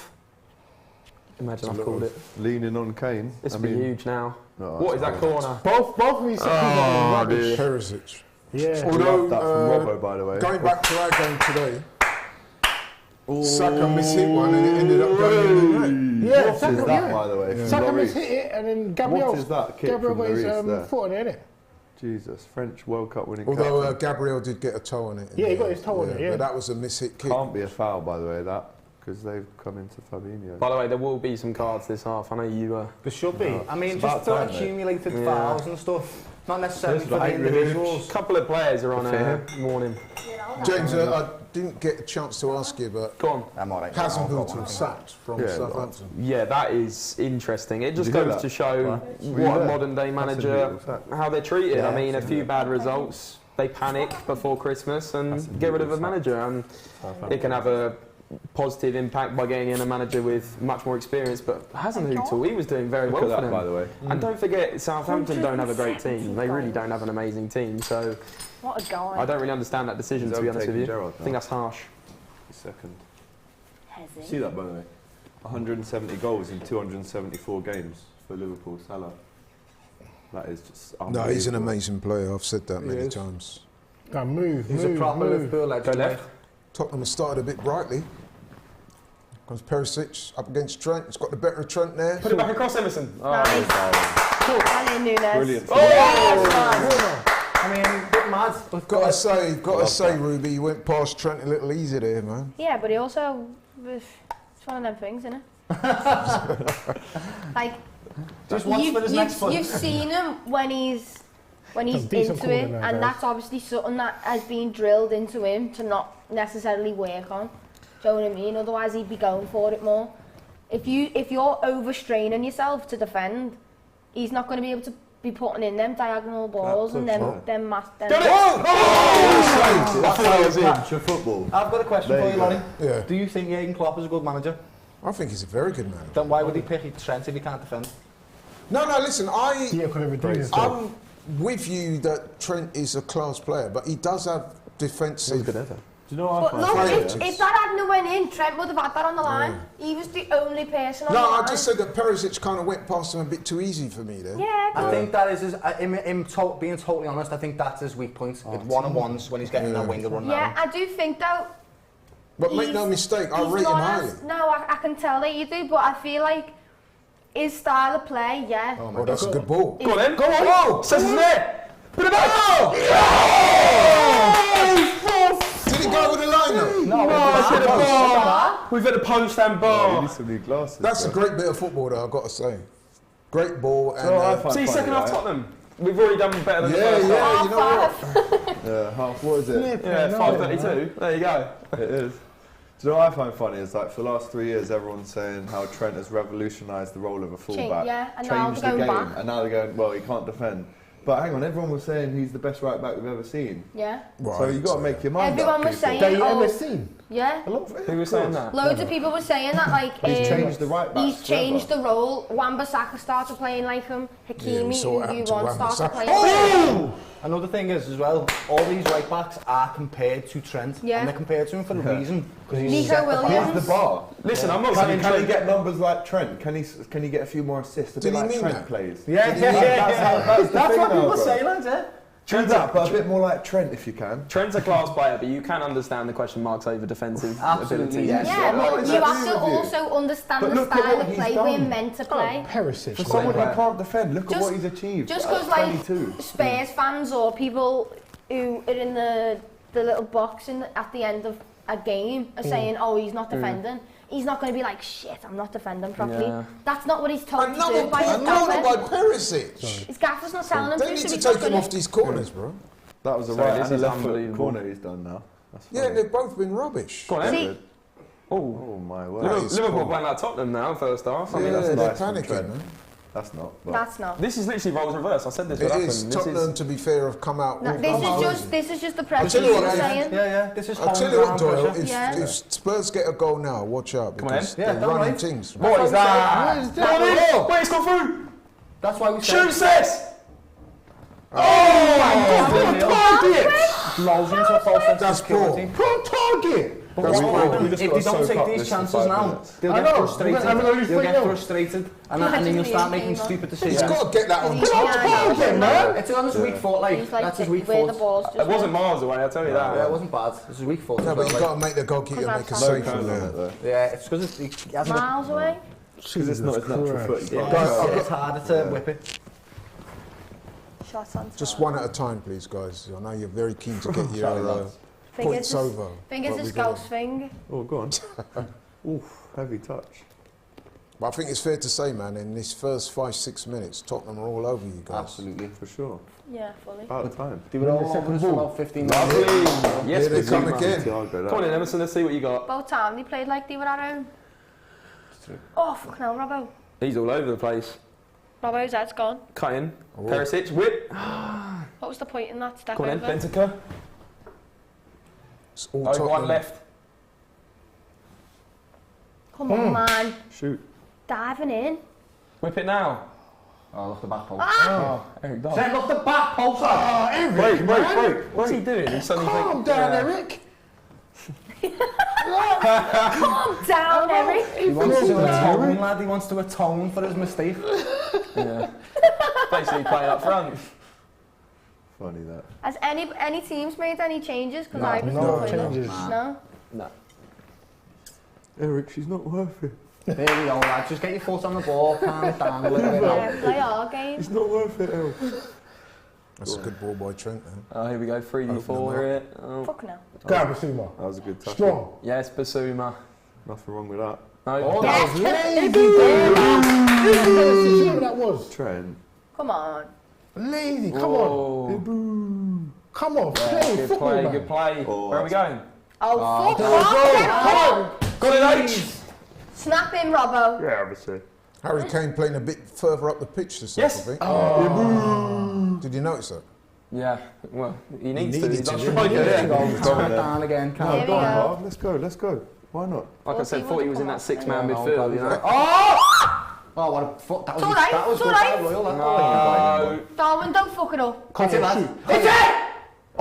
Imagine I've called it. Leaning on Kane. This will be huge now. No, What is that corner? Both of these are rubbish. Perisic. Yeah. Although, Love that from Robbo, by the way. going back to our game today, Saka mishit one and it ended up going in the net. Yeah, What is Saka, that, by the way? from Saka Laurie? hit it, and then What Gabriel. is that kick Gabriel from got his Lloris there? foot on it, innit? Jesus, French World Cup winning Although captain. Gabriel did get a toe on it. Yeah, he got his toe on it, yeah. But that was a mishit kick. Can't be a foul, by the way, that, because they've come into Fabinho. By the way, there will be some cards this half. I know you There should be. I mean, It's just about for time, mate. accumulated Yeah. fouls and stuff. Not necessarily for the right, individuals. a couple of players are on a warning. James, I didn't get a chance to ask you, but Go on. I'm alright. Hassenhuttl sacked from Yeah, Southampton. Yeah, that is interesting. It just you hear goes that? to show Were what you a there? modern day manager, Hassenhuttl sacked. how they're treated. Yeah, I mean, a few bad results, they panic before Christmas and get rid of a manager. And it can have a positive impact by getting in a manager with much more experience. But Hassenhuttl, he was doing very Look well at for that, them. by the way. And don't forget, Southampton don't have a great team. They really don't have an amazing team. So What a guy. I don't really understand that decision, He's to be honest with you. overtaken Gerrard I think now. that's harsh. Second. Has he? See that, by the way? 170 goals in 274 games for Liverpool, Salah. That is just No, he's an unbelievable. amazing player. I've said that many is. times. Now move, He's move, a proper move. Liverpool legend. Go left. Tottenham has started a bit brightly. Comes Perisic up against Trent. He's got the better of Trent there. Put it back across Emerson. Nice. And in Nunes. Brilliant. I mean, bit mad. But Gotta say, Ruby, you went past Trent a little easy there, man. Yeah, but he also it's one of them things, isn't it? Like just watch for his next foot. you've seen him when he's That's decent into calling it, there, and guys. that's obviously something that has been drilled into him to not necessarily work on. Do you know what I mean? Otherwise, he'd be going for it more. If you're overstraining yourself to defend, he's not going to be able to be putting in them diagonal balls and them mass. That's how you catch a football. I've got a question There for you you, go. Laurie. Yeah. Do you think Jurgen Klopp is a good manager? I think he's a very good man. Then why would he pick Trent if he can't defend? No, listen, Yeah, could have redeemed himself. I'm with you that Trent is a class player, but he does have defensive. Do you know what I But find look, funny? if that hadn't went in, Trent would have had that on the line. He was the only person on the No, line. I just said that Perisic kind of went past him a bit too easy for me there. Yeah, I think that is his, being totally honest, I think that's his weak point. With one-on-ones when he's getting that winger run yeah, down. I do think though. But make no mistake, I he's rate him not highly. No, I can tell that you do, but I feel like his style of play, yeah. Oh, that's a good ball. Go on then. Go on! Oh! Says it's there. Put it back. Did it go with the lineup? We've hit a post and Oh, you bar. need some new glasses. That's a bro. great bit of football, though, I've got to say. Great ball. And, So I find See, funny, second half right? Tottenham. We've already done better than the yeah, first half. yeah, you know what? Yeah, half. What is it? Yeah, 5:32. There you go. It is. Do you know what I find funny is like for the last 3 years everyone's saying how Trent has revolutionised the role of a fullback, yeah, and now changed they're the going game, back. and now they're going, well, he can't defend. But hang on, everyone was saying he's the best right back we've ever seen. Yeah. Well, So I you've think got to so, make your mind Everyone up. was people. saying, That you oh, ever seen? yeah. A lot of it, Who was saying that? Loads of people were saying that, like, He's changed the right backs he's changed forever. the role. Wan-Bissaka started playing like him. Yeah, we Hakimi, saw what who you happened to want, started Wan-Bissaka. playing like him. Another thing is as well, all these right backs are compared to Trent, Yeah. and they're compared to him for a reason. Because he's Nico set the bar. Williams. Here's the bar. Listen, I'm not Can saying he Trent. get numbers like Trent? Can he get a few more assists? A Did bit he like mean Trent that? plays. Yeah, That's the That's thing what now, people bro. say, lads, yeah? Do that, but a bit more like Trent if you can. Trent's a class player, but you can understand the question marks over defensive Absolutely, ability. yes. Yeah, I but agree you have with to you. also understand But the look at style what of he's play done. we're meant to play. Perisic. For someone who can't defend, look at Just- what he's achieved. Just at because, like, 22. Spurs fans or people who are in the little box at the end of a game are saying, oh, he's not defending. He's not going to be like, shit, I'm not defending properly. Yeah. That's not what he's told to Another do by his corner by gaffer. Perisic. His gaffer's not telling him They to, need so to he's take not him going off to... these corners, bro. That was a So right this and a is left foot unbelievable. corner he's done now. That's Yeah, funny. they've both been rubbish. Go on then. See, Oh, Oh my word. That is Liverpool cool. playing like Tottenham now, first half. I mean, Yeah, that's they're nice from panicking, Trent. man. That's not. But That's not. This is literally roles reverse. I said this would It happen. is. This Tottenham, to be fair, have come out. No, with this is just the I'll pressure tell you you what, were saying. Yeah. This is I'll tell you what, homegrown Doyle, pressure. if Spurs get a goal now, watch out, Come on, because then. Yeah, they're don't running worry. things. What is that? Wait, it's gone through. That's why we Shoot, said... sis! Oh my God! Target! Lulls into a false sense of That's security. poor. Target! But That's what poor. happens We if just they gotta don't soak take up these this for chances 5 now? minutes. They'll I get know. frustrated. We're only They'll get 3-0. frustrated, and He's then you'll actually start really making keen on- stupid He's decisions. got to get that on He's top. like, man. It's on his weak foot, like He's like that's his weak where the foot. ball's just It wasn't miles away, I'll tell you that. Yeah, it wasn't bad. It's his weak foot. No, as but well, you've like. got to make the goalkeeper Because make a that's save Kind from of there. it though. Yeah, it's because he hasn't. miles away. Because it's not his natural foot. He's got- Guys, It's harder to whip it. Shots on Just target. one at a time, please, guys. I know you're very keen to get Sorry, your lads. points over. Think it's but a we scout's don't. thing. Oh, go on. Oof, heavy touch. But I think it's fair to say, man, in this first 5-6 minutes, Tottenham are all over you guys. Absolutely. For sure. Yeah, fully. About time. They were all over us for about 15 minutes. Lovely. Yes, Here they come Bazuma. again. Thiago, Come on that. in, Emerson, let's see what you got. About time they played like they were at home. Oh, fucking hell, Robbo. He's all over the place. Robbo's head's gone. Cut in. Oh. Perisic, whip. What was the point in that step Come on in, over? Bentaker. It's all Oh, Tottenham. one left. Come on, man. Shoot. Diving in. Whip it now. Oh, look the back post. Ah! Eric Dyer. Send off the back post. Break. What's he doing? He's suddenly Calm thinking, down, yeah. Eric. Calm down, Eric. He wants to atone, lad. He wants to atone for his mistake. Yeah. Basically playing up front. Funny that. Has any teams made any changes? Because No, I was no not playing. changes. No. No. Eric, she's not worth it. There we go, lad. Just get your foot on the ball, calm it down a little bit. Yeah, play our game. It's not worth it, El. That's a good ball by Trent. Huh? Oh, here we go. 3v4 here. Oh. Fuck no. Go on, Basuma. That was a good touch. Strong. Yes, Basuma. Nothing wrong with that. No. Oh, That was lazy. Whoever that was. Trent. Come on. Lazy. Come Whoa. on. Come on. Yeah, Play good football, play, man. good play. Oh, Where are we going? Oh, fuck there we off. go. Come on. Got it, H! Snap him, Robbo. Yeah, obviously. Harry Kane playing a bit further up the pitch this Yes. half, I think. Did you notice that? Yeah, well, he needs to. needed He's to, not didn't striker, he? yeah. Calm it down again. Calm Here it we down. go. Marv, let's go. Why not? Like I said, thought he was in that six-man Yeah, midfield, you know. Oh, what a foot. That was, It's all right, that was it's good. all That right. was royal. That No. Darwin, don't fuck it up. Hit it, lad. Hit it!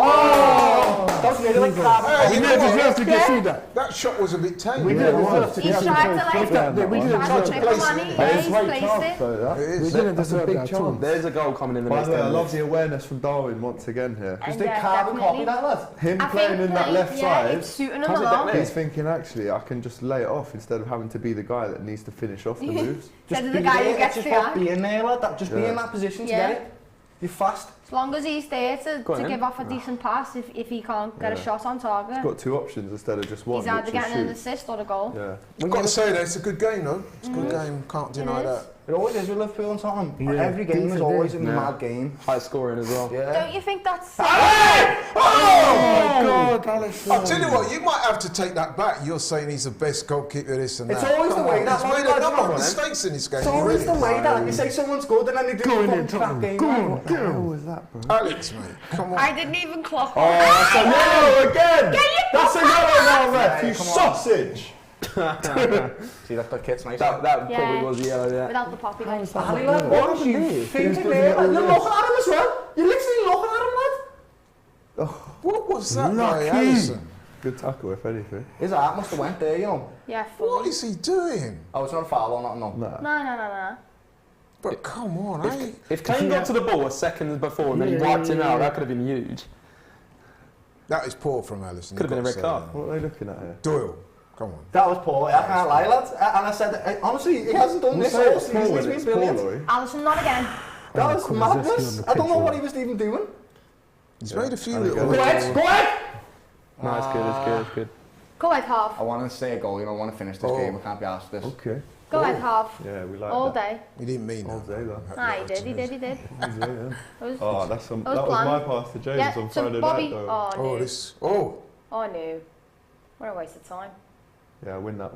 Oh! Don't get it like that. We didn't deserve to get through that. That shot was a bit tame. We didn't deserve to He get tried through to like, that. We didn't tried to deserve trick to him on it. Yeah, he's placed it. It We is. didn't That's a deserve big that at all. chance. There's a goal coming in the By next the way, I 10 love minutes. the awareness from Darwin once again here. Just And, did carbon copy definitely. that, lad. Him I playing think in that left yeah, side, it's suiting him How's it along. that he's thinking, actually, I can just lay it off instead of having to be the guy that needs to finish off the moves. Said to be the guy who there, gets just the about eye. being there, lad. Just be Yeah. in that position to Yeah. get it. You're fast. As long as he's there Go on to then. give off a decent pass if he can't get a Yeah. shot on target. He's got two options instead of just one, He's either which is getting an shoot. assist or a goal. Yeah. I've got to say that it's a good game, though. It's a good game. Can't deny is. that. It always is with Liverpool and Tottenham. Yeah. Every game is Decent always game. a Yeah. mad game. High scoring as well. Yeah. Don't you think that's... Oh, God, Alisson. I'll tell you what, you might have to take that back. You're saying he's the best goalkeeper, this and It's that. always the way that He's one, made a lads, number come of on, mistakes in this game. It's he always really the way has. that you say someone's good and then they do Go in a there, crap Tottenham. game. Go lad. on, What the get hell him. was that, bro? Alex, mate, come on. I didn't even clock Oh, on. that's a yellow again! Get your That's a yellow now, ref! Yeah, You come on. sausage! See that kid's nice. That probably Yeah. was yellow, yeah. Without the poppy lights. Ali, lad, what was you thinking there? Lad? You're looking at him as well. You're literally looking at him, lad. What was that by Lucky. Alisson? Good tackle, if anything. His heart must have went there, you know. Yeah, What fully. is he doing? Oh, it's not a foul or nothing, no. Nah. No. But come on, eh? If Kane got to the ball a second before and then he wiped him out, that could have been huge. That is poor from Alisson. Could have been a you've red got to card. say What are they looking at here? that. Doyle, come on. That was poor. I can't lie, lads. And I said, honestly, he hasn't done this all season. He's been brilliant. Laurie. Allison, not again. That was Kulusevski on madness. the I don't know pitch, what he was even doing. He's made a few And little... again. Go ahead, go ahead! No, it's good, it's good, it's good. Go ahead, half. I want to say a goal, you know, I want to finish this Oh. game. I can't be asked this. Okay. Go ahead, half. Yeah, we like All that. day. He didn't mean All that. day, though. Ah, he did. Yeah. It was, Oh, that's some, That was that was my planned. pass to James yeah, on so Friday Bobby... night, though. Oh, Oh, no. this... Oh! Oh, no. What a waste of time. Yeah, win that.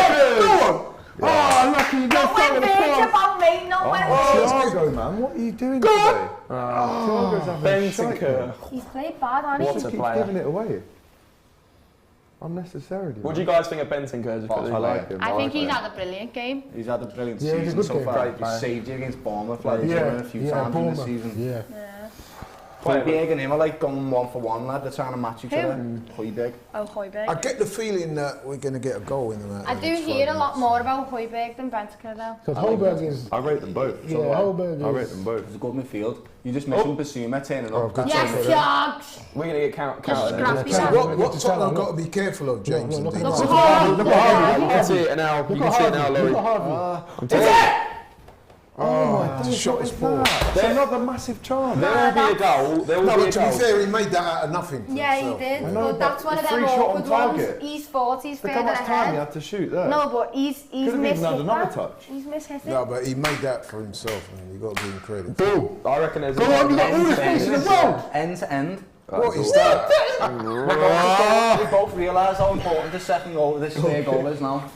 Oh! Oh, lucky you got Not when Virg's about me, not when Thiago, man, what are you doing today? Thiago's having a shite, man. He's played bad, hasn't He just keeps giving it away. Unnecessarily. What do you guys think of Bentancur? I like him. I think he's had a brilliant game. He's had a brilliant Yeah, he's a season good so game. far. Great He saved you against Bournemouth a few times in this season. Yeah. Højbjerg and him are like going 1-for-1, lad. They're trying to match each other. Højbjerg. Oh, Højbjerg. I get the feeling that we're going to get a goal in the match. I do hear a lot more about Højbjerg than Bentancur though. Because Højbjerg is... I rate them both. Yeah, Højbjerg is... I rate them both. It's a good midfield. You just mentioned Basuma turning up. good Yes, Jogs! We're going to get counted. scrappy So that. what Tottenham got to be careful of, James and Dean? Look at Harvey. Look at Harvey. You can see it now. You can see it now, Laurie. Look at Harvey. Oh, the shot was poor. There's another massive chance. There will be a goal. There will No, be but a to be goal. fair, he made that out of nothing. Yeah, he himself. did. I know, But that's one of but them free shot on awkward ones. target. He's 40, he's Look further how much time he ahead. had to shoot there. No, but he's Could've missed even had hit another that. touch. He's missed hit No, it. but he made that for himself, man. You got to give him credit. Boom. I reckon there's Go on, you got all the space in the world. End to end. What is that? We both realise how important this third goal is now.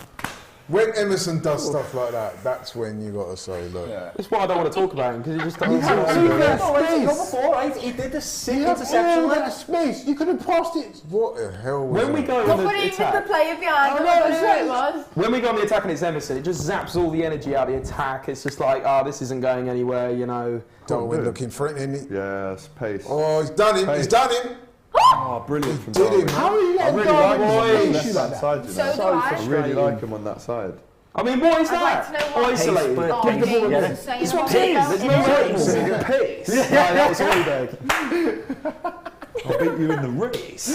When Emerson does stuff like that, that's when you got to say, look. That's why I don't want to talk about him, because he just doesn't Before, right? He did the sick You have interception. all that space. You could have passed it. What the hell was When we that? go on But the even the attack, player behind him, I don't know who it was. when we go on the attack and it's Emerson, it just zaps all the energy out of the attack. It's just like, this isn't going anywhere, you know. Darwin looking threatening. Yes, pace. Oh, he's done him. He's done him. Oh, brilliant from Did Darwin. him. How are you I letting really like Darwin him on face that you left like side, that? you So know. do I I. really like him on that side. I mean, what is I'd like to know that? what Isolated. Oh, Pace, James yeah. was saying It's what about it is. that There's in no the race. Pace. Yeah, that was Højbjerg. I'll beat you in the race.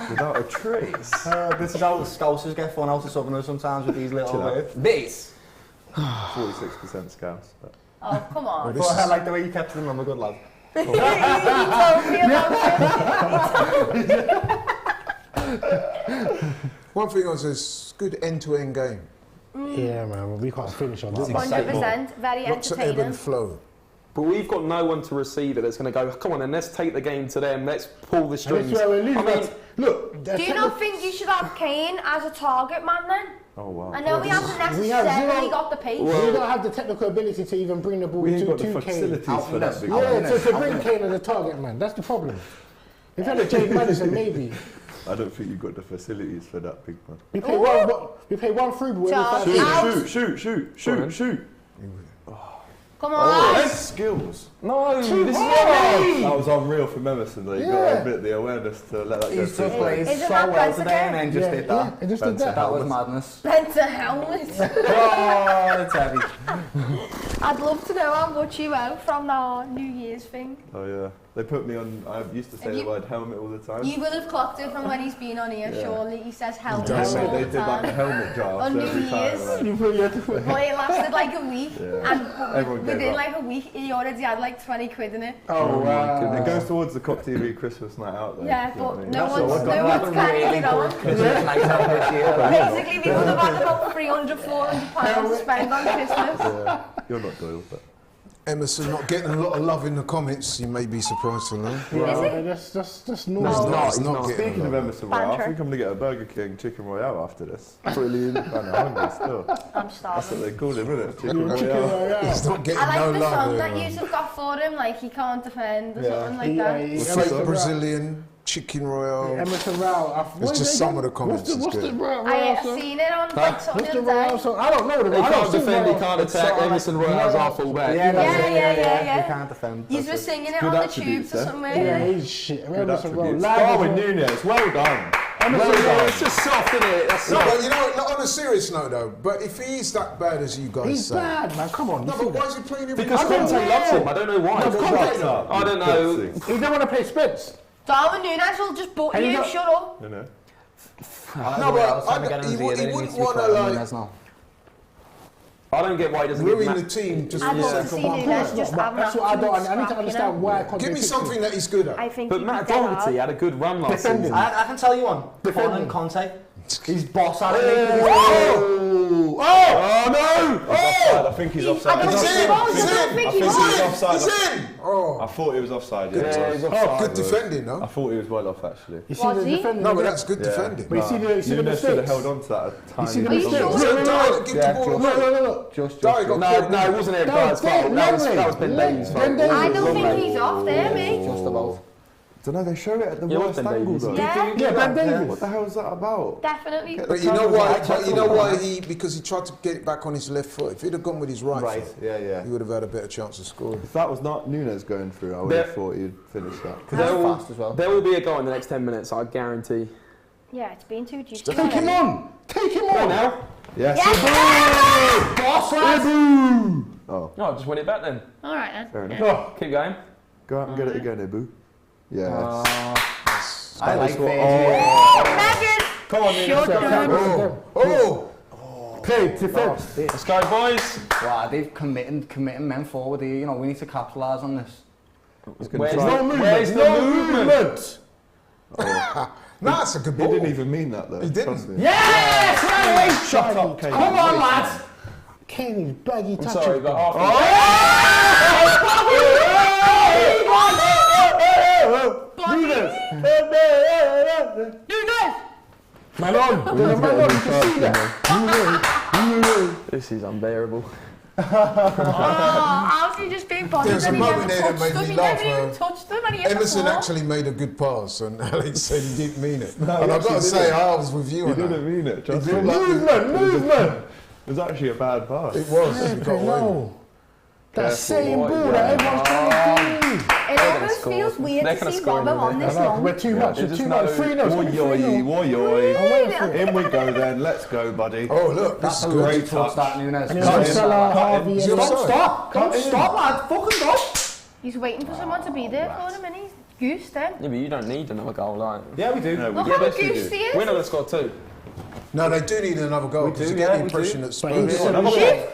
Without a trace. This is how the Scousers get fun out of Southerners sometimes with these little Chill out. words. Base. 46% Scouts. But. Oh, come on. This But I is- like the way you kept them. I'm a good lad. He told me about it. One thing I say, it's good end-to-end game. Yeah, man. We can't finish on this. 100%, very Lots of ebb entertaining. and flow. But we've got no one to receive it that's going to go, come on then, let's take the game to them, let's pull the And strings. that's where we lose. I mean, Look. Do you not think you should have Kane as a target man then? Oh, wow. I know he hasn't we have necessarily zero- got the pace. We don't have the technical ability to even bring the ball We ain't to got the Kane. facilities Out for in that this. big Out man. in Yeah, this. to bring Kane as a target man. That's the problem. If you had a James Madison, maybe. I don't think you've got the facilities for that big man. We play one through ball Charles. every 5 Out. minutes. Shoot. Come on. Skills. no, this is That was unreal from Emerson, though. You got to admit the awareness to let that go He's through. just played Isn't so that well Bentancur? today and then just did that. Yeah, just did that. That was madness. Bent a helmet. Oh, it's heavy. I'd love to know how much you owe from our New Year's thing. Oh, yeah. They put me on, I used to say Have the you- word helmet all the time. You will have clocked it from when he's been on here, Yeah. surely. He says helmet does. all They the did like a time. helmet draft On New every time. Year's. Like, But it lasted like a week, Yeah. and Everyone gave within up. like a week, he already had like 20 quid in it. Oh, wow. It goes towards the Cop TV Christmas night out, though. Yeah, you know what I but mean? no That's one's, all I've got. no one's carrying it on. Christmas night out this year. Basically, we would have had about 300, 400 pounds to spend on Christmas. Yeah. You're not Doyle, but... Emerson not getting a lot of love in the comments, you may be surprised to know. That's normal. He's not getting Speaking a of lot. Emerson Royale, I Banter. think I'm going to get a Burger King Chicken Royale after this. Brilliant. I'm hungry still. I'm That's what starving. they call him, isn't it? Chicken Chicken Royale. Royale. He's not getting I no like the love song here, that man. Yusuf got for him, like he can't defend or something like that. The fake Brazilian Chicken Royale. Emerson Royale. It's just some of the comments is What's the good. Royale I have song? seen it on like something What's the the other Royale day. song? I don't know the He Royale. can't defend, he can't attack. Emerson Royale's our fullback. Yeah, that's Yeah, it. yeah. You can't defend. He's That's been it. singing it Good on the attributes, tubes or eh? somewhere. Yeah, he's shit. Good Emerson Royale. attributes. Live Darwin as well. Nunes, well done. It's just soft, isn't it? That's soft. But you know, what, on a serious note though, but if he is that bad as you guys He's say, bad, man. Come on. no, you see but why that? is he playing him? Because in Conte the loves him. I don't know why. I don't know. He don't want to play Spence. Darwin Nunes will just butt And you, you got- shut up. You know. No, but he wouldn't want to like I don't get why he doesn't ruin get the ma- team just I'd for the love to sake see of Nunes just have That's an what I don't. absolute I need to scrap, understand you why. know? Conte Give me picks something him. that he's good at. I think But he'd Matt be dead Doherty hard. had a good run last Defending. season. I can tell you one. Defending. Colin Conte. He's boss at it. Oh! Oh no! Offside. I think he's offside. I don't think he was. I don't think he He's was. offside. He's in! Oh, I thought he was offside. good defending, I no? thought he was well off actually. You see Was the he? defending? No, but that's good defending. But you see the Nunes should have mistakes? held on to that a tiny see the bit mistakes? longer. So Doyle, give the ball away. No. Just. Doyle got caught. No, it wasn't Eric Dyer's fault. That was Ben Davies' fault. I don't think he's off there, mate. Just about. Don't know, they show it at the Yeah, worst Ben angle Davies. though. Yeah, Yeah, Ben Davies. What the hell is that about? definitely. But you know why? But you know why he? Because he tried to get it back on his left foot. If he'd have gone with his right foot, Yeah. he would have had a better chance of scoring. If that was not Nunes going through, I would There- have thought he'd finish that. Because they're fast as well. There will be a goal in the next 10 minutes, I guarantee. Yeah, it's been too juicy. Take him on! Take him Come on on! now. Yes. Yes! Oh, No, just win it back then. All right then. fair enough. Oh, Keep going. Go out and get it again, Ibu. Yes. I like Megan! Come on, Shut up. Oh! play, defence. Let's go, boys. Wow, they've committing men forward here. You know, we need to capitalise on this. Where's try- the movement? No, that's a good He ball. didn't even mean that though. He didn't. Trust me. Yes! Right! Shut up, Kane. Come on, lads! Kane's baggy I'm touches. sorry, but half. Man on! There's a man on, you can see that. This is unbearable. How's he just being bothered? There's a He moment never there that touched made them. me He laugh. never even touched them and he hit the Emerson ball. actually made a good pass, and Alex said he didn't mean it. No, and he I've got to actually say, didn't. I was with you He on that. didn't mean it. Trust me. looked like Movement! It was actually a bad pass. it was. He got away with it. No. That Careful, same boy, ball yeah. that everyone's trying to do. It almost score. feels weird They're to gonna see score in Robbo a on minute. this I know, long. we're too much, There's too just much. no 3-0, woy In we go then. Let's go, buddy. Oh, look, this That's is a good. great touch, that Nunes. And he's got Salah, Harvey, Is and he don't offside? stop! Don't stop, lad! Fucking stop! He's waiting for someone to be there for him and he's goose then. Yeah, but you don't need another goal, like. Yeah, we do. No, Look we how yes, we goose do. he We're is. not going to score two. No, they do need another goal because you do, get yeah, the we impression do. that But Spurs. he's Another shit. one.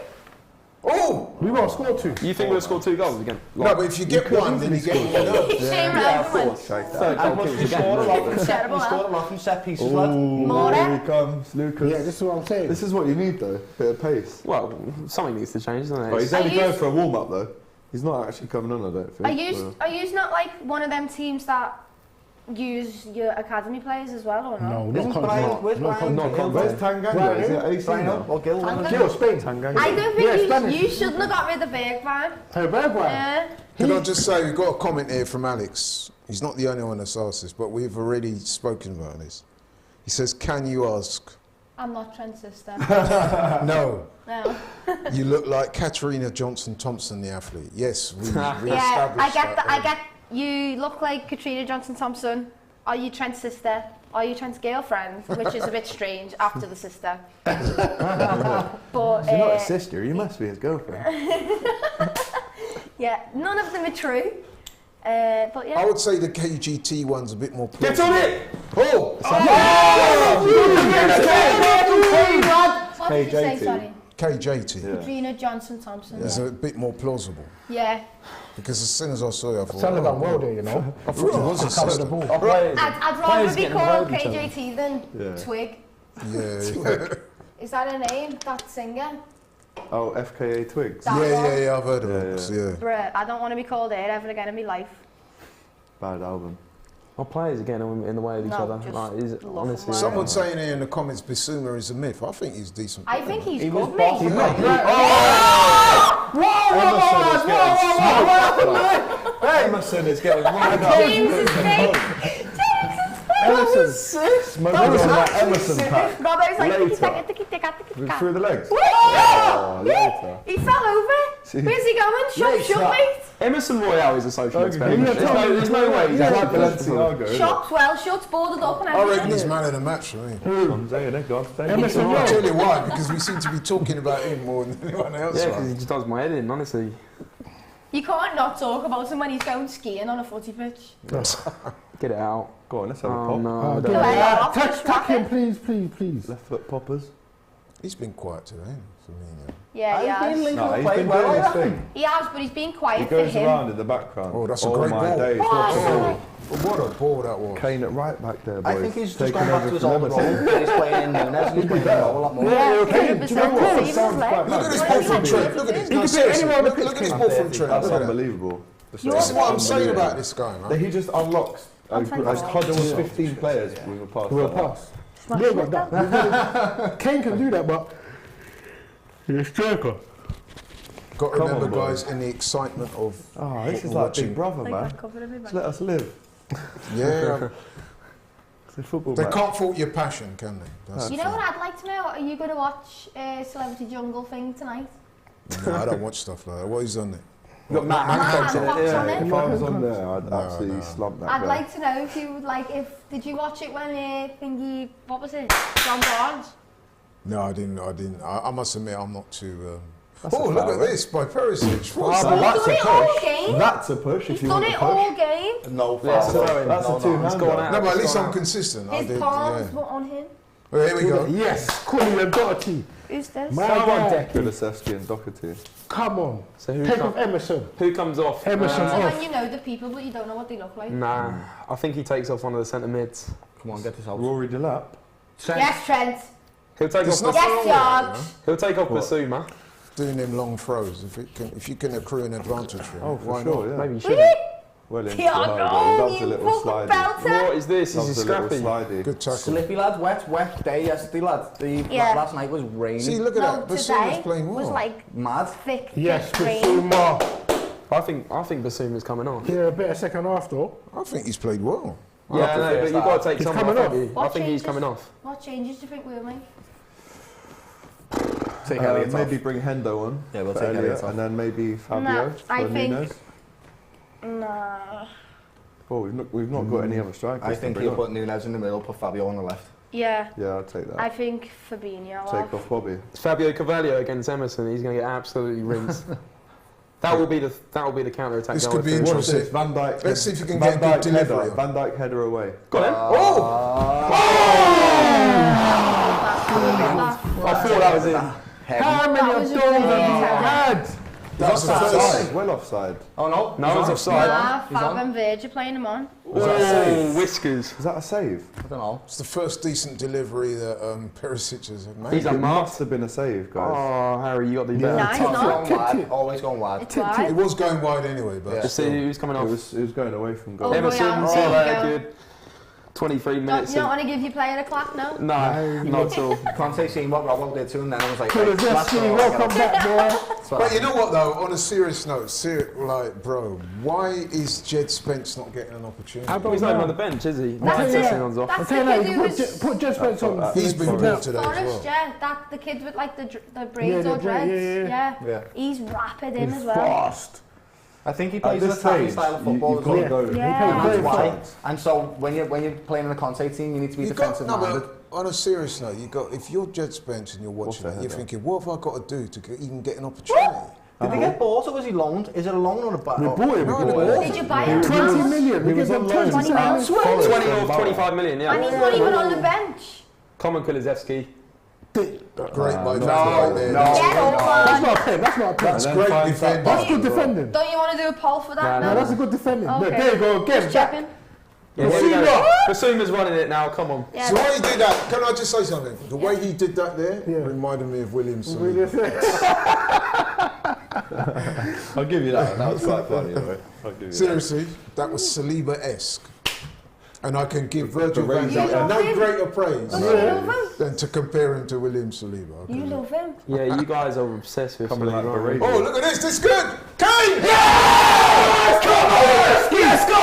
Oh! We won't score two. You think we'll score two goals again? No, but if you get one, then you get one goal. Shame Robbo. Third And goal plus, we kicks scored a again. lot from Incredible, we scored a lot from set pieces, lad. More. Here he comes, Lucas. Yeah, this is what I'm saying. This is what you need though, bit of pace. Well, something needs to change, doesn't But it? he's Are only you- going for a warm up though. He's not actually coming on, I don't think. Are you not like one of them teams that use your academy players as well or not? No, Isn't not Brian- Conte. where's Not Brian? Conte. Not Where's Tanganga? Right, Is it AC Brian now? or Gil? one of them. Gil, Spain. Tanganga. I don't Yeah, think Spanish. you shouldn't have got rid of Bergwijn. Hey, Bergwijn. Yeah. Can I just say, we've got a comment here from Alex. He's not the only one that's asked this, but we've already spoken about this. He says, can you ask? I'm not Trent's sister. No. No. You look like Katarina Johnson-Thompson, the athlete. Yes, we Yeah, established I get that. that. I get you look like Katrina Johnson-Thompson. Are you Trent's sister? Are you Trent's girlfriend? Which is a bit strange after the sister. But You're not his sister, you must be his girlfriend. yeah, none of them are true. But I yeah. would say the KGT one's a bit more Get plausible. on it! Oh! What did you say, KJT. sorry? KJT. Katrina Johnson-Thompson. It's a bit more plausible. Yeah. Because as soon as I saw it, I thought, Salah done well oh, there, you know. I thought it was a Covered the sister. ball. Players, I'd rather players be getting called involved with each other. KJT than Yeah. Twig. Yeah. Is that a name? That singer? Oh, FKA Twigs. That one? Yeah, I've heard of Yeah, it. yeah. Yeah. Bruh, I don't want to be called it ever again in my life. Bad album. Our players are getting in the way of each No, other. just Like, is love honestly. them. Someone saying here in the comments, Bissouma is a myth. I think he's decent. I think he's He was good, boss, mate. mate. Emerson is getting right up. James is fake. Emerson. Smoking on that Emerson pack. Robbo's like, Later. tiki-taka. Through the legs. Whoa! Oh, later. He fell over. See? Where's he going? Shop, mate. Emerson Royale is a social Okay. experiment. There's no way he's Like actually Balenciaga, isn't it? Shops, well, shots boarded up and I reckon everything. he's man of the match for me. I'm saying it, God. Emerson I'll Royale. tell you why, because we seem to be talking about him more than anyone else. Yeah, right? because he just does my head in, honestly. You can't not talk about him when he's going skiing on a footy pitch. Get it out. Go on, let's have a Oh pop. no. Oh, don't- Well, Tack him, Rocket. please. Left foot poppers. He's been quiet today. So. Firmino. Yeah, he has. No, he's been doing his thing. He has, but he's been He quiet for goes him. around in the background. Oh, that's a all great my ball. days. Oh, What a ball that was. Kane at right back there, boys. I think he's just Taking gone back over to his from old role. Everton. He's playing in Nunes, he's playing in a lot more. Yeah, okay. 100% Do you know what? the same Sounds as Lex. quite Look at this What ball are you from like, Trent. Trent? Look at this. He No, could be seriously, anywhere on the look at pitch, this King. ball from Trent. That's Look at that. unbelievable. This is what I'm saying about this guy, man. He just unlocks I'm trying to as follow. Huddle's 15 players with a pass. With a like that. pass. Smash Look it at down. that. Kane can do that, but he's a striker. Got to Come remember, on, guys, in the excitement of Oh, this is football like watching. Big Brother, Like man. that covered everybody. Just let us live. Yeah, It's a football they match. can't fault your passion, can they? That's You the know thing. what I'd like to know? Are you going to watch Celebrity Jungle thing tonight? No, I don't watch stuff like that. What is on there? Got Matt Matt Hancock's in it. Hancock's Yeah. on it. If I was on there, I'd No, absolutely no. slump that I'd guy. like to know if you would did you watch it when thingy, what was it? John Barnes? No, I didn't. I must admit, I'm not too. That's a Oh, look foul, at right? this by Perisic. Oh, What's but that? He's that's done a it all push. game. That's a push if He's you done want it to all push. game. No Yeah, foul. sorry. That's a two-hander. He's gone out. No, but at He's least gone I'm out. consistent. I His did. palms Yeah. were on him. Well, here we go. Yes, calling him Doherty. Who's this? My Come on, guy. Decky. Kulusevski and Doherty. Come on. So who, Take off Emerson. who comes off? Emerson So off. when you know the people, but you don't know what they look like. Nah, I think he takes off one of the centre mids. Come on, get this out. Rory Delap. Yes, Trent. He'll take There's off. nothing Yes, wrong with that, George. He'll take off What? Basuma. Doing them long throws. If you can accrue an advantage from it, Oh, for why sure, not? yeah. Maybe he Really? shouldn't. Well into the high ball. He Tiago, loves a you little fucking slidey. belter. What is this? Loves Is he a little scrappy? slidey. Good tackle. Slippy lads, wet day yesterday lads. Yeah. Last night was raining. See, look at No, that. Basuma's today playing well. was like Mad. thick, Yes, thick rain. Basuma. I think Basuma's coming on. Yeah, a better second half though. I think he's played well. Yeah, no, but you've got to take He's someone coming off. off. haven't you? I What think he's changes? coming off. What changes do you think we'll make? Take Elliot Maybe off. bring Hendo on. Yeah, we'll for take Elliot, Elliot off. and then maybe Fabio No, I for think- Nunes. Nah. Oh, we've not got any other strikers. I to think bring he'll on. put Nunes in the middle, put Fabio on the left. Yeah, Yeah, I'll take that. I think Fabinho. Take off Bobby. It's Fabio Carvalho against Emerson. He's going to get absolutely rinsed. That will be the counter attack. This could be What's interesting. this? Van Dijk. Let's see if you can Van get a good Dijk delivery. header. Van Dijk header away. Got him. I thought that was in. How many That of was those a really have you terrible- had? That's the Offside. first. Well offside. Oh no. No, it was offside. Nah, He's Fab on. and Virgil playing him on. Was that a save? Whiskers. Is that a save? I don't know. It's the first decent delivery that Perisic has made. He's It unmarked. must have been a save, guys. Oh, Harry, you got the better. Nah, he's Going not. wide, always going wide. It's It wide. was going wide anyway, but Yeah. Let's see who's coming It off. was going away from goal. Oh, Emerson, Royale, so there you go. good. 23 Don't, minutes. you don't want to give your player a clap, no? No, not at all. Conte seen what Robbo did to him, then I was like, Kulusevski, welcome back, boy. But you know what though? On a serious note, like, bro, why is Jed Spence not getting an opportunity? I don't He's not even on know. the bench, is he? That's Right, it. Sessignon off. I'm That's the telling kid you, who put was put Jed Spence on. He's been good today as Forest, well. yeah. The kid with like the braids Yeah, or the braid, dreads. yeah. Yeah. He's rapid in He's as well. fast. I think he At plays an this attacking stage, style of football you've as got well. to go. He Yeah. played And very that's why. fast. And so when you're playing in a Conte team, you need to be You got defensive no, minded. but on a serious note, if you're Jed Spence and you're watching What's it, the you're header? thinking, what have I got to do to even get an opportunity? Did they get bought or was he loaned? Is it a loan or a buy? We bought him. No, we they bought bought him. Did you buy him? 20 million. We was gave him on loan. 20 million. 20 or 25 million, And he's yeah. not even on the bench. Common Kulusevski. Great by no, right there. no. That's Get great. over. That's not a pen. That's not a pen. That's And then great finds that defending. That's good defending. Don't you want to do a poll for that? No, that's a good defending. Okay. Look, there you go again. Just checking. Yeah, here we go. Basuma. Basuma's running it now, come on. Yeah. So why he did that? Can I just say something? The way he did that there Yeah. reminded me of William We Saliba. just- I'll give you that. That was quite funny, though. I'll give you that. Seriously, that was Saliba-esque. And I can give Virgil van You Dijk love no him. greater praise You love him. than to compare him to William Saliba. I You can- love him. Yeah, you guys are obsessed with Coming like Saliba, a aren't you? radio. Oh, look at this. This is good. Kane! Let's go!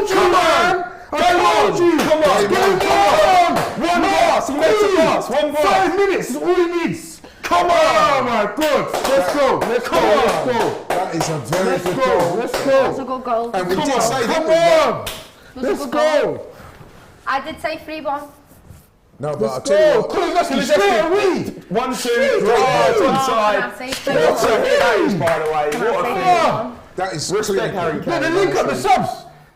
Come on! Come on! Come on! One pass! He makes a pass! One pass! 5 minutes is all he needs! Come on! Oh my God! Let's go! Let's go! Let's go! That is a very Let's good go! goal. Let's That's a go! good goal. And we Come did say, on! didn't Come we? on! It was a Let's good goal. go! I did say 3-1. No, but I'll Let's tell you go! what. Kulusevski, straight away! 1, 2, Oh, it's can onside. I say What a 3-1? hit that is, by the way. Can I What a say hit. 3-1? That is Respect clinical. Harry Look at Kane. the link up the subs!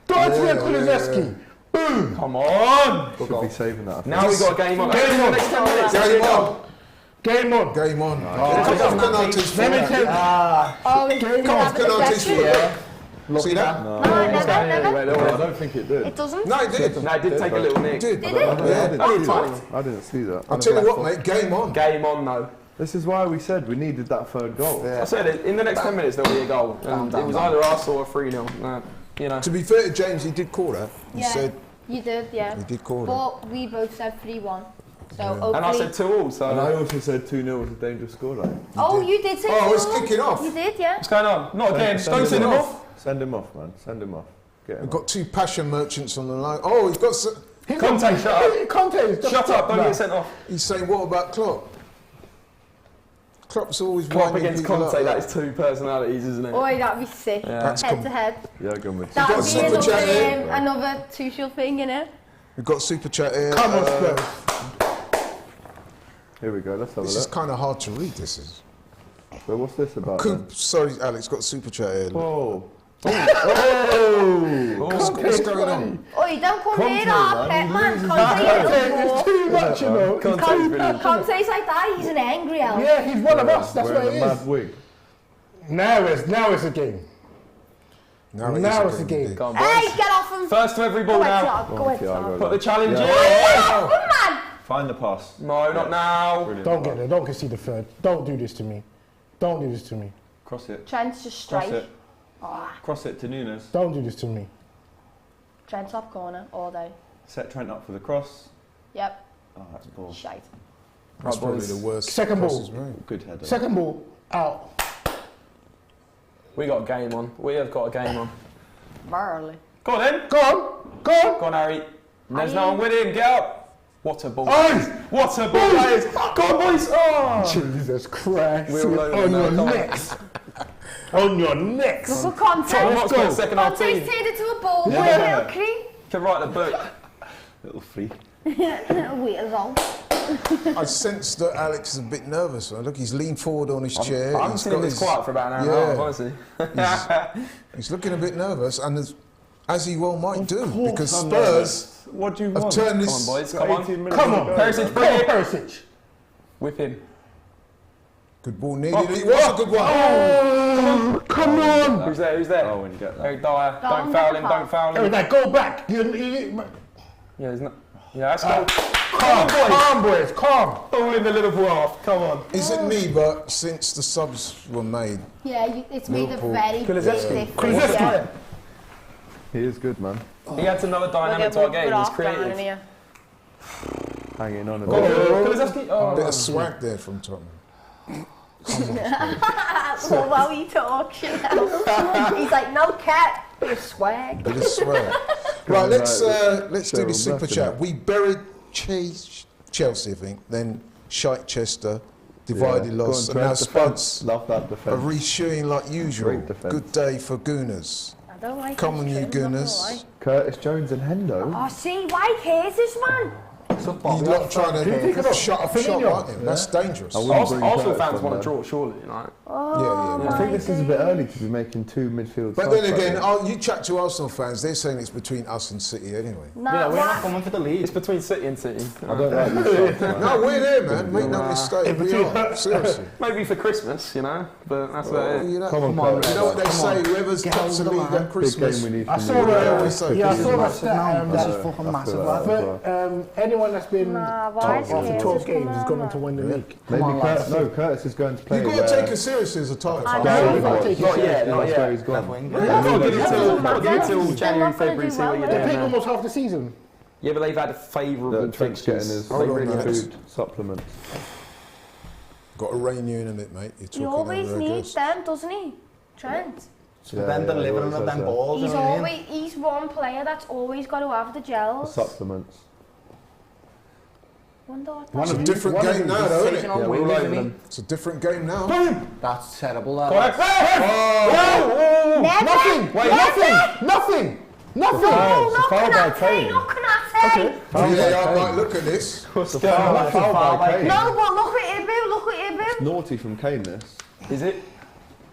Doherty and Yeah, Kulusevski! Boom! Come on. Should be saving that. Now we've got a game on. Game on. Next 10 minutes. Game on. Game on. Game on. Let me tell you. Oh, it's Game gonna on. have a deflection. See that? No, never. I don't think it did. It doesn't. No, it did. No, it did take a little nick. Did. Did it? I didn't see that. I'll tell you what, mate. Game on. Game on though. This is why we said we needed that third goal. I said it, in the next 10 minutes there'll be a goal. And it was either us or a 3-0. You know. To be fair to James, he did call that. He said You did, yeah. he did call that. But we both said 3-1. So hopefully... And I said 2-2, so... And I also said 2-0 was a dangerous scoreline. Oh, you did say 2-0. Oh, it's kicking off. You did, yeah. What's going on? Not again. Don't send him off. Send him off, man. Send him off. Get him We've got two passion merchants on the line. Oh, he's got... Conte, shut up. Conte, Shut up, don't get sent off. He's saying, what about Klopp? Klopp's always Klopp winding against people Conte, up. that is two personalities, isn't it? Oh, that'd be sick. That's Head to head. Yeah, go with That'd got be super chat here. another Tuchel thing, innit? We've got super chat here. Come on, Spurs. Here we go, let's have a This is look. kind of hard to read, this is. So what's this about? Sorry, Alex, got super chat here. Oh. What's going on? Oh, you don't come Conte, here, our pet man, man. It's too much, you know. Conte's brilliant. Conte's like that, he's an angry elf. Yeah, he's one of us. That's what Wearing it a is. mad wig. Now it's a game. Now It's a game. Come on, Hey, boys. get off him. First to every Go ball ahead, now. Rob. Go ahead, Okay, I'll Rob. go Put the challenge in. Come on. Find the pass. No, not now. Brilliant. Don't get there. Don't concede the third. Don't do this to me. Don't do this to me. Cross it. Trent's just Cross straight. it. Cross it to Nunes. Don't do this to me. Trent top corner all day. Set Trent up for the cross. Yep, Oh, that's ball. shite. That's Right, probably boys. the worst. Second ball. crosses, right? Good header. Second ball out. We got a game on. We have got a game on. Marley. Go on then. Go on. Go on. Go on, Harry. There's no Harry. one with him. Get up. What a ball. Oi! What a ball that is. Go on, boys. Oh. Jesus Christ. We're all over on now, your come on. necks. On your necks. Look at Conte. Tom Watts got second half Conte's team. turned into a ball boy, Yeah. little creep. Can write the book. Little free. Weirdo. I sense that Alex is a bit nervous. Look, he's leaned forward on his chair. I'm He's sitting got this his- quiet for about an hour and a half, Yeah. honestly. He's looking a bit nervous, and as he well might do, because I'm Spurs nervous. What do you have want? turned Come on, this. boys. Come on. 18 minutes Come to on, go, Perisic, man. bring it, Perisic. Whip him. Good ball needed. It was a good one. Oh, come on. Who's there? Who's there? Oh, when you get that. Eric Dyer. Go Don't on, foul get him. the Don't foul Hey, him. now go back. Yeah, there's no. Yeah, let's go. Calm, boys. calm, boys, calm. All in the Liverpool half. Come on. Is it me? But since the subs were made, Yeah, it's made a Liverpool. very big Kulusevski. difference. Yeah. He is good, man. He adds another dynamic to our game. He's creative. Hanging on a Go on, bit. Kulusevski. Oh. bit of swag there from Tottenham. Oh, wow, he talks, you know. He's like, no cat, bit of swag. Bit of swag. Right, let's do the super chat. We buried Chelsea, I think. Then Chester, divided Yeah. loss, Go and on, now great defence. Spuds Love that are defence. reshoeing like usual. Great defence. Good day for Gooners. I don't like Come on, his you trim, not gonna Gooners. lie. Curtis Jones and Hendo. Oh, see, why cares this man? You're not trying to shut up shop, aren't you? That's dangerous. I wouldn't bring Arsenal Curtis fans on want to there. draw, surely, right? Yeah. I think this is a bit early to be making two midfield But sides then like again, this. you chat to Arsenal fans, they're saying it's between us and City anyway. No, Yeah, we're not why? coming for the lead. It's between City and City. I don't like these sides, man. No, we're there, man. Make no mistake. We are. Seriously. Maybe for Christmas, you know, but that's about Oh, it. you know, Come on, you know what they say? Whoever's Get tops the hold of league the at man. Big Christmas. game we need I from saw you. I that. always say. Yeah, I saw that Massive stat. now. This is That fucking massive, lad. but anyone that's been Nah, why is after Curtis 12 games come has gone on, on to win the league. Maybe on, lads. Curtis is going to play. You've got to take it seriously as a title I fighter. know. You've got to take it Not seriously. yet, not That's where yet. he's gone. Left wing. Not give it till They're January, not gonna February, do see what well, you're They doing played now. almost half the season. Yeah, but they've had favourable Trent's getting fixtures. his They Hold on, really man. do. food supplements. Got to rein you in a bit, mate. You're He talking always over needs them, doesn't he? Trent. Then delivering he of them always balls. He's you know what I mean? always, he's one player that's always got to have the has gels. supplements. Wonder what It's a that different One of game them now, is though, taking isn't it? on Yeah, we're wing, all isn't over he? them. It's a different game now. That's terrible, lad. Correct. Never. Nothing. Wait, Nothing. Nothing. Oh, It's a foul look by at Kane. it, look at it. VAR might look at this. It's a foul by Kane. No, but look at Ibu, look at Ibu. Naughty from Kane, this. Is it?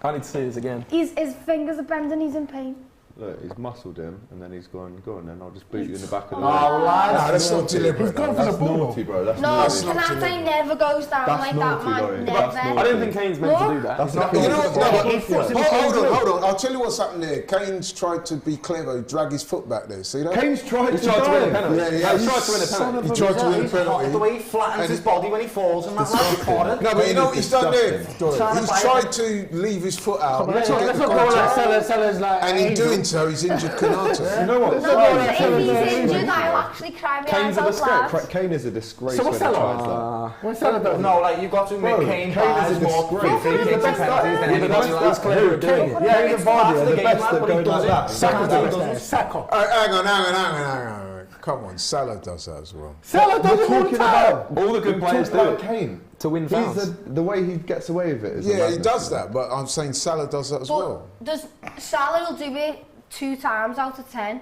I need to see this again. His fingers are bending, he's in pain. Look, he's muscled him, and then he's gone, go on then, I'll just boot you in the back of the Oh, leg. Nah, that's not deliberate. He's gone for That's the ball. naughty, bro. That's No, naughty. Konate never goes down That's like naughty, that, man. Laurie. Never. That's naughty. I don't think Kane's meant to do that. That's He's not You know what? No, but, He forced him to hold come on, through. hold on. I'll tell you what's happened there. Kane's tried to be clever, drag his foot back there. See that? Kane's tried He's to tried to win a dive. penalty. Yeah, He yeah. tried to win a penalty. He tried to win a He's hot. The penalty. way he flattens his body when he falls and that's like recorded. No, but you know what he's done there? Disgusting. Doyle? He's tried to leave his foot out. Let's to not get the go like contact. Sellers like. And in Angel. doing so, he's injured Konate. You know what? No, if he's injured, I'll actually cry my Kane's eyes a out disgrace. loud. Kane is a disgrace So when what's he that tries that. What's Salah done? No, like you've got to make Bro, Kane Kane is buys a more disgrace. free kicks and penalties than anybody That's else. clever at doing it. Yeah, even Vardy are the best that go like that. Saka's the best. Saka. Hang on. Come on, Salah does that as well. Salah does it all the Talking time. about All the good players do about it Kane. to win fouls. He's the way he gets away with it. Is a Yeah, he madness. does that, but I'm saying Salah does that as well. But does Salah will do it 2 times out of 10?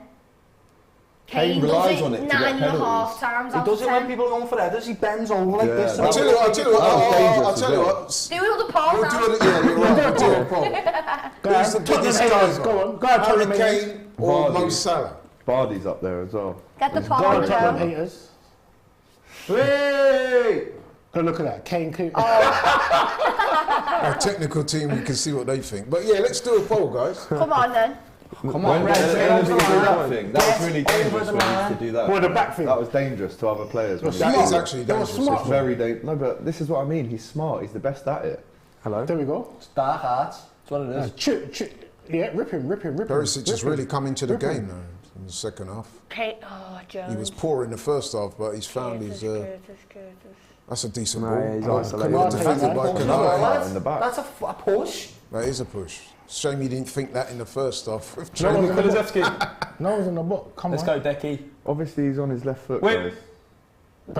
Kane does relies it on it to get 9.5 penalties. times He out does of it when 10. people are going for headers. He bends over like Yeah, this. I'll tell you what. Do it with the paws We'll now. do it. Yeah, you're right. We'll do a poll. Who's the biggest guy? Go on. Go on, Harry Tottenham haters. Kane or Vardy. Mo Salah? Vardy's up there as well. Get the Go paw on, on the Tottenham go. haters. Hey! Go look at that. Kane. Our technical team, we can see what they think. But yeah, let's do a poll, guys. Come on then. Come When on, Red. did he do that Red. thing? That was really Yes, over dangerous the when he used line. to do that. Well, the back thing. That was dangerous to other players. when he That did is it. actually They were dangerous. smart. It's very dangerous. No, but this is what I mean. He's smart. He's the best at it. Hello. There we go. It's dark arts. That's what it is. Chip. Yeah, rip him. Perisic has really come into the game now in the second half. Okay. Oh, Jones. He was poor in the first half, but he's found his. Curtis. That's a decent No, ball. he's Oh, isolated. come on, defended by Konate. in the back. That's a push. That is a push. Shame you didn't think that in the first half. No one's in the box. Kulusevski. No one's in the box. Come Let's on. go, Decky. Obviously, he's on his left foot, Wait. guys.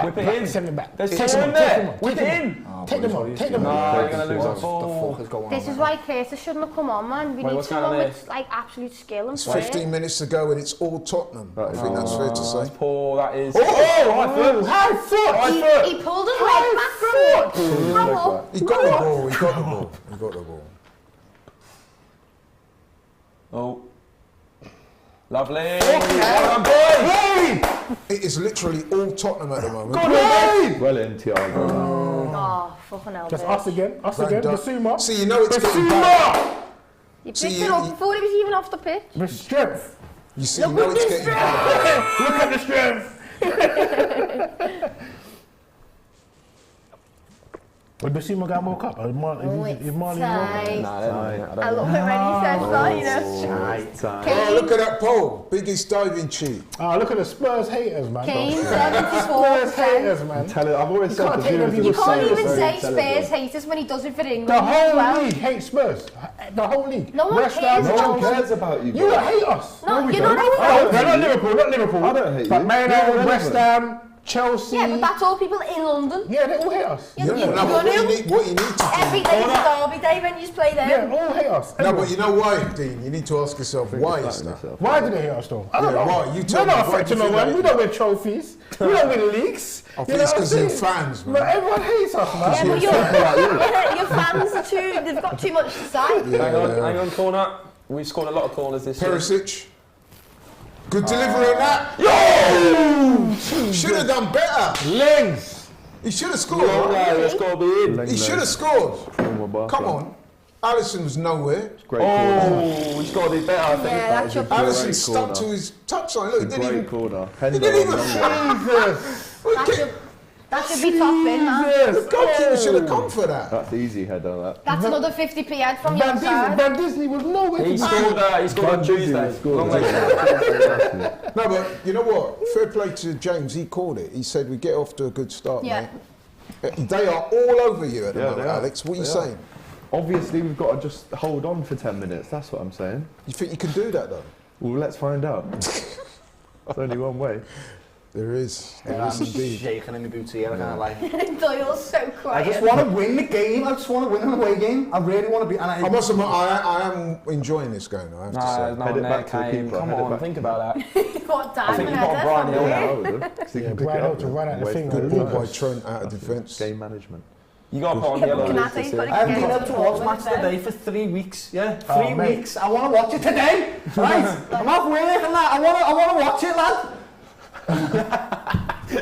Whip it in. Send him back. There's Take two him in on, there. take him on, Whip take it him in. Take them on. Take them No, on. you're going to lose What a the ball. fuck is going on? This is man? why Curtis shouldn't have come on, man. We Wait, need what's someone going on with like absolute skill and It's play. 15 minutes to go and it's all Tottenham. I think that's fair to say. That's poor, that is. Oh, high foot. High foot. He pulled his leg back from what? He got the ball, he got the ball, he got the ball. Oh. Lovely. Well done, boys. It is literally all Tottenham at the moment. Well in, Thiago. Oh, fucking hell. Just Bert. us again. Basuma. See, you know it's getting bad. Basuma. You picked See, it up before he was even off the pitch. With strength. You see, you know it's getting bad. Look at the strength. Would Basuma get more cup? Is Marley Tight. Nah, I I don't love it when he says that, you know. Oh, look at that pole. Biggest diving cheat. Ah, look at the Spurs haters, man. Kane, Spurs 74%. haters, man. Tell it. I've always said can't the take them viewers people You can't are even very say intelligent. Spurs haters when he does it for England The as whole well. league hates Spurs. The whole league. No one West cares Ham, No one Chelsea. cares about you. You bro. don't hate us. No, we you're don't. not hating Oh, us. no, not Liverpool. I don't hate But you. Man You're U, West irrelevant. Ham, Chelsea. Yeah, but that's all people in London. Yeah, they all hate us. Yeah, No, you, no, but what you need to Every do. day is a derby day when you just play them. Yeah, all hate us. No, Everyone. but you know why, Dean? You need to ask yourself, why is that? Why do they hate us though? I don't Yeah, know. why? You tell We're not me, why do affecting you no think one. that We don't win trophies. We don't win leagues. I think You know it's what I'm 'cause you're saying? fans, man. But everyone hates us, man. Yeah, but your fans are too, they've got too much to say. Hang on, corner. We've scored a lot of corners this year. Perisic. Good delivery on that. Yo! Should have done better. Legs. He should have scored. Let's go, be He should have scored. Come on. Alisson was nowhere. Great corner. Oh, he's got to do better, I think. Yeah, that's your Alisson Great stuck to corner. his touchline. Look, he didn't Great even. corner. He didn't even. Jesus. that should be top bin, man. The goalkeeper should have come for that. That's easy header, that. That's another 50p head from your side. Van Disney was nowhere to He be. scored on Tuesday. Long way. No, but you know what? Fair play to James. He called it. He said we get off to a good start, Yeah. mate. They are all over you at the Yeah, moment, they are. Alex. What are you They saying? Obviously, we've got to just hold on for 10 minutes. That's what I'm saying. You think you can do that though? Well, let's find out. There's only one way. There is. There I'm is indeed. shaking in my boots here, I can't lie. Doyle's so I quiet. just want to win the game. I just want to win an away game. I really want to be. And I must admit, I am enjoying this game. I have to Nah, say. there's no Head one it there, back to the Kane. keeper, Come head it on, back. think about that. What I think diamond you've got header Brian from Hill there. now. Because he Yeah, can pick Brian it Hill up. to run out the Waste thing. it. Good ball by Yes. Trent out of defence. Game management. You got to put on the yellow. Konate's got to I haven't get been able to to the watch ball match with it. today for 3 weeks. Yeah, Oh, 3 mate. weeks. I want to watch it today. Right? I'm off work and that. I want to watch it, lad.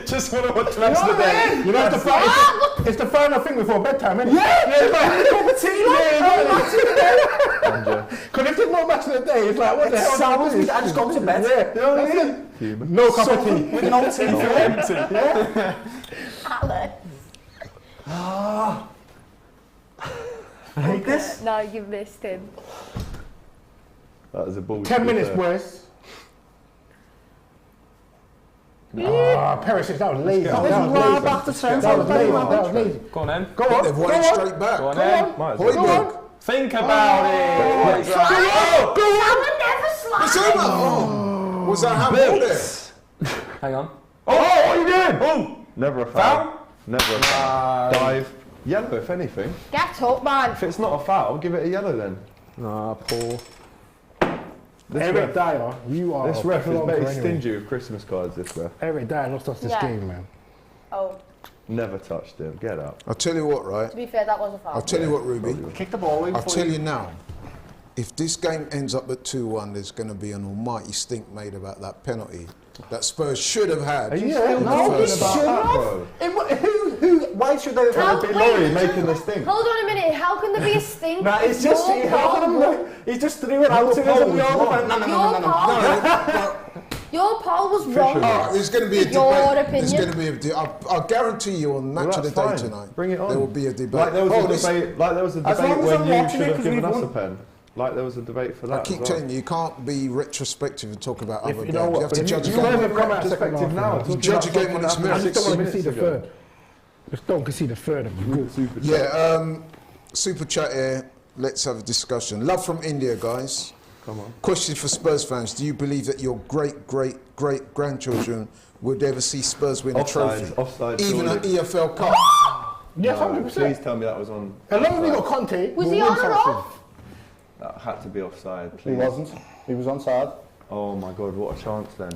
Just want to watch the rest of the day. You know, it's the final thing before bedtime, isn't it? Yeah, cup of tea, lad. Because if there's no match of the day, it's like, what the hell? Sours me. I just go to bed. Yeah, you know what I mean? No cup of tea. With no tea for empty. Alex. I hate this. No, you missed him. That was a ball. 10 minutes, boys. Ah, Perisic, that was lazy. That was right lazy. back to centre. That was lazy. That was lazy. Go on then. Go on. They've won it straight back. Go on then. Might as well. Højbjerg. Think about it. Someone never It's slides. over. Oh. Was that handball there? Hang on. Oh, what are you doing? Oh, never a foul. Never a foul. Dive. Yellow, if anything. Get up, man. If it's not a foul, give it a yellow then. Nah, poor. Eric Dyer, you are This a ref is plonker very anyway. stingy with Christmas cards, this ref. Eric Dyer lost us this Yeah. game, man. Oh, Never touched him. Get up. I'll tell you what, right? to be fair, that was a foul. I'll tell you what, Ruby. Kick the ball away I'll before tell you now. If this game ends up at 2-1, there's going to be an almighty stink made about that penalty that Spurs should have had. Are you Yeah, still no, talking it's about should that, have. bro? Why should they How- have Bit wait, Laurie making the stink. Hold on a minute. How can there be a stink? Nah, it's just Your Paul- he just threw it out to us and we all went, no. Your Paul- Your poll was wrong. There's going to be a Your debate. There's opinion. going to be I'll guarantee you on Match Well, of the that's Day fine. tonight. Bring it on. There will be a debate. Like there was Oh, a this- debate. Like there was a As long debate as when I'm you watching should it, have 'cause given we've us a won. pen. Like there was a debate for I that. keep as well. telling you, you can't be retrospective and talk about other You games. know You what? have to If judge a you game. guys have come out second Perspective half, now. man. talking Judge a about game on its something I that just don't want to happened concede the 6 minutes third. Just don't concede the third. and we're good. Super chat. Yeah, super chat here. Let's have a discussion. Love from India, guys. Come on. Question for Spurs fans: do you believe that your great grandchildren would ever see Spurs win a trophy, Offside. even an surely. EFL Cup? Yes, No, 100%. please tell me that was on. As long as we offside. got Conte, Was we'll he win on or something. off? That had to be offside. He Please. wasn't. He was onside. Oh my God! What a chance then.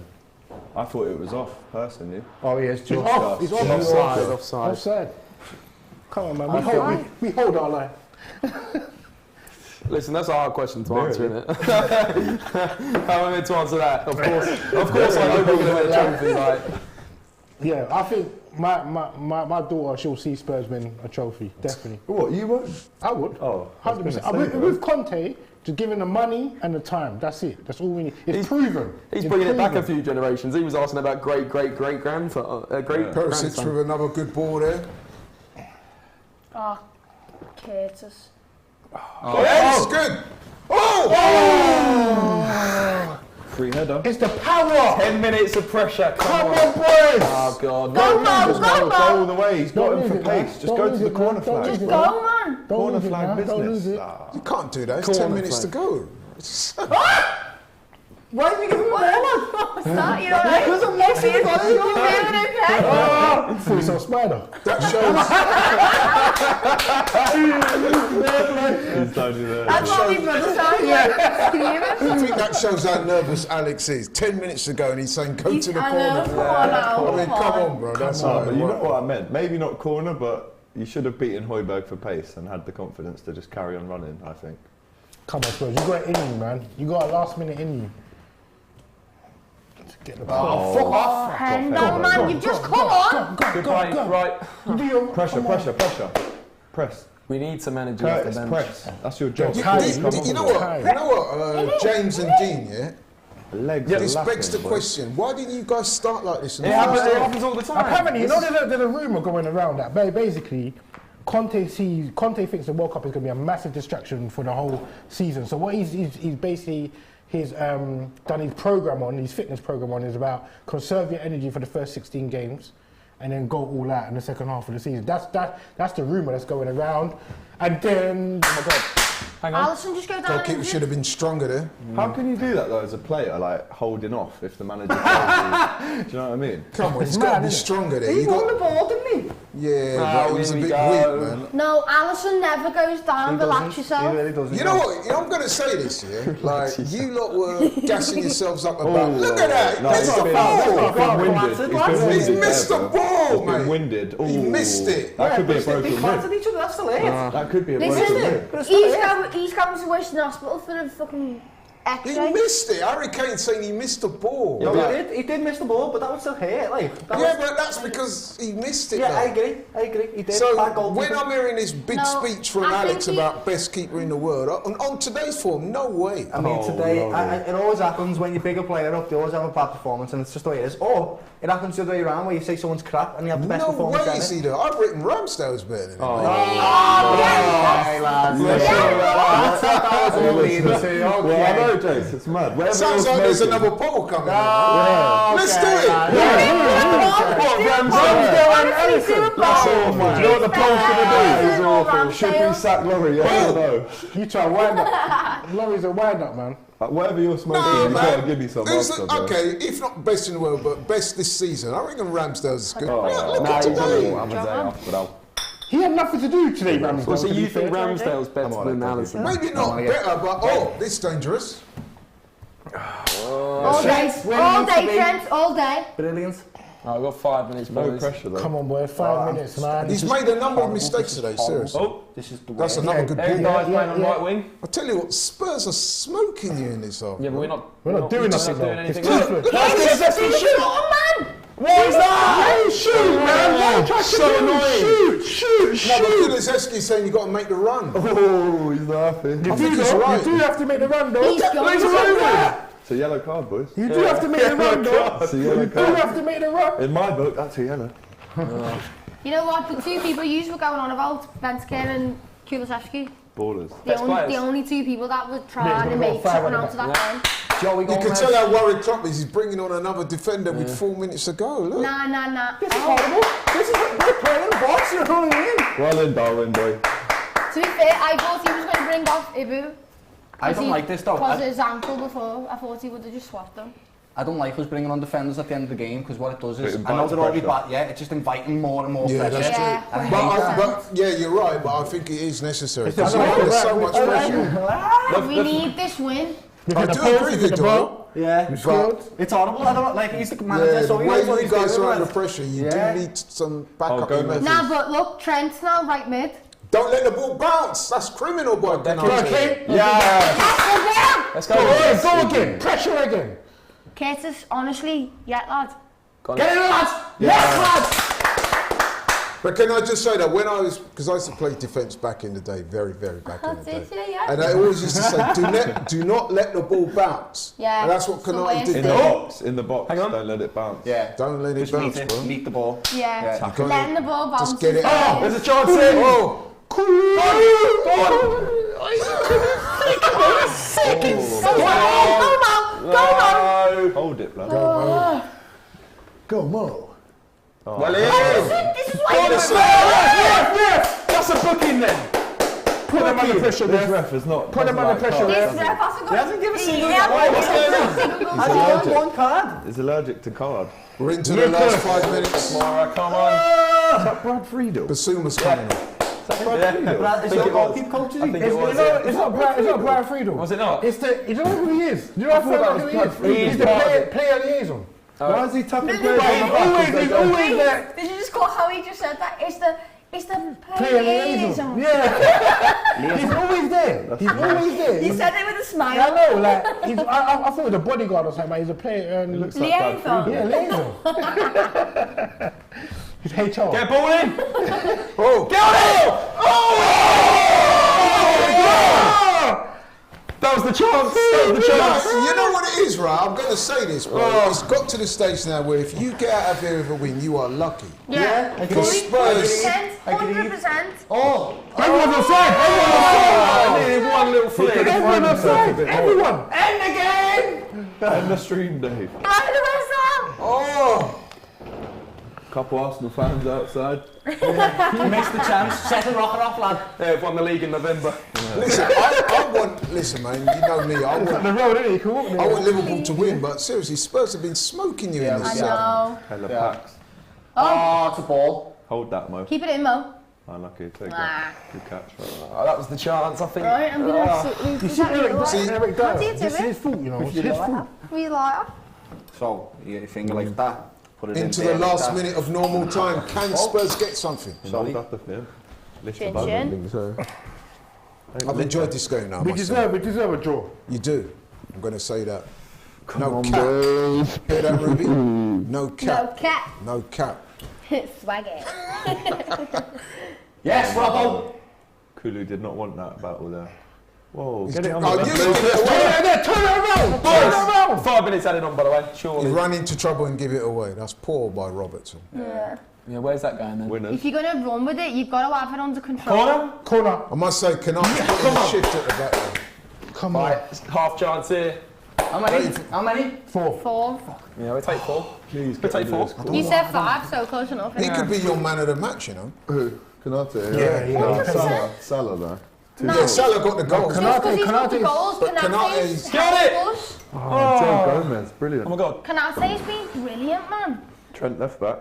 I thought it was off personally. Oh, yeah, he's Just off. He's us. off. Offside, Offside. offside. Offside. Come on, man. We hold our line. Listen, that's a hard question to answer, Really? isn't it? How am I meant to answer that? Of course, I hope we're going to win a trophy. Like, Yeah, I think my daughter, she'll see Spurs win a trophy, definitely. What, you won't? I would. Oh, I was 100%. gonna say, With Conte, just giving the money and the time. That's it. That's all we need. It's proven. he's It's bringing it back a proven. few generations. He was asking about great grandfather, great Perisic grandson. with another good ball there. Oh, Curtis. Yeah, this is good. Free header. It's the power. 10 minutes of pressure. Come on, boys. Oh God. Go, Just Mo, go all the way. He's got Don't him for lose it, man. pace. Just Don't go to lose the it, man. corner Don't flag. lose Just it, go, man. Don't Corner lose it, flag man. Don't lose business. it. Ah. You can't do that. It's Corner 10 minutes flag. to go. Why did you give him a ball? What's that? You know, like, Because I'm not seeing you doing okay? I thought you saw a spider. That shows. He's totally there. That's what my brother sounds like. Screaming. I think that shows how nervous Alex is. 10 minutes ago and he's saying go to the I corner. know, come on now. I mean, come on, bro. That's No, all but you know right. what I meant. Maybe not corner, but you should have beaten Højbjerg for pace and had the confidence to just carry on running, I think. Come on, Spurs. You got it in you, man. You got a last minute in you. Get the ball. Fuck off. And man, you've just come on. Goodbye. Right. Pressure. Press. We need to manage you off the Curtis, bench. press. That's your job. You Come know on. what? James and Dean, yeah? Legs This are begs the lapping, boy. question, why didn't you guys start like this? In the It first half? happens all the time. Apparently, you know, there's a rumour going around that basically Conte thinks the World Cup is going to be a massive distraction for the whole season. So what he's basically done his program on, his fitness program on, is about conserve your energy for the first 16 games and then go all out in the second half of the season. That's the rumour that's going around. And then, oh my God. Hang on. Alisson just go down. Goalkeeper should have been stronger there. How can you do that though as a player, like holding off if the manager tells you? Do you know what I mean? Come on, he's got to be stronger there. He You won the got, ball, didn't he? yeah, but he was a here bit we weak, go. man. No, Alisson never goes down. Relax yourself. He really doesn't. You know what? I'm going to say this here. Like, you lot were gassing yourselves up about. Look at that! No, He missed the ball! He's He missed the ball, He's been mate. winded. He Ooh. missed it. That could be a They broken clattered rib. each other, that's still it. That could be a broken Listen, rib. he's going to Western Hospital for a fucking He X-ray. missed it. Harry Kane saying he missed the ball. No, Like, he did miss the ball, but that would still hurt, like. yeah, but that's because he missed it. Yeah, I though. agree, he did. So Bad goalkeeper. when I'm hearing this big No, speech from I think Alex he- about best keeper in the world, on today's form, no way. I mean, today, it always happens when you pick a player up, they always have a bad performance, and it's just the way it is. Or it happens the other way around, where you say someone's crap, and you have the best No performance way ever. is he there. I've written Ramsdale's better than him. Hey, lads. That's what I was all leading to. Well, I know, Jace, it's mad. Whatever Sounds you're like there's smoking- another poll coming. Yeah. Let's do it. Honestly, do a ball. That's awful. Do you know what the poll's going to do? It's awful. Should we sack Laurie? Yes or no? You try to wind up. Laurie's a wind up, man. Whatever you're smoking, No, you man. gotta give me some Who's after, the- bro. okay, if not best in the world, but best this season. I reckon Ramsdale's is good. Oh, Look nah, at he's on today. I'm a day off, but I'll... He had nothing to do today, Ramsdale. Well, so to be you think fair. Ramsdale's better than Alisson? Maybe not better, but this is dangerous. All day, Trent, all day. Brilliant. Oh, I've got 5 minutes, No boys. pressure, though. Come on, boy, 5 minutes, man. He's made a number of mistakes today, seriously. Oh, This is the That's way. another good Eric ball. Dyer's playing on right wing. I tell you what, Spurs are smoking you in this half. Yeah, but we're not doing just nothing, doing though. anything. It's too Look, good. what is that? Shoot, man! So annoying. Shoot! No, but Kulusevski's saying you've got to make the run. Oh, he's not happy. You I do, think he's though. right. You do have to make the run, though. He's going It's a yellow card, boys. You do have to make the run, though. It's a yellow You do card. have to make the run. In my book, that's a yellow. You know what? The two people you were going on about, Benteke and Kulusevski, Ballers. the only two people that were trying to we've make got 5 something on out of that game. Joey You can Gomez. tell how worried Klopp is. He's bringing on another defender with 4 minutes to go. Look. Nah. This is horrible. This is we're playing in the box, you know what I mean? Well in, Darwin, boy. To be fair, I thought he was going to bring off Ibu. I don't like this, though. Because of his ankle before, I thought he would have just swapped them. I don't like us bringing on defenders at the end of the game, because what it does is, It I know invites they're already pressure. bad, yeah, it's just inviting more and more Yeah, pressure. that's true. Yeah, I hate But, that. yeah, you're right, but I think it is necessary. It's Because not there's right. so much pressure. We need this win. I do agree with Doyle. Yeah, But it's horrible. I don't know, like, he's the manager, yeah, so the he knows what way you he's guys doing. are under right? pressure, you Yeah. do need some backup. go in there. Nah, but look, Trent's now right mid. Don't let the ball bounce. That's criminal, boy. then Okay. Yeah. Let's go. boys. Go again. Pressure again. Curtis, honestly, yeah, lad. Get in, lads. Yes, lads. But can I just say that when I was, because I used to play defence back in the day, very, very back in the day. Yeah. And I always used to say, do not let the ball bounce. Yeah, And that's what it's the Konate way did it's In there. the done. box, in the box. Hang on. Don't let it bounce. Yeah. Don't let it Just bounce, meet bro. meet the ball. Yeah. Yeah. Letting the ball bounce. Just get it is out. fine. There's a chance here. Oh, Go Hold it, blood. Go, Mo. Well, it is. on. This is why listen. That's a booking then. Put them under pressure, This ref. ref is not. Put them under pressure, this ref. ref hasn't got. He hasn't given a single- Yeah, Why? What's going on? on? Has he allergic. got one card? He's allergic to card. We're into the last 5 minutes. Alright, come on. Is that Brad Friedel? Basuma's coming on. Brad, is your goalkeeper coach, is he? think it was. It's not Brian Friedel. Was it not? It's the. You don't know who he is. You know I thought that was who he Brad is. Friedel. He's the Part of player liaison. Why is he tapping No, players on the no, back? as they He's go? always there. Did you just call how he just said that? It's the Player liaison. liaison. Yeah. He's always there. He's always there. He said it with a I smile. know, like, I thought he was a bodyguard or something, but he's a player. Looks like Brad Liaison. Friedel. Yeah, liaison. He's HR. Get ball in. Oh, Get on it. Oh! That was the chance. That was the chance. you know what it is, right? I'm going to say this, bro. It's got to the stage now where if you get out of here with a win, you are lucky. Yeah. Because Spurs, 100%. Oh, Everyone's offside. I needed one little flick. Everyone offside. Everyone. End the game. End the stream, Dave. Right the rest of oh, Couple Arsenal fans outside. You missed the chance. Second rocker off, lad. Yeah, we've won the league in November. Listen, I want. Listen, man. You know me. I want. The road, isn't it? You can walk there. I want Liverpool to win, but seriously, Spurs have been smoking you in I this. know. Hella packs. Oh, it's a ball. Hold that, Mo. Keep it in, Mo. Unlucky. Take Ah. that. Good catch. Oh, that was the chance, I think. Right, I'm gonna absolutely. You see Eric See- Dyer? How do you do This is it? his fault, you know. It's his fault. We like. So, you get your finger like that. Put it Into in the there, last like that. minute of normal time, can Spurs get something? Hold up the film. Lift Chin, above chin. it. So. I've enjoyed this game now. We myself. deserve a draw. You do. I'm going to say that. No cap. Hear that, Ruby? No No cap. cap. No cap. Swagger. Yes, Robbo. Kulu did not want that battle there. Whoa, He's get it on oh, the you left. give it away. Turn it around! 5 minutes added on, by the way, You surely. run into trouble and give it away. That's poor by Robertson. Yeah. Yeah, where's that going then? Winners. If you're gonna run with it, you've got to have it under control. Corner. I must say, can I put in shift at the back there? Come on. Right, half chance here. How many? How many? 4. 4. Yeah, we take 4. Please We'll take 4. You said 5, so close enough. He innit? could be your man of the match, you know. Who? Canate? Yeah. Salah though. No. Yeah, Salah got the goals. Just because he's got the Kanate's- goals, but Kanate's Kanate's- Got it! helped us. Oh, Joe Gomez, brilliant. Oh my god. Kanate's been brilliant, man. Trent left back.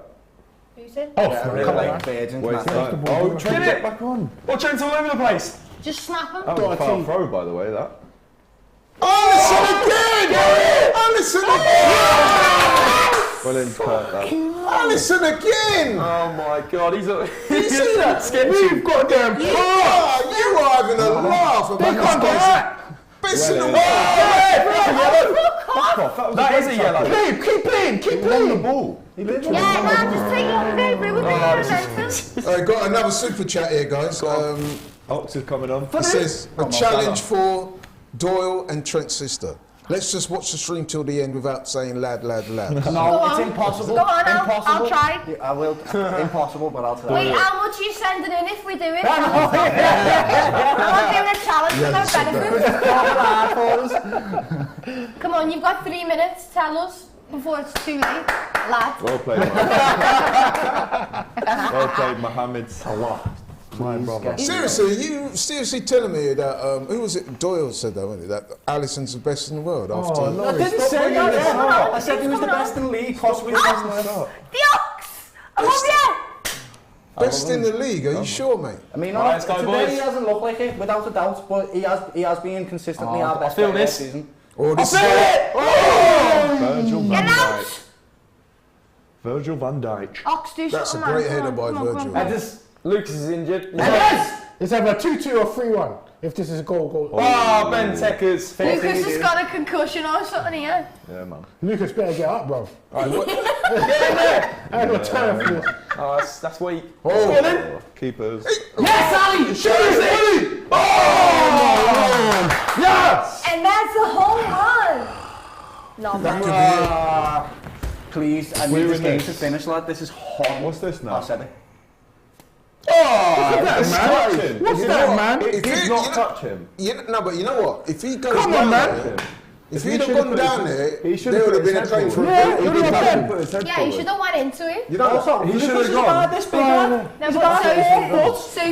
Who's it? Yeah, really come like on. virgin. Waste Knack. time. Oh, Trent, Get get it! back on. Oh, Trent's all over the place. Just snap him. That was a foul throw, by the way, that. Alisson again! Alisson again! Well in part, that. Alisson again! Oh my god, he's a... You see that? Sketchy. Goddamn. You are having a laugh about this guy's best in the world. That is a yellow. Keep playing. He won the ball. He literally Yeah, man, just take longer. Bring with me. I got another super chat here, guys. Ox is coming on. It says a challenge for Doyle and Trent's sister. Let's just watch the stream till the end without saying lad. No, Go it's on. impossible. Go on, Impossible. I'll try. Yeah, I will. Impossible, but I'll try. Wait, how much are you sending in if we do it? I'm not doing a challenge for no benefit. Come on, you've got 3 minutes. Tell us before it's too late, lad. Well played, well played, Mohamed Salah. My brother. Seriously, you seriously telling me that who was it? Doyle said that, wasn't it? That Alisson's the best in the world after. Laurie, I didn't stop say bringing this that. up. I said he was the best in the league, possibly the best in the league. The Ox! I love you! Best in the league? Are you sure, mate? I mean, Right, let's go, today boys. he hasn't looked like it, without a doubt, but he has been consistently our best I feel player this. this season. Or this is Virgil van Get Dijk. out! Virgil van Dijk. Ox, do That's something, a great man. header by Come on, Virgil. come on. Lucas is injured. It's either 2-2 or 3-1. If this is a goal. Oh, Ben Tekers. Lucas has got a concussion or something here. Yeah, man. Lucas better get up, bro. Get in there. I ain't got time for this. Oh, that's weak. Oh, keepers. Yes, Ali! Shoot it! Yes! And that's the whole run. No, That man. could be it. Please, I need We're this in game this. to finish, lad. This is hot. What's this now? I said it. It's touching. What's You that, know man? what? It If did you- not you know- touch him. No, but you know what? If he goes Come down on, man. there, if He he'd have should've gone put down his- there, he should've there would put have been a his claim head for forward. a Yeah, goal. you He know didn't. what? Put his head Yeah, he forward. should have went into it. You know what? He should have gone. This big lad. No, but so's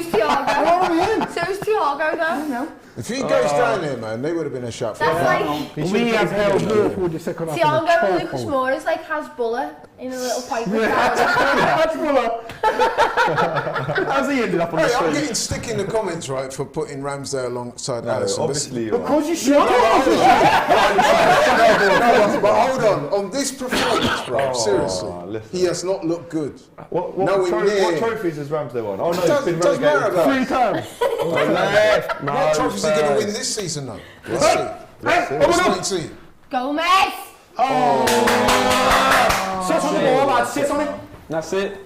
Thiago. So's Thiago, though. If he goes down there, man, they would have been a shot. That's like We have held Liverpool the second half. Thiago and Lucas Moura is like Hasbulla in a little pipe. How's he ended up on the Hey, I'm street? getting stick in the comments, right, for putting Ramsdale alongside Alisson. Obviously, you are. Because you should. But hold on this performance, bro, seriously, listen. he has not looked good. What Nowhere near. what trophies has Ramsdale won? Oh no, Does- he's been does matter, relegated. though. 3 times. What trophies are he going to win this season, though? Let's see. Let's wait and see. Gomez! Sit on the ball, lad. Sit on it. That's it.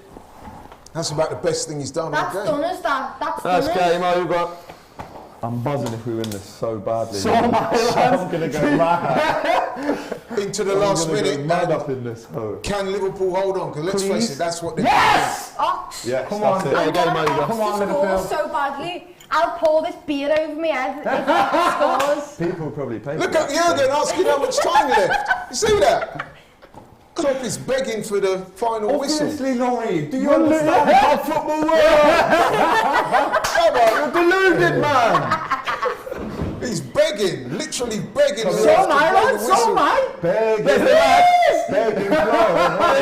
That's about the best thing he's done all That's game. done us, that. That's That's done us. game over. I'm buzzing if we win this so badly. So am I, lads. I'm gonna go mad. Into the last I'm gonna minute, go mad man. up in this hole. Can Liverpool hold on? Because let's face it, that's what they're Yes! Ox! Yes, Come that's on. it. I game want over. Ox Come on, to score Liverpool. so badly. I'll pour this beer over my head if Ox scores. People will probably pay Look for at that. Jurgen asking how much time left. You see that? Klopp is begging for the final whistle. Obviously, Laurie, do you understand how football works? Come on, you're deluded, man. He's begging, literally begging. So the ref to blow the whistle. Begging. Begging.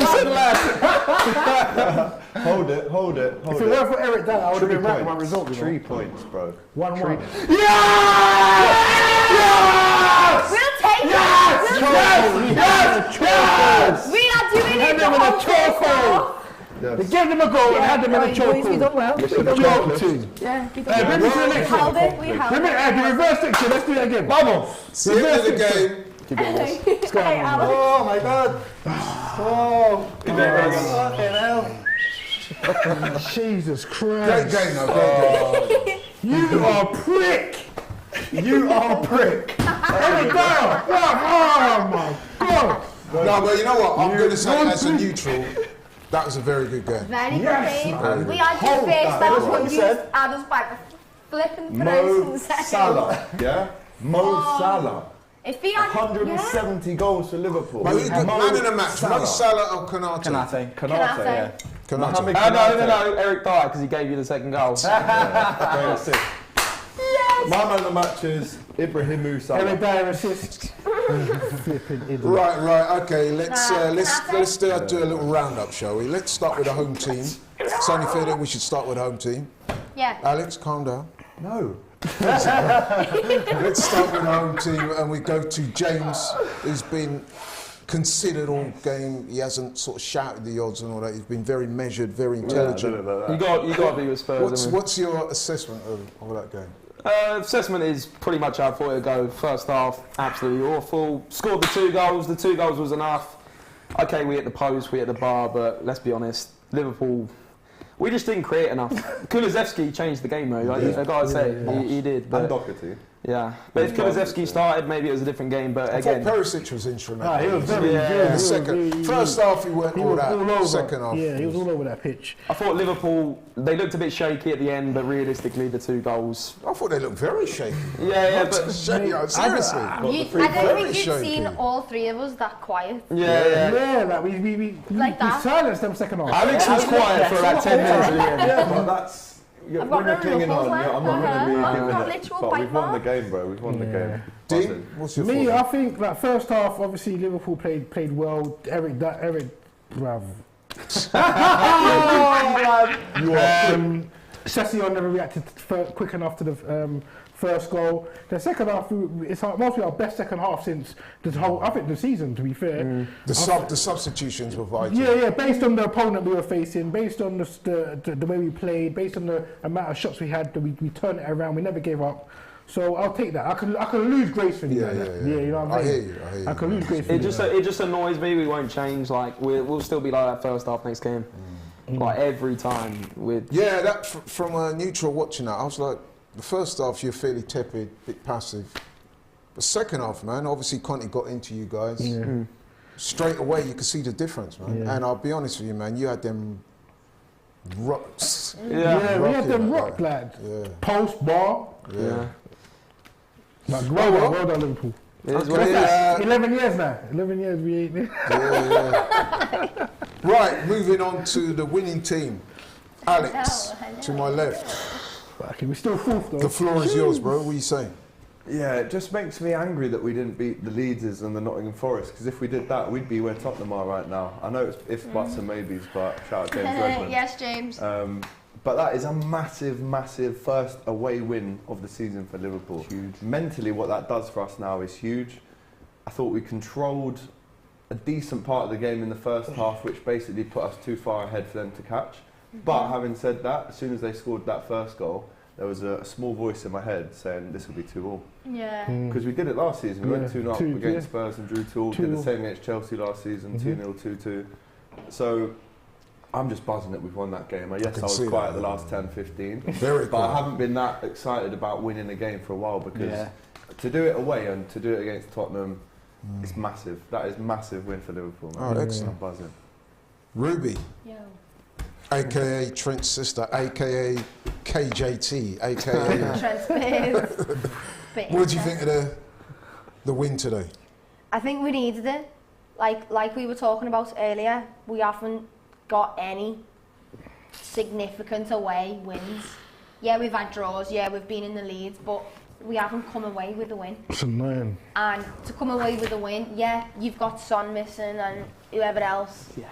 He said lad. Hold it. If it weren't for Eric Dyer, I would have been right with my result. 3 points, bro. 1-1. We'll take it. We are doing it. The whole first half. They gave them a goal and had them in a choke. We done well. Yeah, we done held it. We held it. The reverse section, let's do that again. Vamos. It's the end of the game. Hey, Alex. Oh my God. Jesus Great Christ. game, though. Great game. You are a prick. You are a prick. Eric Dyer. Oh my God. No, but you know what? I'm going to say as a neutral, that was a very good game. Very good game. We had your face. That was what you had us back. Flipping through Mo in second. Salah, yeah? Mo Salah. If he had 170 goals for Liverpool. But who's the man in the match? Mo Salah or Konate? Kanate, yeah. Konate. No, Eric Dyer, because he gave you the second goal. Great assist. My man of the match is Ibrahimu Salah. Eric Dyer assist. Right, okay. Let's do a little roundup, shall we? Let's start with the home team. It's only fair that we should start with the home team. Yeah. Alex, calm down. No. Let's start with the home team and we go to James, who's been considered all game. He hasn't sort of shouted the odds and all that. He's been very measured, very intelligent. You got to be with Spurs. What's your assessment of that game? Assessment is pretty much how I thought it would go. First half, absolutely awful. Scored the 2 goals. The 2 goals was enough. Okay, we hit the post, we hit the bar, but let's be honest, Liverpool, we just didn't create enough. Kulusevski changed the game, though. I've got to say, he did. But And Doherty. yeah, but if Kulusevski started, maybe it was a different game. But I again, thought Perisic was instrumental. He was very Yeah. good. The second, first half he went all that. over. Second half, Yeah, he was all over that pitch. I thought Liverpool, they looked a bit shaky at the end, but realistically, the 2 goals. I thought they looked very shaky. Yeah, but Shaky, seriously. I don't Very think you'd shaky. seen all 3 of us that quiet. Yeah, like we Like that. silenced them second half. Alex was quiet for about 10 minutes at the end. Yeah, but that's... I've got When you're no clinging ruffles on, left. I'm not going to be I've giving got it. literal But we've bite won the mark. game, bro. We've won the game. Dean, what's your Me, I thought? think like first half, obviously Liverpool played well. Eric, bruv. Sessegnon never reacted quick enough to the first goal. The second half, it's mostly our best second half since the whole, I think, the season. To be fair, The substitutions were vital. yeah. Based on the opponent we were facing, based on the way we played, based on the amount of shots we had, we turned it around. We never gave up. So I'll take that. I can lose gracefully. Yeah, like that. yeah. You know what I'm I saying? hear you. I can lose gracefully. It just annoys me. We won't change. Like we'll still be like that first half next game. Like every time. Yeah, that from a neutral watching that, I was like, the first half you're fairly tepid, bit passive. The second half, man, obviously Conte got into you guys. Yeah. Straight away you could see the difference, man. Yeah. And I'll be honest with you, man, you had them rocks. Yeah, we had them Rocking, rock, lad. Yeah. Post bar. Yeah. Like, well done, Liverpool. It is Okay, what it is. 11 years now. 11 years we ain't. Yeah. Right, moving on to the winning team. Alex, to my left. Okay, we're still fourth though. The floor is yours, bro. What are you saying? Yeah, it just makes me angry that we didn't beat the Leedses and the Nottingham Forest, because if we did that, we'd be where Tottenham are right now. I know it's if, buts and maybes, but shout out James Redmond. Yes, James. But that is a massive, massive first away win of the season for Liverpool. Huge. Mentally, what that does for us now is huge. I thought we controlled a decent part of the game in the first half, which basically put us too far ahead for them to catch. But having said that, as soon as they scored that first goal, there was a small voice in my head saying this will be 2-2. Yeah. Because we did it last season. We went 2-0 up 2-2, against yeah. Spurs and drew 2-2. Did the same against Chelsea last season, 2-0, 2-2. So I'm just buzzing that we've won that game. Yes, I was quiet the last 10, 15. Very but I haven't been that excited about winning a game for a while, because to do it away and to do it against Tottenham, it's massive. That is a massive win for Liverpool. Man. Oh, excellent. I'm buzzing. Ruby, Yo. a.k.a. Trent's sister, a.k.a. KJT, a.k.a. Trent Spears. What do you think of the win today? I think we needed it. like we were talking about earlier, we haven't got any significant away wins. Yeah, we've had draws, yeah, we've been in the lead, but we haven't come away with a win. It's annoying. And to come away with a win, yeah, you've got Son missing and whoever else. Yeah.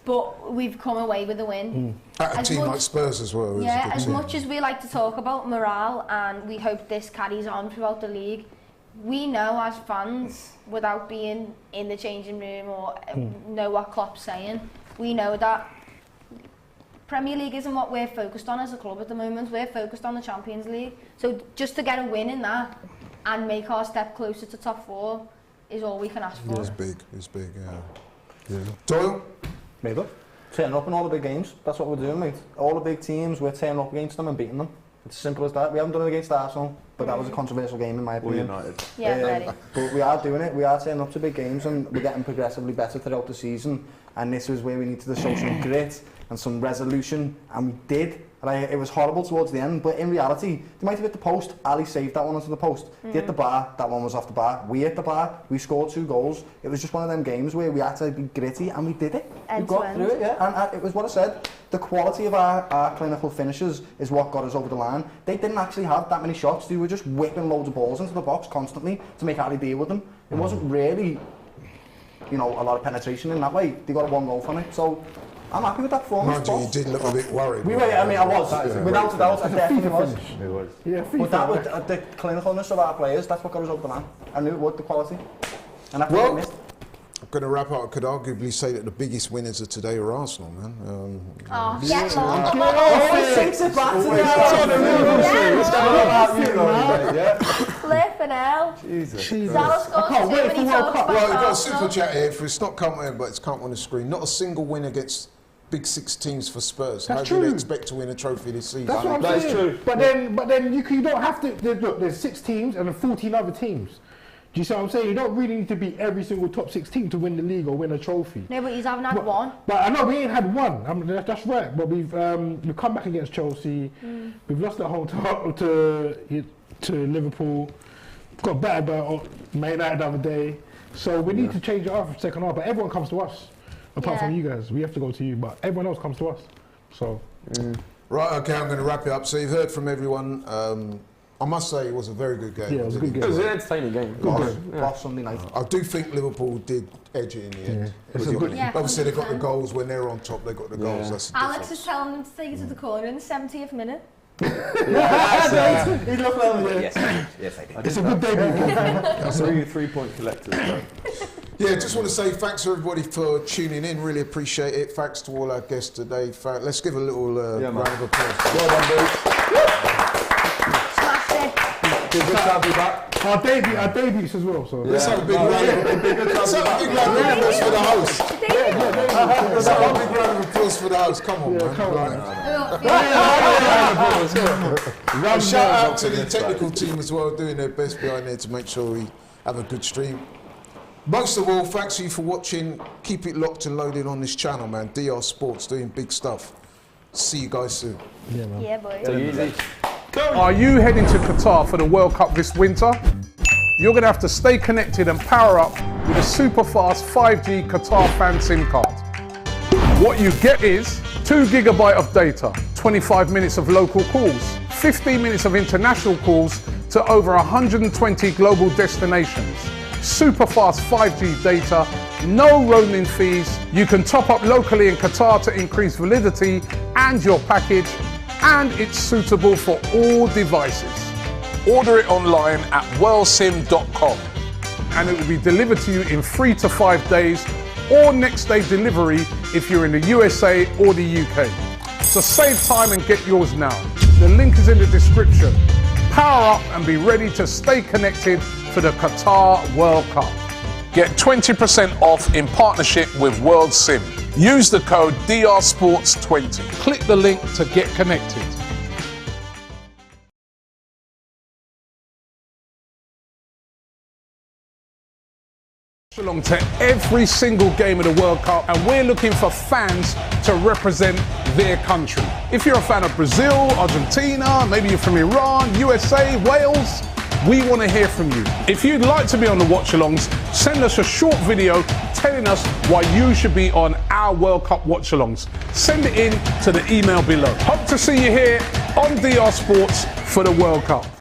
But we've come away with a win. At a team like Spurs as well. Yeah, as much as we like to talk about morale and we hope this carries on throughout the league, we know as fans, without being in the changing room or know what Klopp's saying, we know that Premier League isn't what we're focused on as a club at the moment. We're focused on the Champions League. So just to get a win in that and make our step closer to top 4 is all we can ask for. Yeah, it's big, yeah. Doyle? Maybe. Turning up in all the big games. That's what we're doing, mate. All the big teams, we're turning up against them and beating them. It's as simple as that. We haven't done it against Arsenal, but that was a controversial game in my opinion. United. Yeah, very. But we are doing it. We are turning up to big games and we're getting progressively better throughout the season. And this was where we needed to show some grit and some resolution, and we did. And it was horrible towards the end, but in reality, they might have hit the post. Ali saved that one onto the post. They hit the bar, that one was off the bar. We hit the bar, we scored 2 goals. It was just one of them games where we had to be gritty, and we did it. We got through it, yeah. And it was what I said. The quality of our clinical finishes is what got us over the line. They didn't actually have that many shots. They were just whipping loads of balls into the box constantly to make Ali deal with them. It wasn't really, a lot of penetration in that way. They got 1 goal from it, so I'm happy with that performance. Mind you, you did look a bit worried. I was. Without a doubt, I definitely was. It was. Yeah, But that was the clinicalness of our players, that's what got us over the line. I knew it would, the quality. And that's what we missed. I'm going to wrap up. I could arguably say that the biggest winners of today are Arsenal, man. Get lost. Always takes it back to Flipping hell. Jesus. Salah scored 2 when he talks about Well, we've got a Arsenal. super chat here. It's not coming, but it's come on the screen. Not a single win against Big 6 teams for Spurs. That's How do true. they expect to win a trophy this season? That's what I'm That is saying. true. But then you don't have to. Look, there's 6 teams and then 14 other teams. Do you see what I'm saying? You don't really need to beat every single top 6 team to win the league or win a trophy. No, but he's haven't had one. But I know we ain't had one. I mean, that's right. But we've come back against Chelsea. We've lost at home to Liverpool. Got battered by Man United the other day. So we need to change it up for second half. But everyone comes to us, apart from you guys. We have to go to you, but everyone else comes to us. So. Right, okay, I'm going to wrap it up. So you've heard from everyone. I must say it was a very good game. Yeah, it was a good game. It was an entertaining game. Last Sunday night. I do think Liverpool did edge it in the end. It's a good- Obviously, they got the goals when they're on top. They got the goals. That's the Alex difference. is telling them to take it to the corner in the 70th minute. He looked like Yes, I did. It's a good debut. That's 3-point collectors, bro. Yeah, just want to say thanks to everybody for tuning in. Really appreciate it. Thanks to all our guests today. Let's give a little round of applause. Well done, boys. Smashed it. Good to have you back. Our debuts as well. So. Let's have a big round of applause for the host. Let's have a big round of applause for the host. Come on, man. And shout out to the technical team as well, doing their best behind there to make sure we have a good stream. Most of all, thanks to you for watching. Keep it locked and loaded on this channel, man. DR Sports doing big stuff. See you guys soon. Yeah, man. Yeah, boy. So easy. Are you heading to Qatar for the World Cup this winter? You're going to have to stay connected and power up with a super fast 5G Qatar fan SIM card. What you get is 2 GB of data, 25 minutes of local calls, 15 minutes of international calls to over 120 global destinations. Super fast 5G data, no roaming fees. You can top up locally in Qatar to increase validity and your package, and it's suitable for all devices. Order it online at wellsim.com and it will be delivered to you in 3 to 5 days or next day delivery if you're in the USA or the UK. So save time and get yours now. The link is in the description. Power up and be ready to stay connected for the Qatar World Cup. Get 20% off in partnership with World Sim. Use the code DRSports20. Click the link to get connected. Along to every single game of the World Cup, and we're looking for fans to represent their country. If you're a fan of Brazil, Argentina, maybe you're from Iran, USA, Wales, We want to hear from you. If you'd like to be on the watch-alongs, send us a short video telling us why you should be on our World Cup watch-alongs. Send it in to the email below. Hope to see you here on DR Sports for the World Cup.